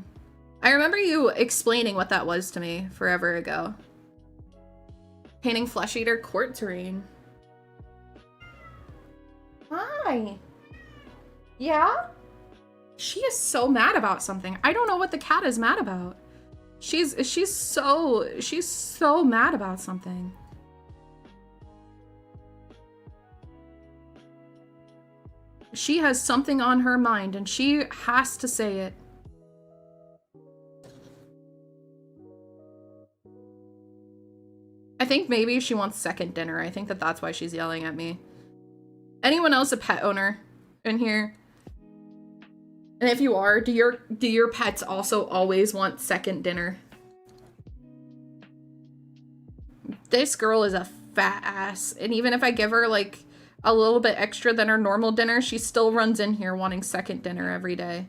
I remember you explaining what that was to me forever ago. Painting Flesh Eater court terrain. Hi. Yeah? She is so mad about something. I don't know what the cat is mad about. She's so mad about something. She has something on her mind and she has to say it. I think maybe she wants second dinner. I think that's why she's yelling at me. Anyone else a pet owner in here? And if you are, do your pets also always want second dinner? This girl is a fat ass. And even if I give her like a little bit extra than her normal dinner, she still runs in here wanting second dinner every day.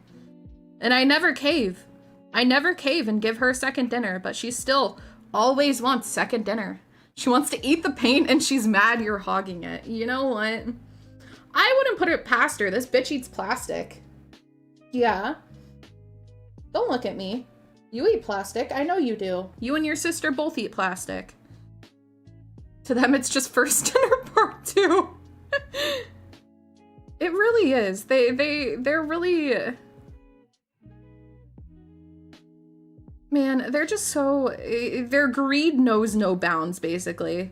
And I never cave. I never cave and give her second dinner, but she still always wants second dinner. She wants to eat the paint and she's mad you're hogging it. You know what? I wouldn't put it past her. This bitch eats plastic. Yeah. Don't look at me. You eat plastic. I know you do. You and your sister both eat plastic. To them, it's just first dinner part 2. It really is. They're really... Man, they're just so... Their greed knows no bounds, basically.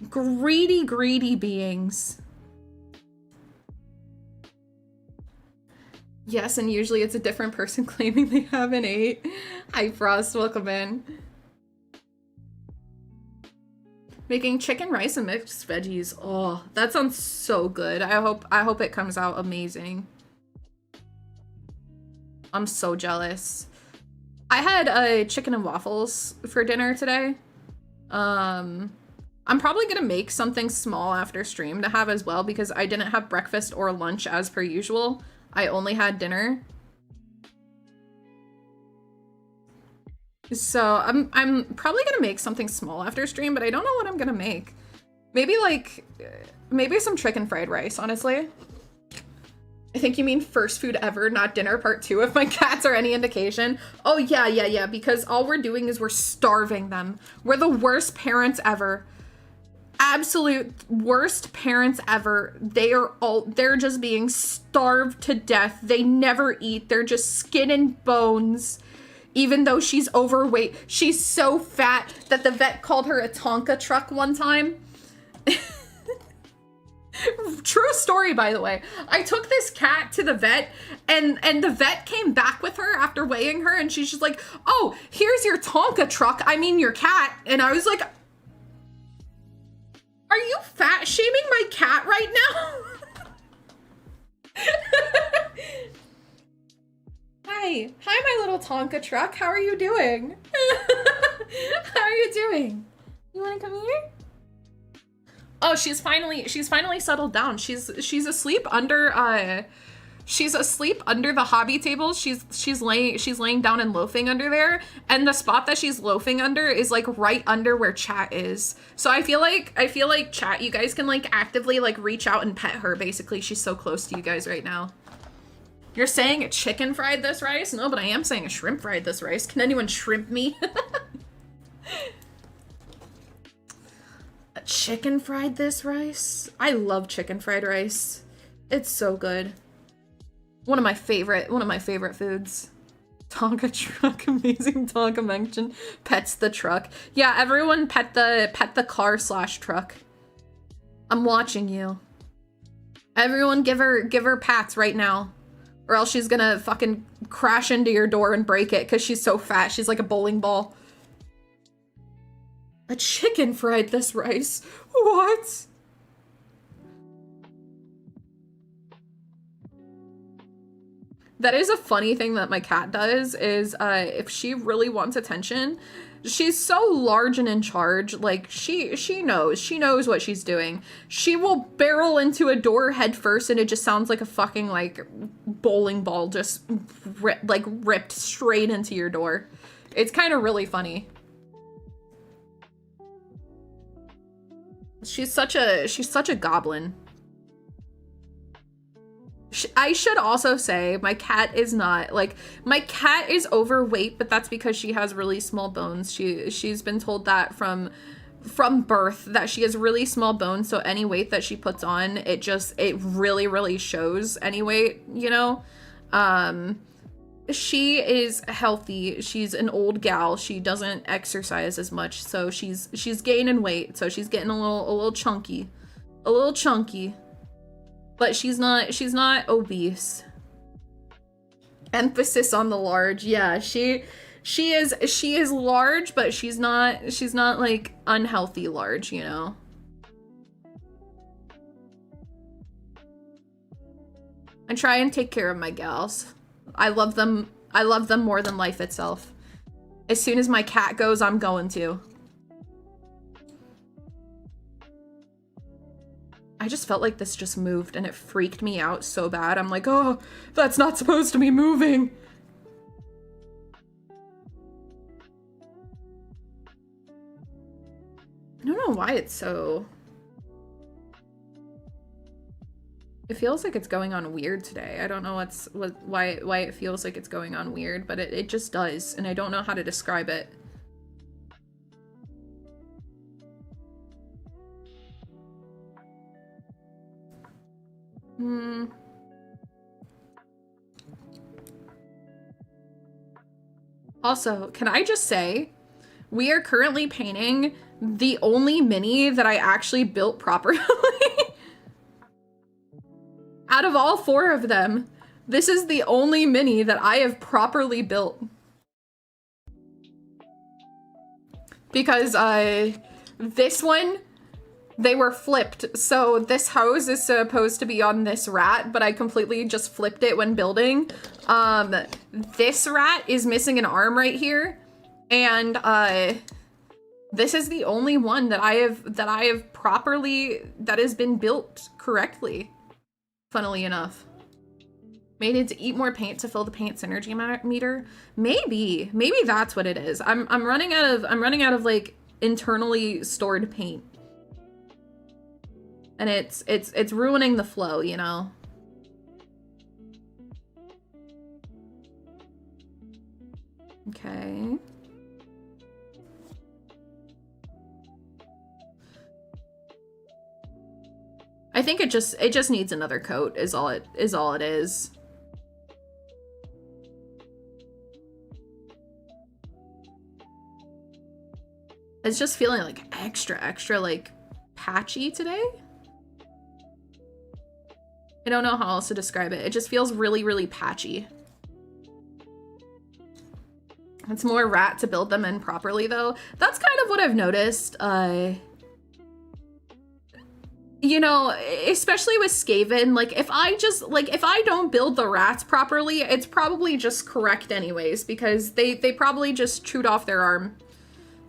Greedy, greedy beings. Yes, and usually it's a different person claiming they have an 8. Hi, Frost. Welcome in. Making chicken, rice, and mixed veggies. Oh, that sounds so good. I hope it comes out amazing. I'm so jealous. I had chicken and waffles for dinner today. I'm probably gonna make something small after stream to have as well because I didn't have breakfast or lunch as per usual. I only had dinner. So I'm probably gonna make something small after stream, but I don't know what I'm gonna make. Maybe some chicken fried rice, honestly. I think you mean first food ever, not dinner part 2 if my cats are any indication. Oh yeah, because all we're doing is we're starving them. We're the worst parents ever. Absolute worst parents ever. They're just being starved to death. They never eat. They're just skin and bones. Even though she's overweight. She's so fat that the vet called her a Tonka truck one time. True story, by the way. I took this cat to the vet, and the vet came back with her after weighing her, and she's just like, oh, here's your Tonka truck. I mean, your cat. And I was like, are you fat shaming my cat right now? Hi, my little Tonka truck. How are you doing? How are you doing? You want to come here? Oh, she's finally settled down. She's asleep under the hobby table. She's laying down and loafing under there, and the spot that she's loafing under is like right under where chat is. So I feel like chat, you guys can like actively like reach out and pet her. Basically, she's so close to you guys right now. You're saying a chicken fried this rice? No, but I am saying a shrimp fried this rice. Can anyone shrimp me? A chicken fried this rice? I love chicken fried rice. It's so good. One of my favorite foods. Tonka truck, amazing Tonka mention. Pets the truck. Yeah, everyone pet the car / truck. I'm watching you. Everyone give her pats right now. Or else she's gonna fucking crash into your door and break it because she's so fat. She's like a bowling ball. A chicken fried this rice. What? That is a funny thing that my cat does is if she really wants attention, she's so large and in charge, like she knows what she's doing. She will barrel into a door head first and it just sounds like a fucking like bowling ball just ripped straight into your door. It's kind of really funny. She's such a goblin. I should also say my cat is not like, my cat is overweight, but that's because she has really small bones. She's been told that from birth that she has really small bones, so any weight that she puts on, it really shows any weight, you know. She is healthy. She's an old gal. She doesn't exercise as much, so she's gaining weight, so she's getting a little chunky. But she's not obese. Emphasis on the large. Yeah, she is large, but she's not like unhealthy large, you know. I try and take care of my gals. I love them more than life itself. As soon as my cat goes, I'm going to. I just felt like this just moved and it freaked me out so bad. I'm like, oh, that's not supposed to be moving. I don't know why it's so... It feels like it's going on weird today. I don't know why it feels like it's going on weird, but it just does, and I don't know how to describe it. Also, can I just say, we are currently painting the only mini that I actually built properly. Out of all 4 of them, this is the only mini that I have properly built. Because this one, they were flipped. So this hose is supposed to be on this rat, but I completely just flipped it when building. This rat is missing an arm right here. And this is the only one that I have properly, that has been built correctly. Funnily enough. May need to eat more paint to fill the paint's energy meter. Maybe that's what it is. I'm running out of like internally stored paint. And it's ruining the flow, you know. Okay. I think it just needs another coat is all it is. It's just feeling like extra like patchy today. I don't know how else to describe it. It just feels really, really patchy. It's more rat to build them in properly though. That's kind of what I've noticed. You know, especially with Skaven, like if I don't build the rats properly, it's probably just correct anyways, because they probably just chewed off their arm.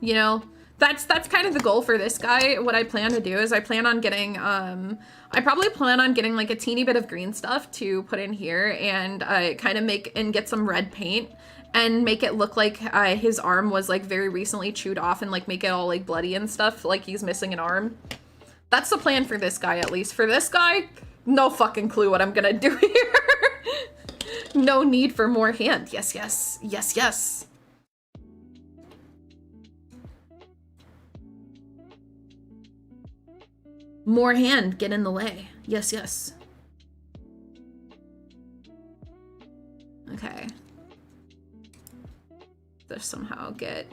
You know, that's kind of the goal for this guy. What I plan to do is I plan on getting, I probably plan on getting like a teeny bit of green stuff to put in here and kind of get some red paint and make it look like his arm was like very recently chewed off and like make it all like bloody and stuff, like he's missing an arm. That's the plan for this guy, at least. For this guy, no fucking clue what I'm gonna do here. No need for more hand. Yes, yes. Yes, yes. More hand, get in the way. Yes, yes. Okay. Let's somehow get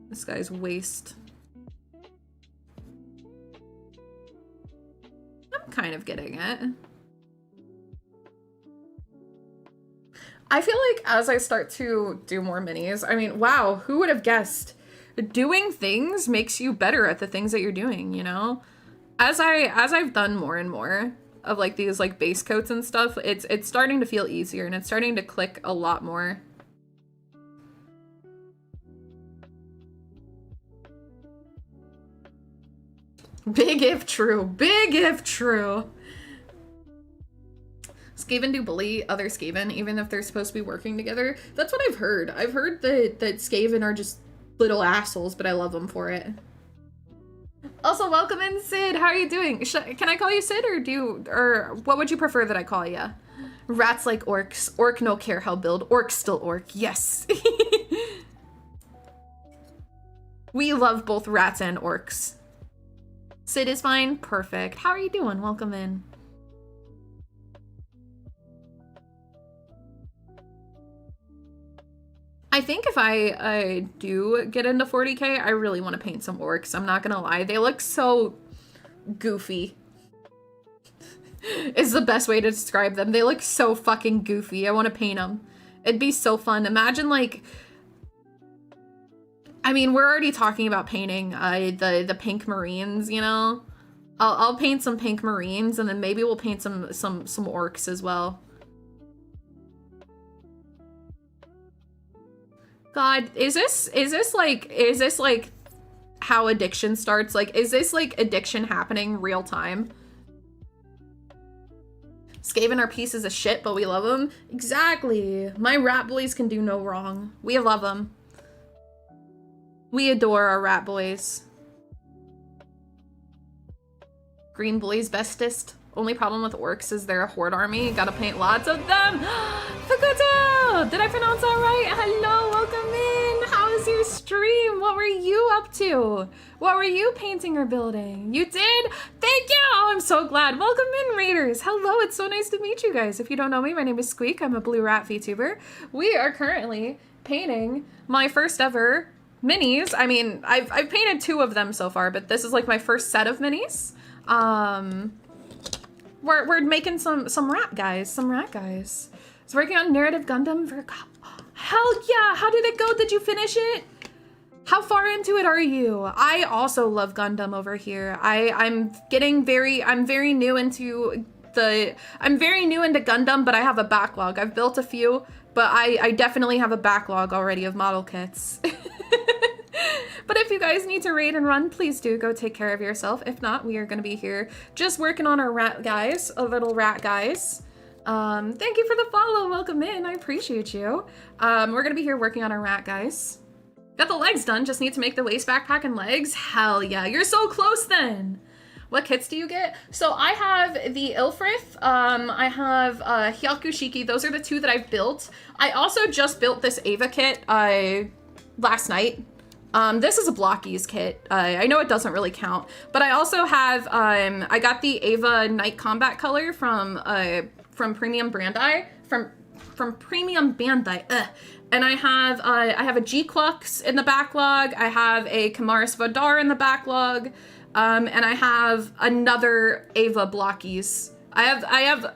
this guy's waist. I'm kind of getting it. I feel like as I start to do more minis, I mean, wow, who would have guessed? Doing things makes you better at the things that you're doing, you know? As I've done more and more of like these like base coats and stuff, it's starting to feel easier and it's starting to click a lot more. Big if true. Big if true. Skaven do bully other Skaven even if they're supposed to be working together. That's what I've heard. I've heard that Skaven are just little assholes, but I love them for it. Also, welcome in, Sid. How are you doing? Can I call you Sid or what would you prefer that I call you? Rats like orcs. Orc no care how build. Orc still orc. Yes. We love both rats and orcs. Sid is fine. Perfect. How are you doing? Welcome in. I think if I do get into 40k, I really want to paint some orcs. I'm not gonna lie. They look so goofy. Is the best way to describe them. They look so fucking goofy. I want to paint them. It'd be so fun. Imagine like... I mean, we're already talking about painting the pink marines, you know? I'll paint some pink marines and then maybe we'll paint some orcs as well. God, is this like how addiction starts? Like, is this like addiction happening real time? Skaven are pieces of shit, but we love them. Exactly. My rat boys can do no wrong. We love them. We adore our rat boys. Green boys bestest. Only problem with orcs is they're a horde army. Gotta paint lots of them. Fukuto! Did I pronounce that right? Hello, welcome in. How was your stream? What were you up to? What were you painting or building? You did? Thank you! Oh, I'm so glad. Welcome in, Raiders. Hello, it's so nice to meet you guys. If you don't know me, my name is Squeak. I'm a blue rat VTuber. We are currently painting my first ever minis. I mean, I've painted 2 of them so far, but this is like my first set of minis. We're making some rat guys. I was working on Narrative Gundam for... Hell yeah! How did it go? Did you finish it? How far into it are you? I also love Gundam over here. I'm very new into Gundam, but I have a backlog. I've built a few, but I definitely have a backlog already of model kits. But if you guys need to raid and run, please do go take care of yourself. If not, we are going to be here just working on our rat guys, little rat guys. Thank you for the follow. Welcome in. I appreciate you. We're going to be here working on our rat guys. Got the legs done. Just need to make the waist backpack and legs. Hell yeah. You're so close then. What kits do you get? So I have the Ilfrith. I have Hyakushiki. Those are the 2 that I've built. I also just built this Ava kit last night. This is a Blockies kit. I know it doesn't really count, but I also have, I got the Ava Night Combat color from Premium Bandai, from Premium Bandai, and I have a G-Quux in the backlog, I have a Kamaris Vadar in the backlog, And I have another Ava Blockies. I have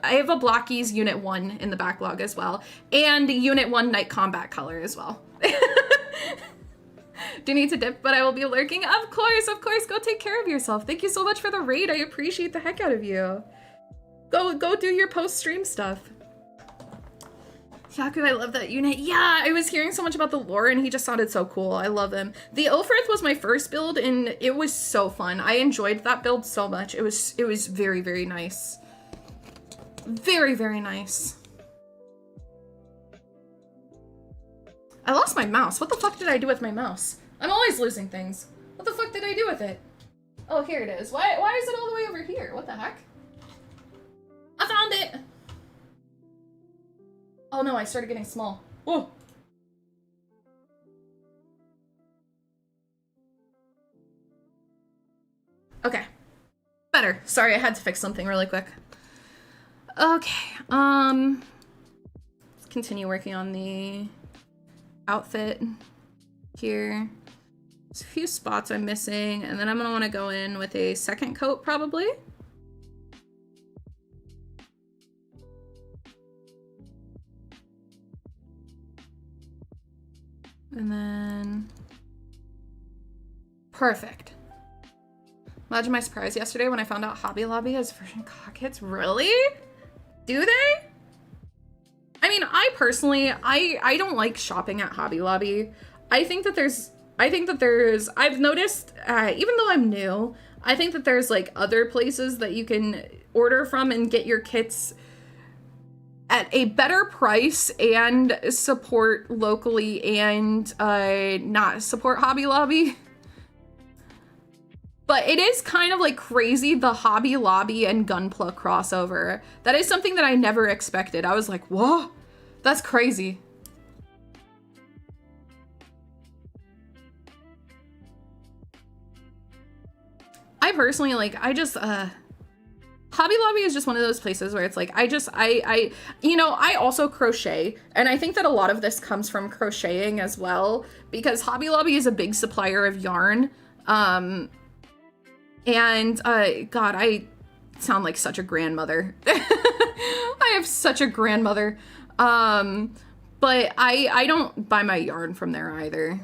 Ava Blockies Unit 1 in the backlog as well. And Unit 1 Night Combat Color as well. Do you need to dip, but I will be lurking? Of course, go take care of yourself. Thank you so much for the raid. I appreciate the heck out of you. Go do your post-stream stuff. Yaku, I love that unit. Yeah, I was hearing so much about the lore and he just sounded so cool. I love him. The Ilfrith was my first build and it was so fun. I enjoyed that build so much. It was very, very nice. Very, very nice. I lost my mouse. What the fuck did I do with my mouse? I'm always losing things. What the fuck did I do with it? Oh, here it is. Why is it all the way over here? What the heck? I found it! Oh no, I started getting small. Oh! Okay. Better. Sorry, I had to fix something really quick. Okay, let's continue working on the outfit here. There's a few spots I'm missing, and then I'm gonna wanna go in with a second coat probably. And then, perfect. Imagine my surprise yesterday when I found out Hobby Lobby has version cock hits. Really? Do they? I mean, I personally, I don't like shopping at Hobby Lobby. I've noticed, even though I'm new, I think that there's like other places that you can order from and get your kits at a better price and support locally and not support Hobby Lobby. But it is kind of like crazy, the Hobby Lobby and Gunpla crossover. That is something that I never expected. I was like, whoa, that's crazy. I personally, like, Hobby Lobby is just one of those places where it's like, you know, I also crochet, and I think that a lot of this comes from crocheting as well, because Hobby Lobby is a big supplier of yarn. God, I sound like such a grandmother. I have such a grandmother. But I don't buy my yarn from there either.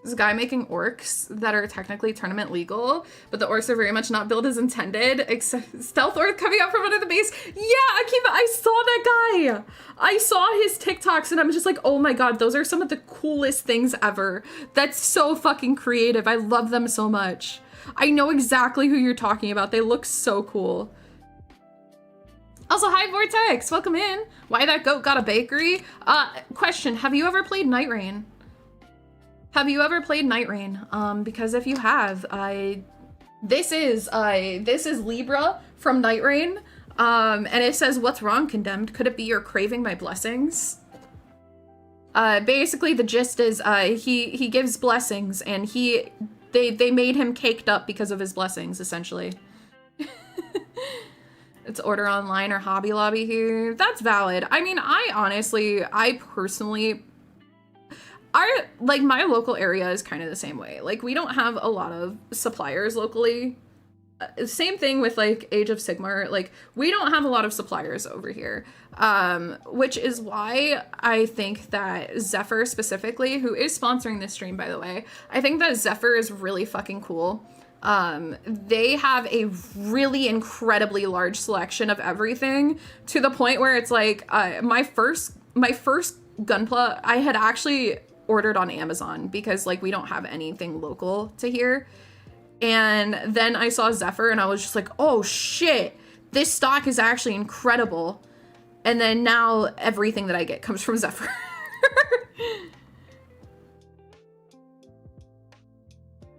This guy making orcs that are technically tournament legal, but the orcs are very much not built as intended, except stealth orc coming out from under the base. Yeah, Akiva, I saw that guy. I saw his TikToks and I'm just like, oh my God, those are some of the coolest things ever. That's so fucking creative. I love them so much. I know exactly who you're talking about. They look so cool. Also, hi Vortex, welcome in. Why that goat got a bakery? Question, have you ever played Night Rain? Have you ever played Night Rain? Because if you have, this is Libra from Night Rain, and it says, "What's wrong, Condemned? Could it be you're craving my blessings?" Basically the gist is, he gives blessings, and they made him caked up because of his blessings, essentially. It's order online or Hobby Lobby here. That's valid. I mean, I personally. My local area is kind of the same way. Like, we don't have a lot of suppliers locally. Same thing with, like, Age of Sigmar. Like, we don't have a lot of suppliers over here. Which is why I think that Xepher specifically, who is sponsoring this stream, by the way, I think that Xepher is really fucking cool. They have a really incredibly large selection of everything, to the point where it's like, my first Gunpla, I had actually ordered on Amazon because, like, we don't have anything local to here. And then I saw Xepher and I was just like, oh shit, this stock is actually incredible. And then now everything that I get comes from Xepher.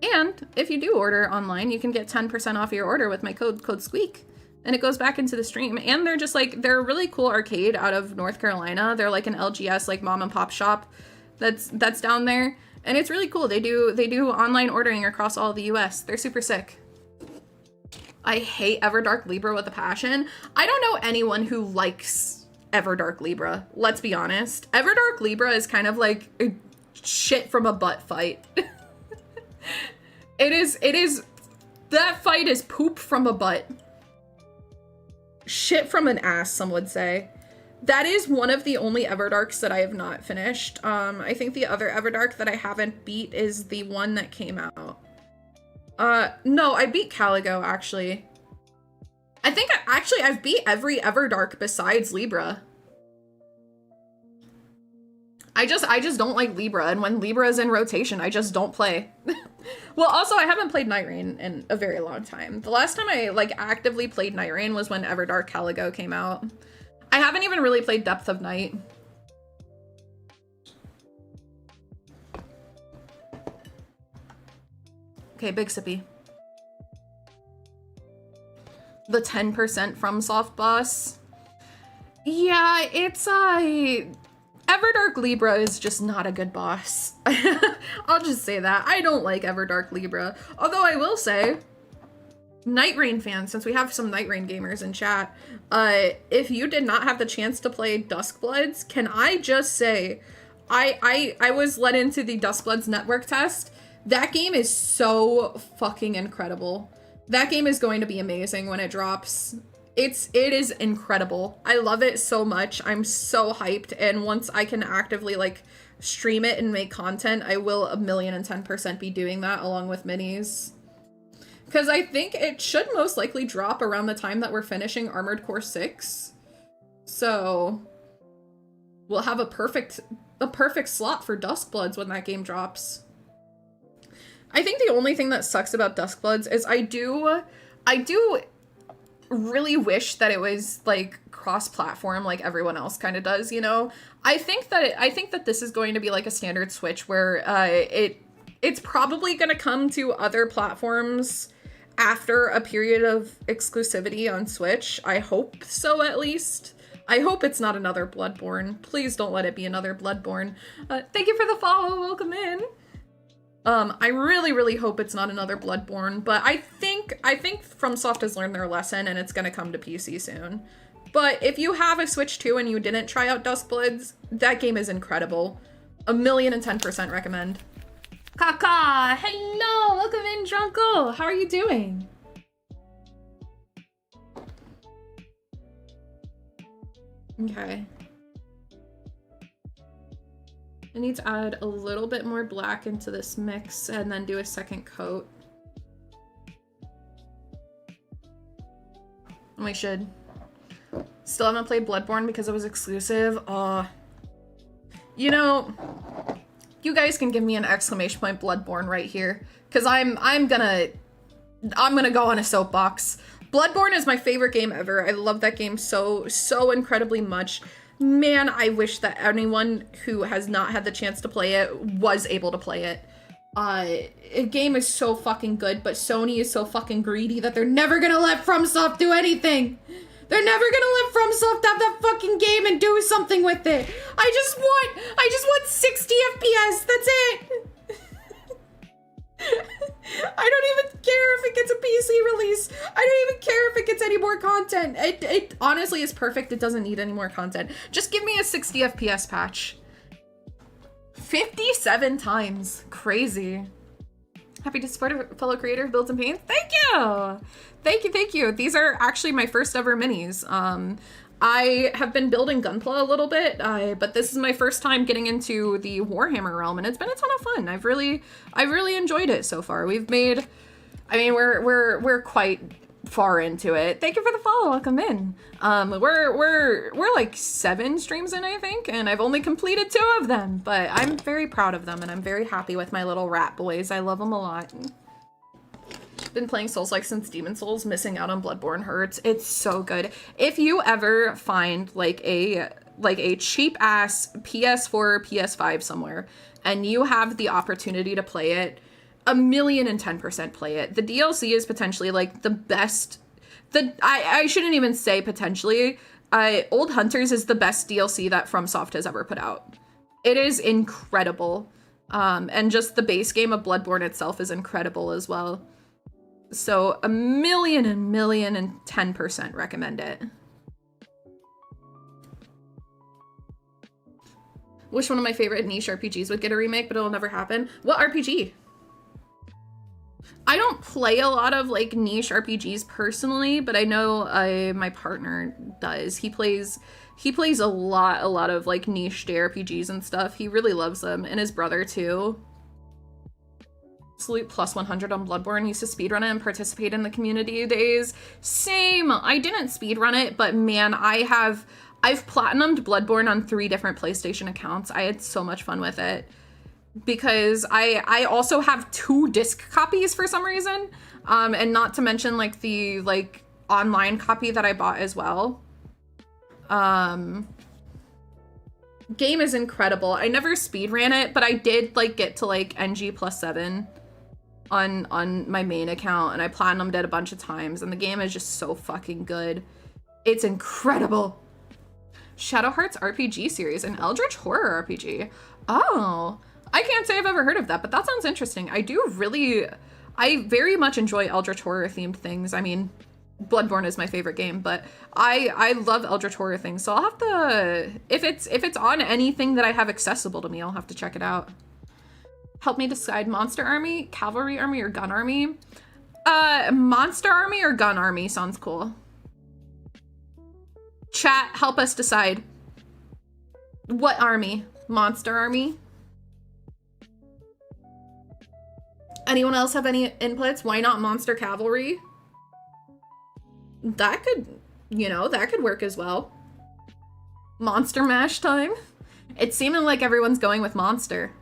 And if you do order online, you can get 10% off your order with my code Squeak. And it goes back into the stream. And they're just like, they're a really cool arcade out of North Carolina. They're like an LGS, like, mom and pop shop that's down there. And it's really cool. They do online ordering across all the US. They're super sick. I hate Everdark Libra with a passion. I don't know anyone who likes Everdark Libra. Let's be honest. Everdark Libra is kind of like a shit from a butt fight. That fight is poop from a butt. Shit from an ass, some would say. That is one of the only Everdarks that I have not finished. I think the other Everdark that I haven't beat is the one that came out. No, I beat Caligo, actually. I think I've beat every Everdark besides Libra. I just don't like Libra, and when Libra is in rotation, I just don't play. Well, also, I haven't played Night Rain in a very long time. The last time I, like, actively played Night Rain was when Everdark Caligo came out. I haven't even really played Depth of Night. Okay, Big Sippy. The 10% FromSoft boss. Yeah, it's Everdark Libra is just not a good boss. I'll just say that. I don't like Everdark Libra. Although I will say, Night Rain fans, since we have some Night Rain gamers in chat, if you did not have the chance to play Duskbloods, can I just say, I was let into the Duskbloods network test. That game is so fucking incredible. That game is going to be amazing when it drops. It is incredible. I love it so much. I'm so hyped, and once I can actively like stream it and make content, I will 1,010% be doing that along with minis. Because I think it should most likely drop around the time that we're finishing Armored Core 6. So we'll have a perfect slot for Duskbloods when that game drops. I think the only thing that sucks about Duskbloods is I do really wish that it was like cross-platform like everyone else kind of does, you know. I think that this is going to be like a standard Switch where it's probably going to come to other platforms after a period of exclusivity on Switch. I hope so, at least. I hope it's not another Bloodborne. Please don't let it be another Bloodborne. Thank you for the follow. Welcome in. I really hope it's not another Bloodborne, but I think FromSoft has learned their lesson and it's gonna come to PC soon. But if you have a Switch 2 and you didn't try out Duskbloods, that game is incredible. 1,010% recommend. Kaka, hello, welcome in, Drunkle. How are you doing? Okay. I need to add a little bit more black into this mix and then do a second coat. And we should. Still haven't played Bloodborne because it was exclusive. You know, you guys can give me an exclamation point Bloodborne right here, because I'm gonna go on a soapbox. Bloodborne is my favorite game ever. I love that game so incredibly much. Man, I wish that anyone who has not had the chance to play it was able to play it. The game is so fucking good, but Sony is so fucking greedy that they're never gonna let FromSoft do anything. They're never gonna let FromSoft have that fucking game and do something with it. I just want 60 FPS, that's it. I don't even care if it gets a PC release. I don't even care if it gets any more content. It honestly is perfect. It doesn't need any more content. Just give me a 60 FPS patch. 57 times. Crazy. Happy to support a fellow creator of Builds and Paints. Thank you! Thank you. These are actually my first ever minis. I have been building Gunpla a little bit, but this is my first time getting into the Warhammer realm, and it's been a ton of fun. I've really enjoyed it so far. We've made, I mean, we're quite far into it. Thank you for the follow. Welcome in. We're like 7 streams in, I think, and I've only completed 2 of them, but I'm very proud of them, and I'm very happy with my little rat boys. I love them a lot. Been playing Souls-like since Demon Souls. Missing out on Bloodborne hurts. It's so good. If you ever find like a cheap ass PS4 or PS5 somewhere and you have the opportunity to play it, 1,010% play it. The DLC is potentially like the best. I shouldn't even say potentially. Old Hunters is the best DLC that FromSoft has ever put out. It is incredible. And just the base game of Bloodborne itself is incredible as well. So 1,010% recommend it. Wish one of my favorite niche RPGs would get a remake, but it'll never happen. What RPG? I don't play a lot of like niche RPGs personally, but I know my partner does. He plays a lot of like niche JRPGs and stuff. He really loves them, and his brother too. Salute plus 100 on Bloodborne. Used to speedrun it and participate in the community days. Same. I didn't speedrun it, but man, I've platinumed Bloodborne on 3 different PlayStation accounts. I had so much fun with it. Because I also have 2 disc copies for some reason. And not to mention like the like online copy that I bought as well. Game is incredible. I never speedran it, but I did like get to like NG plus 7 on my main account, and I platinumed it a bunch of times, and the game is just so fucking good. It's incredible. Shadow Hearts RPG series, an Eldritch horror RPG. Oh, I can't say I've ever heard of that, but that sounds interesting. I very much enjoy Eldritch horror themed things. I mean, Bloodborne is my favorite game, but I love Eldritch horror things, so I'll have to, if it's on anything that I have accessible to me, I'll have to check it out. Help me decide, monster army, cavalry army, or gun army? Monster army or gun army sounds cool. Chat, help us decide. What army? Monster army? Anyone else have any inputs? Why not monster cavalry? That could, that could work as well. Monster mash time? It's seeming like everyone's going with monster.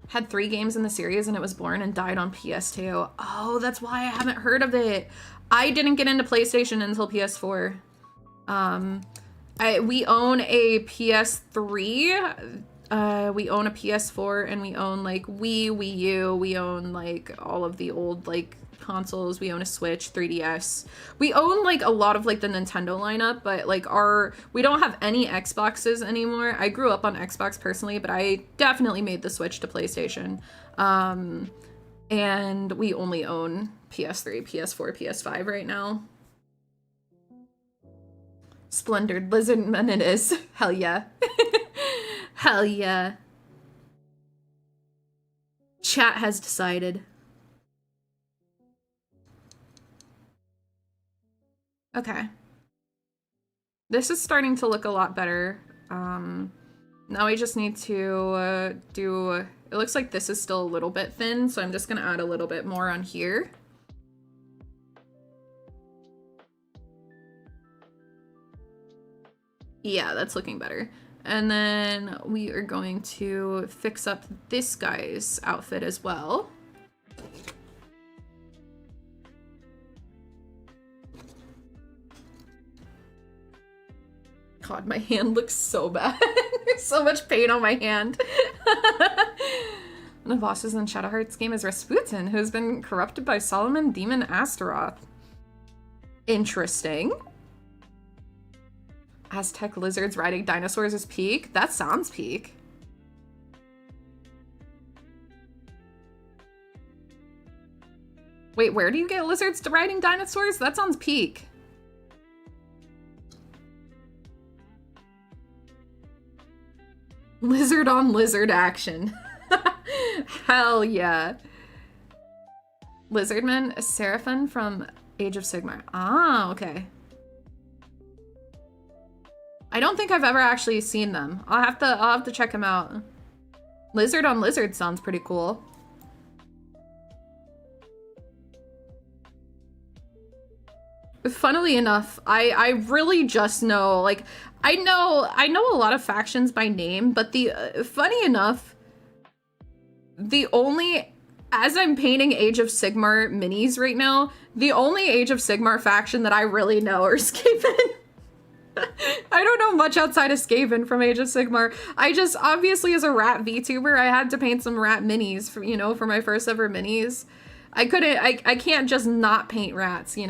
Had 3 games in the series and it was born and died on PS2. Oh, that's why I haven't heard of it. I didn't get into PlayStation until PS4. We own a PS3. We own a PS4, and we own like Wii U. We own like all of the old like consoles. We own a Switch, 3DS. We own like a lot of like the Nintendo lineup, but like we don't have any Xboxes anymore. I grew up on Xbox personally, but I definitely made the switch to PlayStation. And we only own PS3, PS4, PS5 right now. Splendored Lizardman it is. Hell yeah. Hell yeah. Chat has decided. Okay. This is starting to look a lot better. Now we just need to do... It looks like this is still a little bit thin, so I'm just gonna add a little bit more on here. Yeah, that's looking better. And then we are going to fix up this guy's outfit as well. God, my hand looks so bad. There's so much pain on my hand. One of the bosses in Shadow Hearts game is Rasputin, who's been corrupted by Solomon Demon Astaroth. Interesting. Aztec lizards riding dinosaurs is peak? That sounds peak. Wait, where do you get lizards riding dinosaurs? That sounds peak. Lizard on lizard action. Hell yeah. Lizardman, a Seraphim from Age of Sigmar. Ah, okay. I don't think I've ever actually seen them. I'll have to check them out. Lizard on lizard sounds pretty cool. Funnily enough, I really just know, like, I know a lot of factions by name, but funny enough, the only, as I'm painting Age of Sigmar minis right now, the only Age of Sigmar faction that I really know are Skaven. I don't know much outside of Skaven from Age of Sigmar. I just, obviously as a rat VTuber, I had to paint some rat minis for, for my first ever minis. I can't just not paint rats, They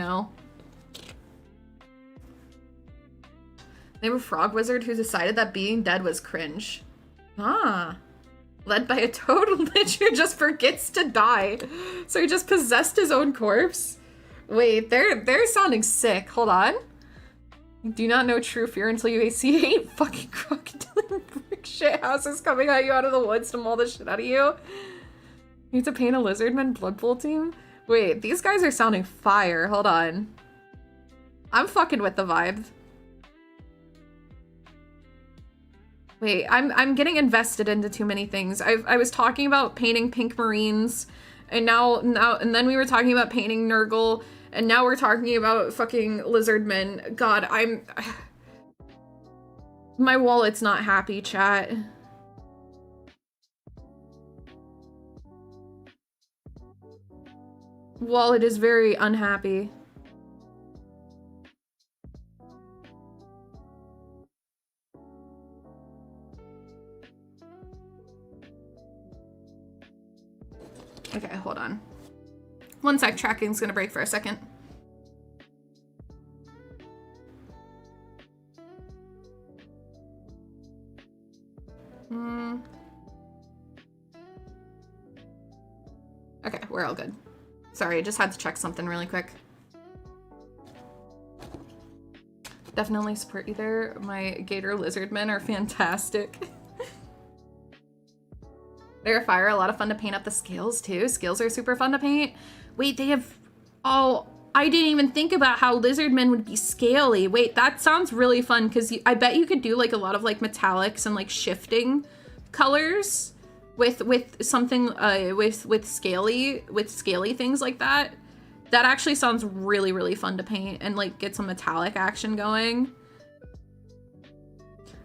were Frog Wizard who decided that being dead was cringe. Ah. Led by a total lich who just forgets to die. So he just possessed his own corpse? Wait, they're sounding sick. Hold on. Do not know true fear until you see 8 fucking crocodile brick shit houses coming at you out of the woods to maul the shit out of you. Need to paint a Lizardman Blood Bowl team? Wait, these guys are sounding fire. Hold on. I'm fucking with the vibe. Wait, I'm getting invested into too many things. I was talking about painting pink marines, and and then we were talking about painting Nurgle, and now we're talking about fucking Lizardmen. God, my wallet's not happy, chat. Wallet is very unhappy. Okay, hold on. One sec, tracking's gonna break for a second. Okay, we're all good. Sorry, I just had to check something really quick. Definitely support you there. My Gator Lizardmen are fantastic. They're fire, a lot of fun to paint up the scales too. Scales are super fun to paint. Wait, they have, oh, I didn't even think about how Lizardmen would be scaly. Wait, that sounds really fun because I bet you could do like a lot of like metallics and like shifting colors with something with scaly things like that. That actually sounds really, really fun to paint and like get some metallic action going.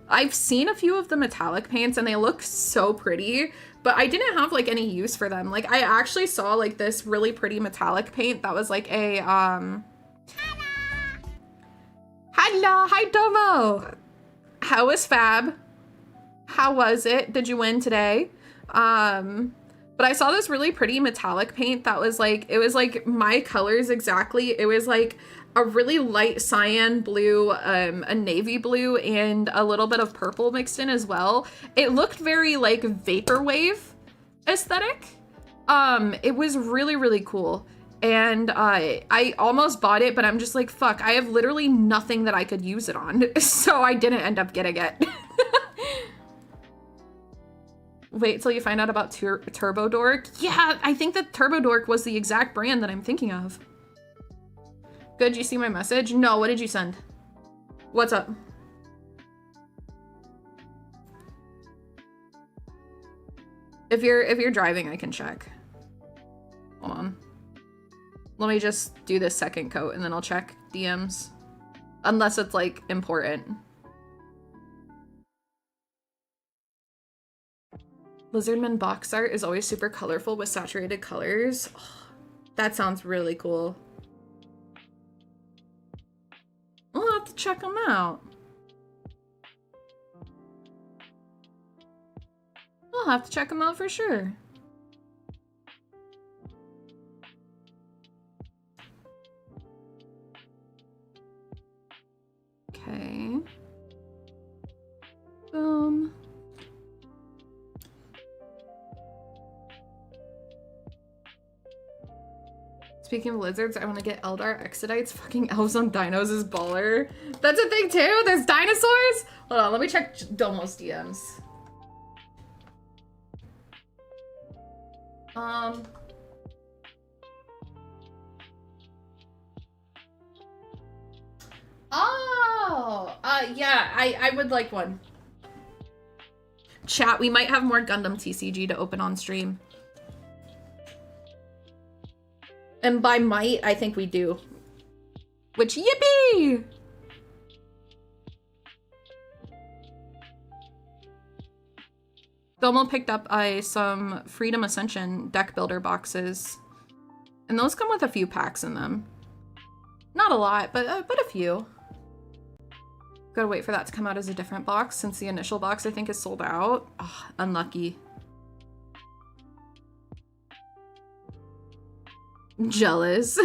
I've seen a few of the metallic paints and they look so pretty, but I didn't have like any use for them. Like I actually saw like this really pretty metallic paint that was like a Hello, hi Domo. How was Fab? How was it? Did you win today? But I saw this really pretty metallic paint that was like, it was like my colors exactly. It was like a really light cyan blue, a navy blue, and a little bit of purple mixed in as well. It looked very like vaporwave aesthetic. It was really, really cool. And I almost bought it, but I'm just like, fuck, I have literally nothing that I could use it on. So I didn't end up getting it. Wait till you find out about Turbo Dork. Yeah, I think that Turbo Dork was the exact brand that I'm thinking of. Good, you see my message? No, what did you send? What's up? If you're driving, I can check. Hold on. Let me just do this second coat and then I'll check DMs. Unless it's like important. Lizardman box art is always super colorful with saturated colors. Oh, that sounds really cool. I'll have to check them out. I'll have to check them out for sure. Okay. Boom. Speaking of lizards, I want to get Eldar Exodites. Fucking elves on dinos is baller. That's a thing too? There's dinosaurs? Hold on, let me check Domo's DMs. Yeah, I would like one. Chat, we might have more Gundam TCG to open on stream. And by might, I think we do. Which, yippee! Domo picked up some Freedom Ascension deck builder boxes. And those come with a few packs in them. Not a lot, but a few. Gotta wait for that to come out as a different box since the initial box I think is sold out. Oh, unlucky. Jealous.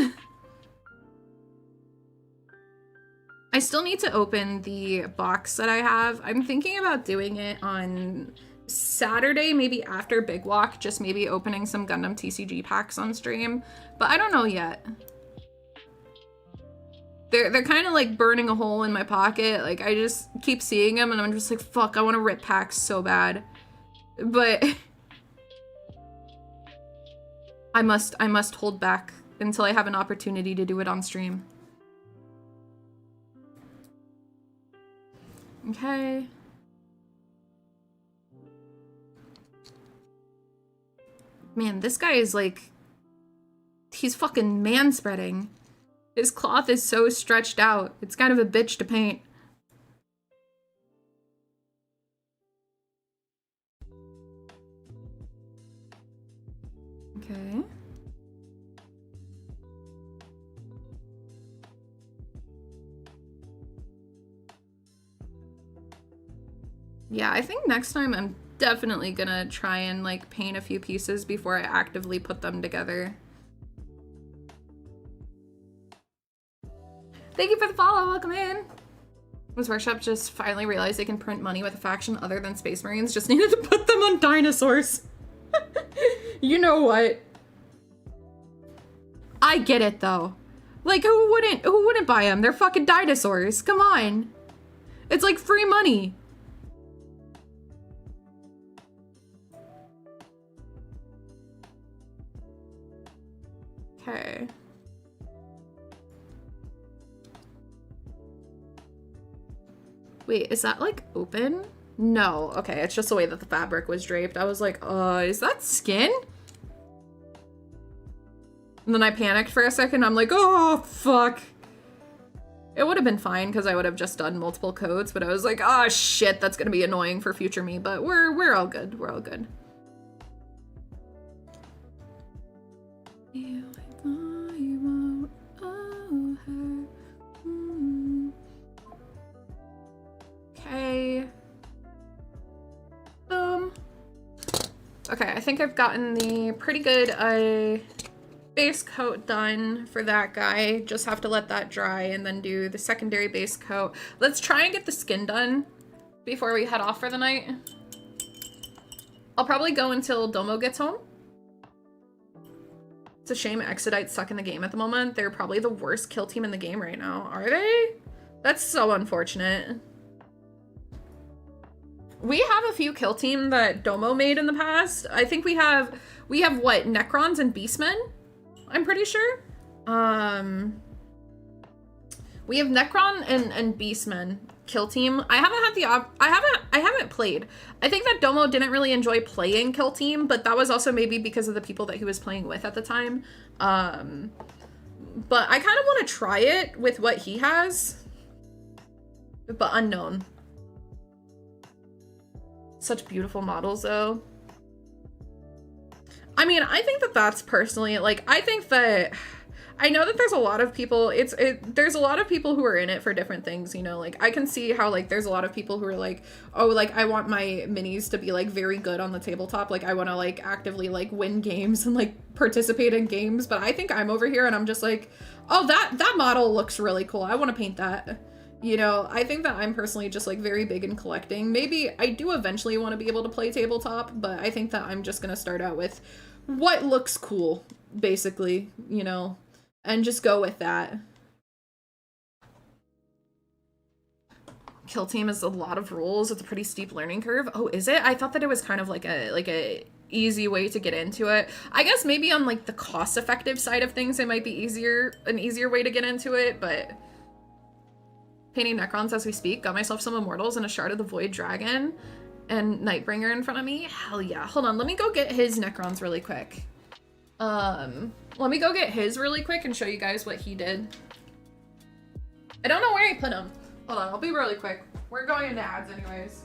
I still need to open the box that I have. I'm thinking about doing it on Saturday, maybe after Big Walk, just maybe opening some Gundam TCG packs on stream, but I don't know yet. They're kind of like burning a hole in my pocket. Like I just keep seeing them and I'm just like, fuck, I want to rip packs so bad. But I must hold back until I have an opportunity to do it on stream. Okay. Man, this guy is like, he's fucking man-spreading. His cloth is so stretched out. It's kind of a bitch to paint. Okay. Yeah, I think next time I'm definitely gonna try and like paint a few pieces before I actively put them together. Thank you for the follow, welcome in. This workshop just finally realized they can print money with a faction other than Space Marines, just needed to put them on dinosaurs. You know what? I get it though. Like who wouldn't buy them? They're fucking dinosaurs, come on. It's like free money. Okay. Wait, is that like open? No, okay, it's just the way that the fabric was draped. I was like, is that skin? And then I panicked for a second. I'm like, oh, fuck. It would have been fine because I would have just done multiple coats, but I was like, oh shit, that's gonna be annoying for future me, but we're all good. We're all good. Okay. Boom. Okay, I think I've gotten the pretty good base coat done for that guy. Just have to let that dry and then do the secondary base coat. Let's try and get the skin done before we head off for the night. I'll probably go until Domo gets home. It's a shame Exodites suck in the game at the moment. They're probably the worst kill team in the game right now. Are they? That's so unfortunate. We have a few kill team that Domo made in the past. I think we have what, Necrons and Beastmen? I'm pretty sure. We have Necron and Beastmen kill team. I haven't played. I think that Domo didn't really enjoy playing kill team, but that was also maybe because of the people that he was playing with at the time. But I kind of want to try it with what he has, but unknown. Such beautiful models though. I mean, I think that that's personally, like, I think that, I know that there's a lot of people, there's a lot of people who are in it for different things, you know, like, I can see how, like, there's a lot of people who are like, oh, like, I want my minis to be, like, very good on the tabletop, like, I want to, like, actively, like, win games and, like, participate in games, but I think I'm over here and I'm just like, oh, that model looks really cool, I want to paint that. You know, I think that I'm personally just like very big in collecting. Maybe I do eventually want to be able to play tabletop, but I think that I'm just going to start out with what looks cool, basically, you know, and just go with that. Kill team is a lot of rules. It's a pretty steep learning curve. Oh, is it? I thought that it was kind of like a easy way to get into it. I guess maybe on like the cost effective side of things, it might be an easier way to get into it, but painting Necrons as we speak. Got myself some Immortals and a Shard of the Void Dragon and Nightbringer in front of me. Hell yeah. Hold on, let me go get his Necrons really quick. Let me go get his really quick and show you guys what he did. I don't know where he put them. Hold on, I'll be really quick. We're going into ads anyways.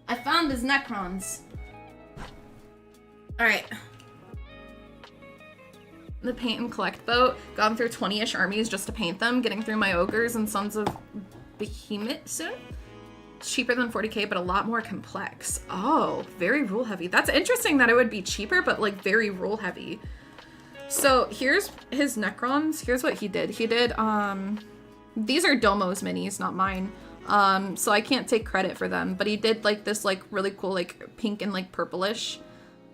I found his Necrons. Alright. The paint and collect boat. Gone through 20-ish armies just to paint them. Getting through my ogres and Sons of Behemoth soon. It's cheaper than 40k, but a lot more complex. Oh, very rule heavy. That's interesting that it would be cheaper, but like very rule heavy. So here's his Necrons. Here's what he did. He did These are Domo's minis, not mine. So I can't take credit for them, but he did like this like really cool like pink and like purplish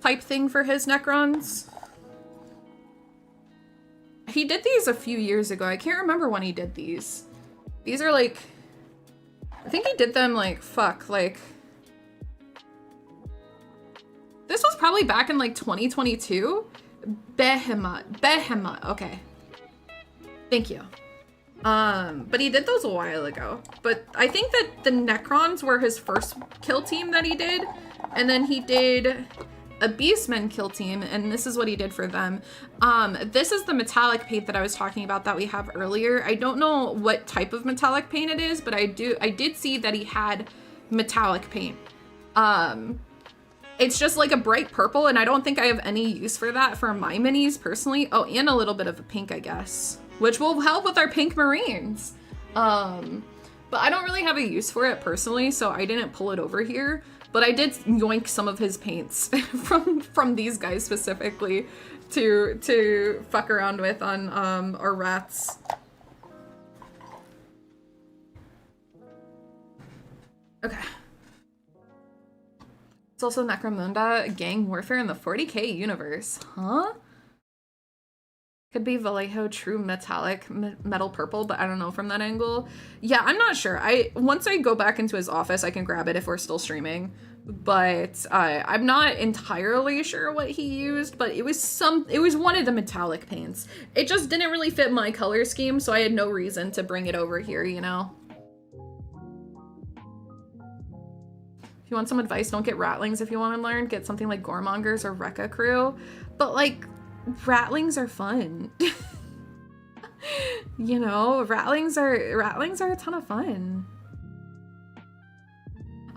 type thing for his Necrons. He did these a few years ago. I can't remember when he did these. These are like, I think he did them like, like, this was probably back in like 2022. Behemoth, okay. Thank you. But he did those a while ago. But I think that the Necrons were his first kill team that he did. And then he did a Beastmen kill team, and this is what he did for them. This is the metallic paint that I was talking about that we have earlier. I don't know what type of metallic paint it is, but I did see that he had metallic paint. It's just like a bright purple, and I don't think I have any use for that for my minis personally. Oh, and a little bit of a pink, I guess, which will help with our pink Marines. But I don't really have a use for it personally, so I didn't pull it over here. But I did yoink some of his paints from these guys specifically to fuck around with on our rats. Okay. It's also Necromunda gang warfare in the 40k universe. Huh? Could be Vallejo true metallic metal purple, but I don't know from that angle. Yeah, I'm not sure. Once I go back into his office, I can grab it if we're still streaming. But I'm not entirely sure what he used, but it was one of the metallic paints. It just didn't really fit my color scheme, so I had no reason to bring it over here, you know? If you want some advice, don't get Ratlings if you want to learn. Get something like Goremongers or Rekka Crew. But like, Ratlings are fun. You know, Ratlings are a ton of fun.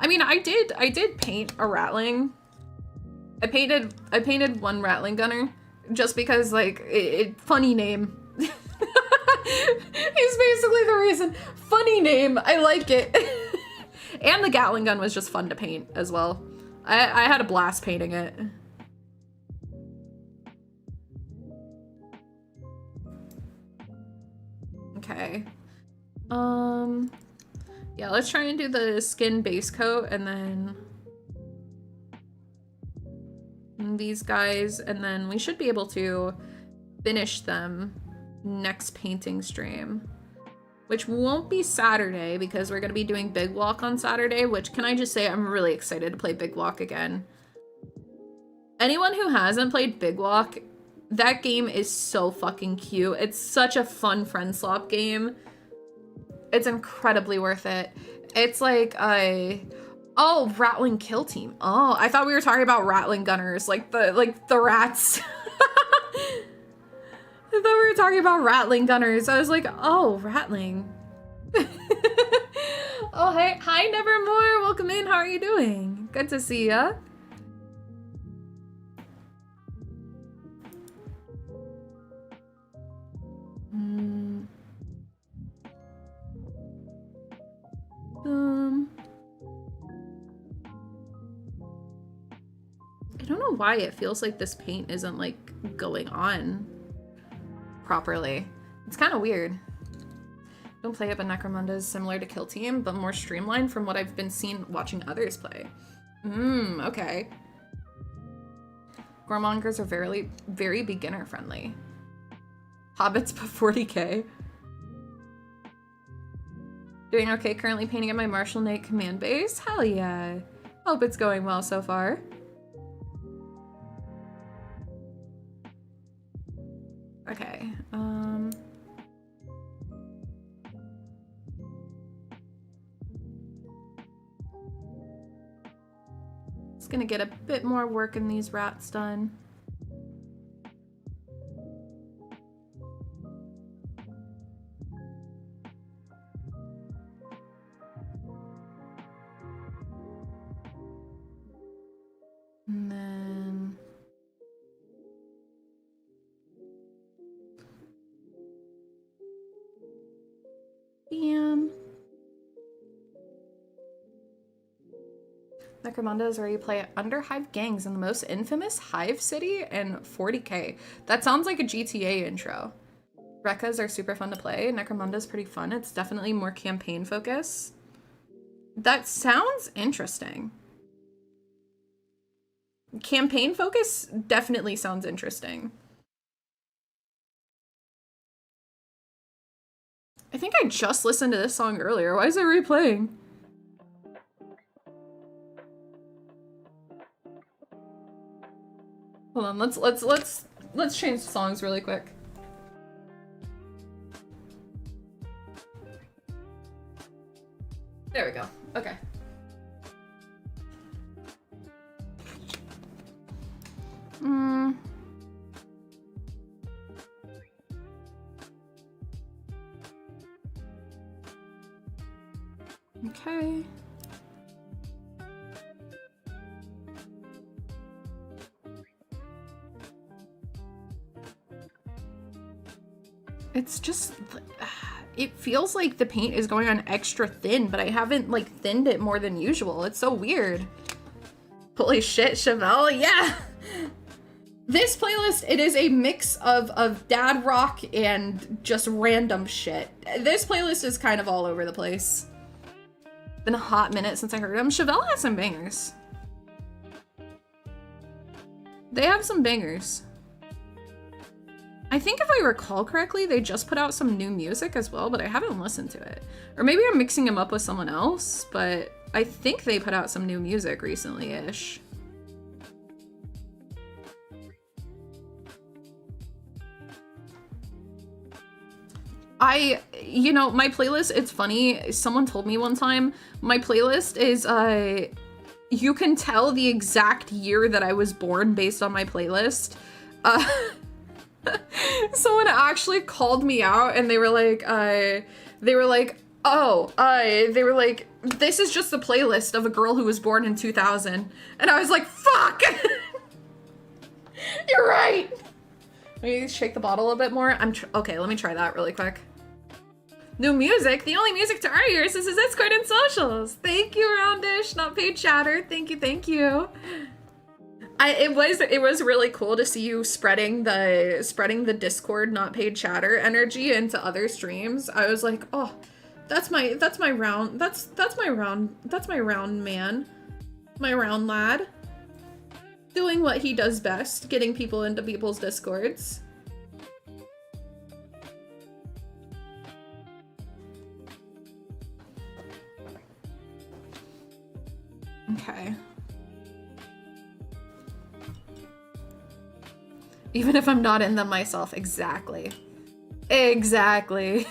I mean, I did paint a Ratling. I painted one Ratling gunner just because like funny name. He's basically the reason. Funny name. I like it. And the Gatling gun was just fun to paint as well. I had a blast painting it. Okay. Yeah, let's try and do the skin base coat and then these guys, and then we should be able to finish them next painting stream, which won't be Saturday because we're going to be doing Big Walk on Saturday, which can I just say I'm really excited to play Big Walk again. Anyone who hasn't played Big Walk, that game is so fucking cute. It's such a fun friend swap game. It's incredibly worth it. It's like oh, Ratling kill team. Oh, I thought we were talking about Ratling gunners, like the rats. I thought we were talking about Ratling gunners. I was like, oh, Ratling. Oh, hey, hi, Nevermore. Welcome in. How are you doing? Good to see ya. I don't know why it feels like this paint isn't like going on properly. It's kind of weird. Don't play it, but Necromunda is similar to Kill Team, but more streamlined from what I've been seen watching others play. Okay. Goremongers are very beginner friendly. Hobbits for 40k. Doing okay, currently painting at my Marshall Knight command base. Hell yeah. Hope it's going well so far. Okay, just gonna get a bit more work in these rats done. And then bam. Necromunda is where you play Underhive gangs in the most infamous Hive city and 40k. That sounds like a GTA intro. Rekkas are super fun to play. Necromunda's pretty fun. It's definitely more campaign focus. That sounds interesting. Campaign focus definitely sounds interesting. I think I just listened to this song earlier. Why is it replaying? Hold on, let's change songs really quick. There we go. Okay. Okay. It's just, it feels like the paint is going on extra thin, but I haven't like thinned it more than usual. It's so weird. Holy shit, Chevelle, yeah! This playlist, it is a mix of dad rock and just random shit. This playlist is kind of all over the place. Been a hot minute since I heard them. Chevelle has some bangers. They have some bangers. I think if I recall correctly, they just put out some new music as well, but I haven't listened to it. Or maybe I'm mixing them up with someone else, but I think they put out some new music recently-ish. You know, my playlist, it's funny, someone told me one time, my playlist is, you can tell the exact year that I was born based on my playlist. Someone actually called me out and they were like, this is just a playlist of a girl who was born in 2000. And I was like, fuck! You're right! Maybe shake the bottle a bit more. Okay, let me try that really quick. New music? The only music to our ears is his Discord and socials. Thank you, Roundish, not paid chatter. Thank you, thank you. It was really cool to see you spreading the Discord not paid chatter energy into other streams. I was like, oh, that's my round man, my round lad, doing what he does best, getting people into people's Discords. Okay. Even if I'm not in them myself. Exactly. Exactly.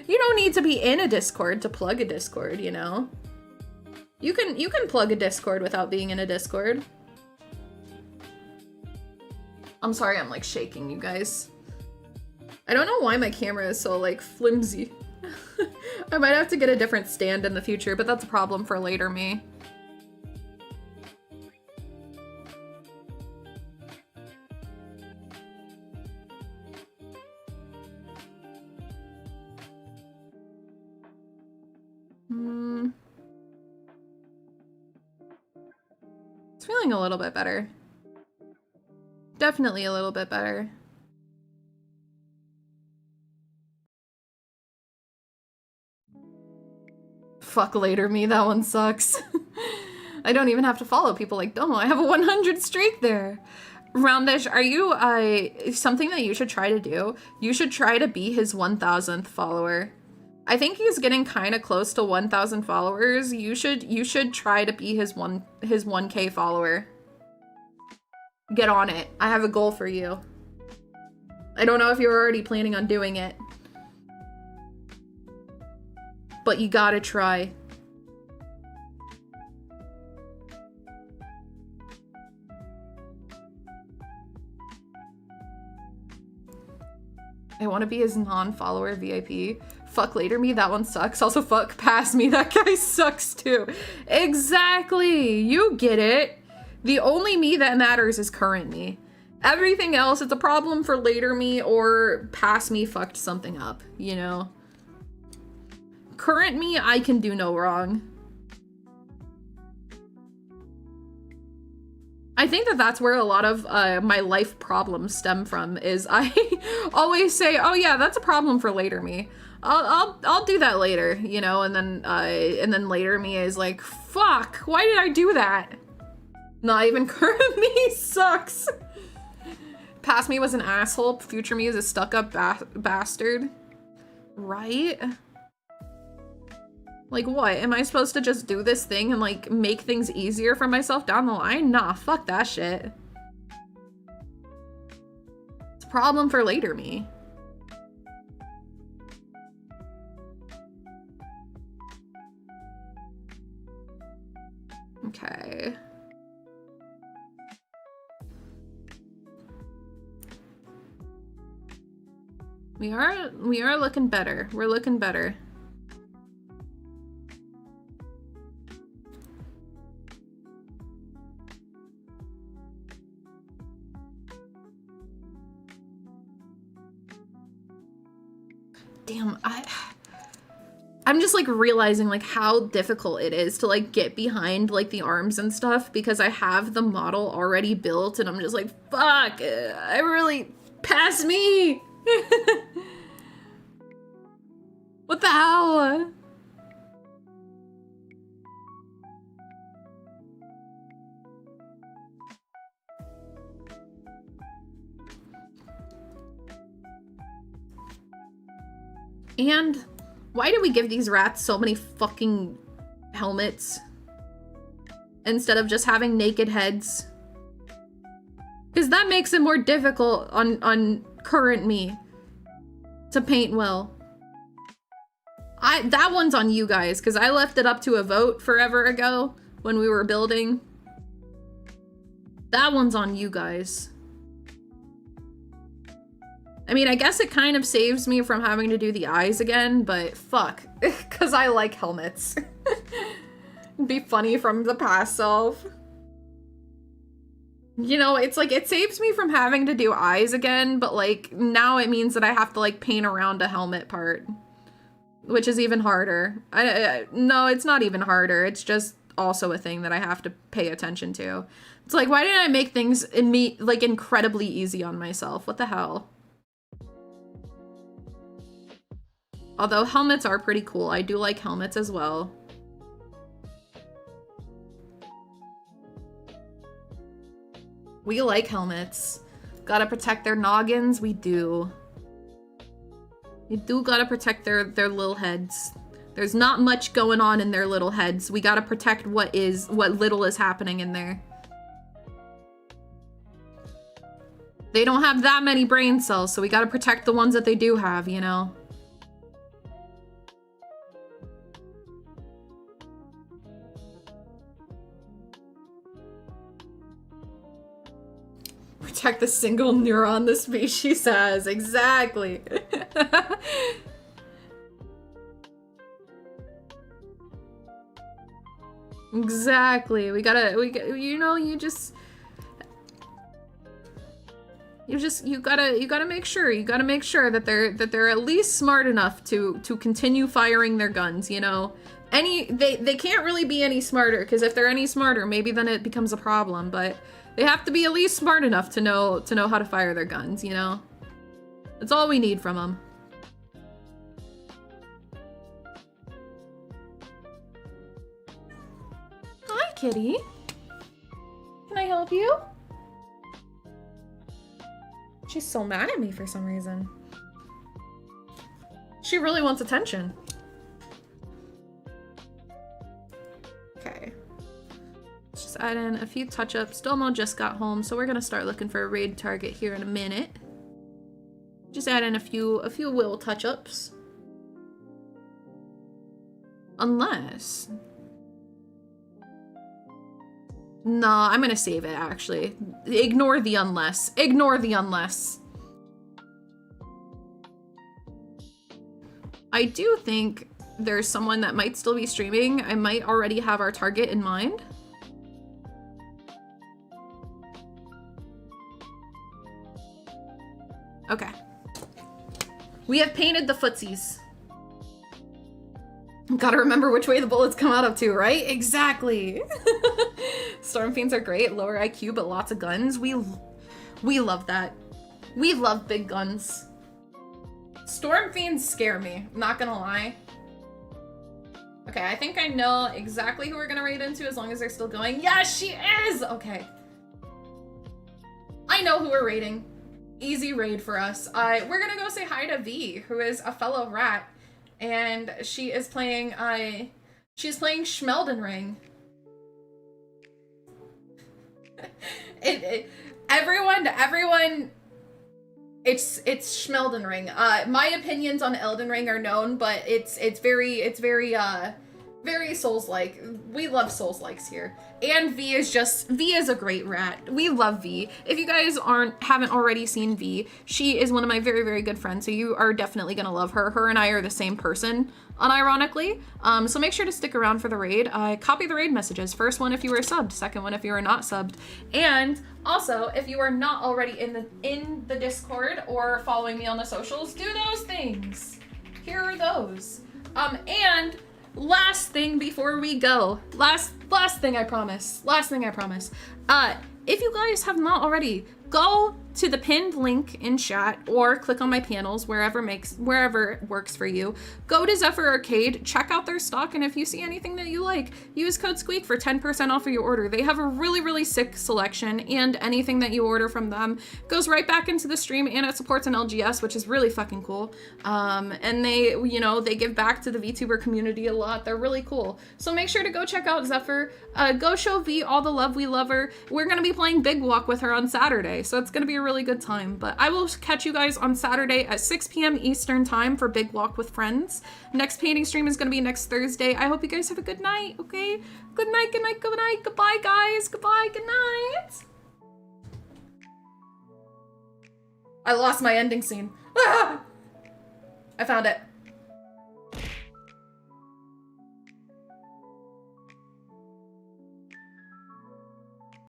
You don't need to be in a Discord to plug a Discord, you know? You can plug a Discord without being in a Discord. I'm sorry, I'm like shaking, you guys. I don't know why my camera is so like flimsy. I might have to get a different stand in the future, but that's a problem for later me. It's feeling a little bit better. Definitely a little bit better. Fuck later me, that one sucks. I don't even have to follow people like Domo. I have a 100 streak there. Roundish, are you, something that you should try to do? You should try to be his 1000th follower. I think he's getting kind of close to 1,000 followers. You should try to be his 1K follower. Get on it. I have a goal for you. I don't know if you're already planning on doing it, but you gotta try. I want to be his non-follower VIP. Fuck later me, that one sucks. Also fuck past me, that guy sucks too. Exactly, you get it. The only me that matters is current me. Everything else, it's a problem for later me or past me fucked something up, you know? Current me, I can do no wrong. I think that that's where a lot of my life problems stem from, is I always say, oh yeah, that's a problem for later me. I'll do that later, you know, and then later me is like, fuck, why did I do that? Not even current me sucks. Past me was an asshole, future me is a stuck-up bastard. Right? Like what? Am I supposed to just do this thing and like make things easier for myself down the line? Nah, fuck that shit. It's a problem for later me. Okay. We are looking better. We're looking better. Damn, I'm just like realizing like how difficult it is to like get behind like the arms and stuff, because I have the model already built and I'm just like, fuck, I really, pass me. What the hell? And why do we give these rats so many fucking helmets instead of just having naked heads? Because that makes it more difficult on current me to paint well. That one's on you guys, because I left it up to a vote forever ago when we were building. That one's on you guys. I mean, I guess it kind of saves me from having to do the eyes again, but fuck, because I like helmets. It'd be funny from the past self. You know, it's like, it saves me from having to do eyes again, but like, now it means that I have to like paint around a helmet part, which is even harder. No, it's not even harder. It's just also a thing that I have to pay attention to. It's like, why didn't I make things like incredibly easy on myself? What the hell? Although helmets are pretty cool. I do like helmets as well. We like helmets. Gotta protect their noggins. We do. We do gotta protect their little heads. There's not much going on in their little heads. We gotta protect what little is happening in there. They don't have that many brain cells, so we gotta protect the ones that they do have, you know? Protect the single neuron the species has. Exactly. Exactly. You know, you gotta make sure that they're at least smart enough to continue firing their guns, you know? They can't really be any smarter, because if they're any smarter, maybe then it becomes a problem, but they have to be at least smart enough to know how to fire their guns, you know? That's all we need from them. Hi, kitty. Can I help you? She's so mad at me for some reason. She really wants attention. Okay. Let's just add in a few touch-ups. Domo just got home, so we're gonna start looking for a raid target here in a minute. Just add in a few little touch-ups. Unless... No, I'm gonna save it, actually. Ignore the unless. Ignore the unless. I do think there's someone that might still be streaming. I might already have our target in mind. Okay. We have painted the footsies. Gotta remember which way the bullets come out of too, right? Exactly. Storm fiends are great, lower IQ, but lots of guns. We love that. We love big guns. Storm fiends scare me, not gonna lie. Okay, I think I know exactly who we're gonna raid into as long as they're still going. Yes, she is! Okay. I know who we're raiding. Easy raid for us. We're gonna go say hi to V, who is a fellow rat. And she is playing, she's playing Schmelden Ring. Everyone, it's Schmelden Ring. My opinions on Elden Ring are known, but it's very Souls-like. We love Souls-likes here. And V is a great rat. We love V. If you guys haven't already seen V, she is one of my very, very good friends, so you are definitely gonna love her. Her and I are the same person, unironically. So make sure to stick around for the raid. Copy the raid messages. First one if you are subbed, second one if you are not subbed. And also, if you are not already in the Discord or following me on the socials, do those things. Here are those. And last thing before we go, last thing I promise, if you guys have not already, go to the pinned link in chat or click on my panels, wherever it works for you. Go to Xepher Arcade, check out their stock, and if you see anything that you like, use code SQUEAK for 10% off of your order. They have a really, really sick selection, and anything that you order from them goes right back into the stream, and it supports an LGS, which is really fucking cool. And they, they give back to the VTuber community a lot. They're really cool. So make sure to go check out Xepher. Go show V all the love. We love her. We're gonna be playing Big Walk with her on Saturday, so it's gonna be a really good time. But I will catch you guys on Saturday at 6 p.m. Eastern time for Big Walk with friends. Next painting stream is going to be next Thursday. I hope you guys have a good night, okay? Good night, good night, good night. Goodbye, guys. Goodbye, good night. I lost my ending scene. Ah! I found it.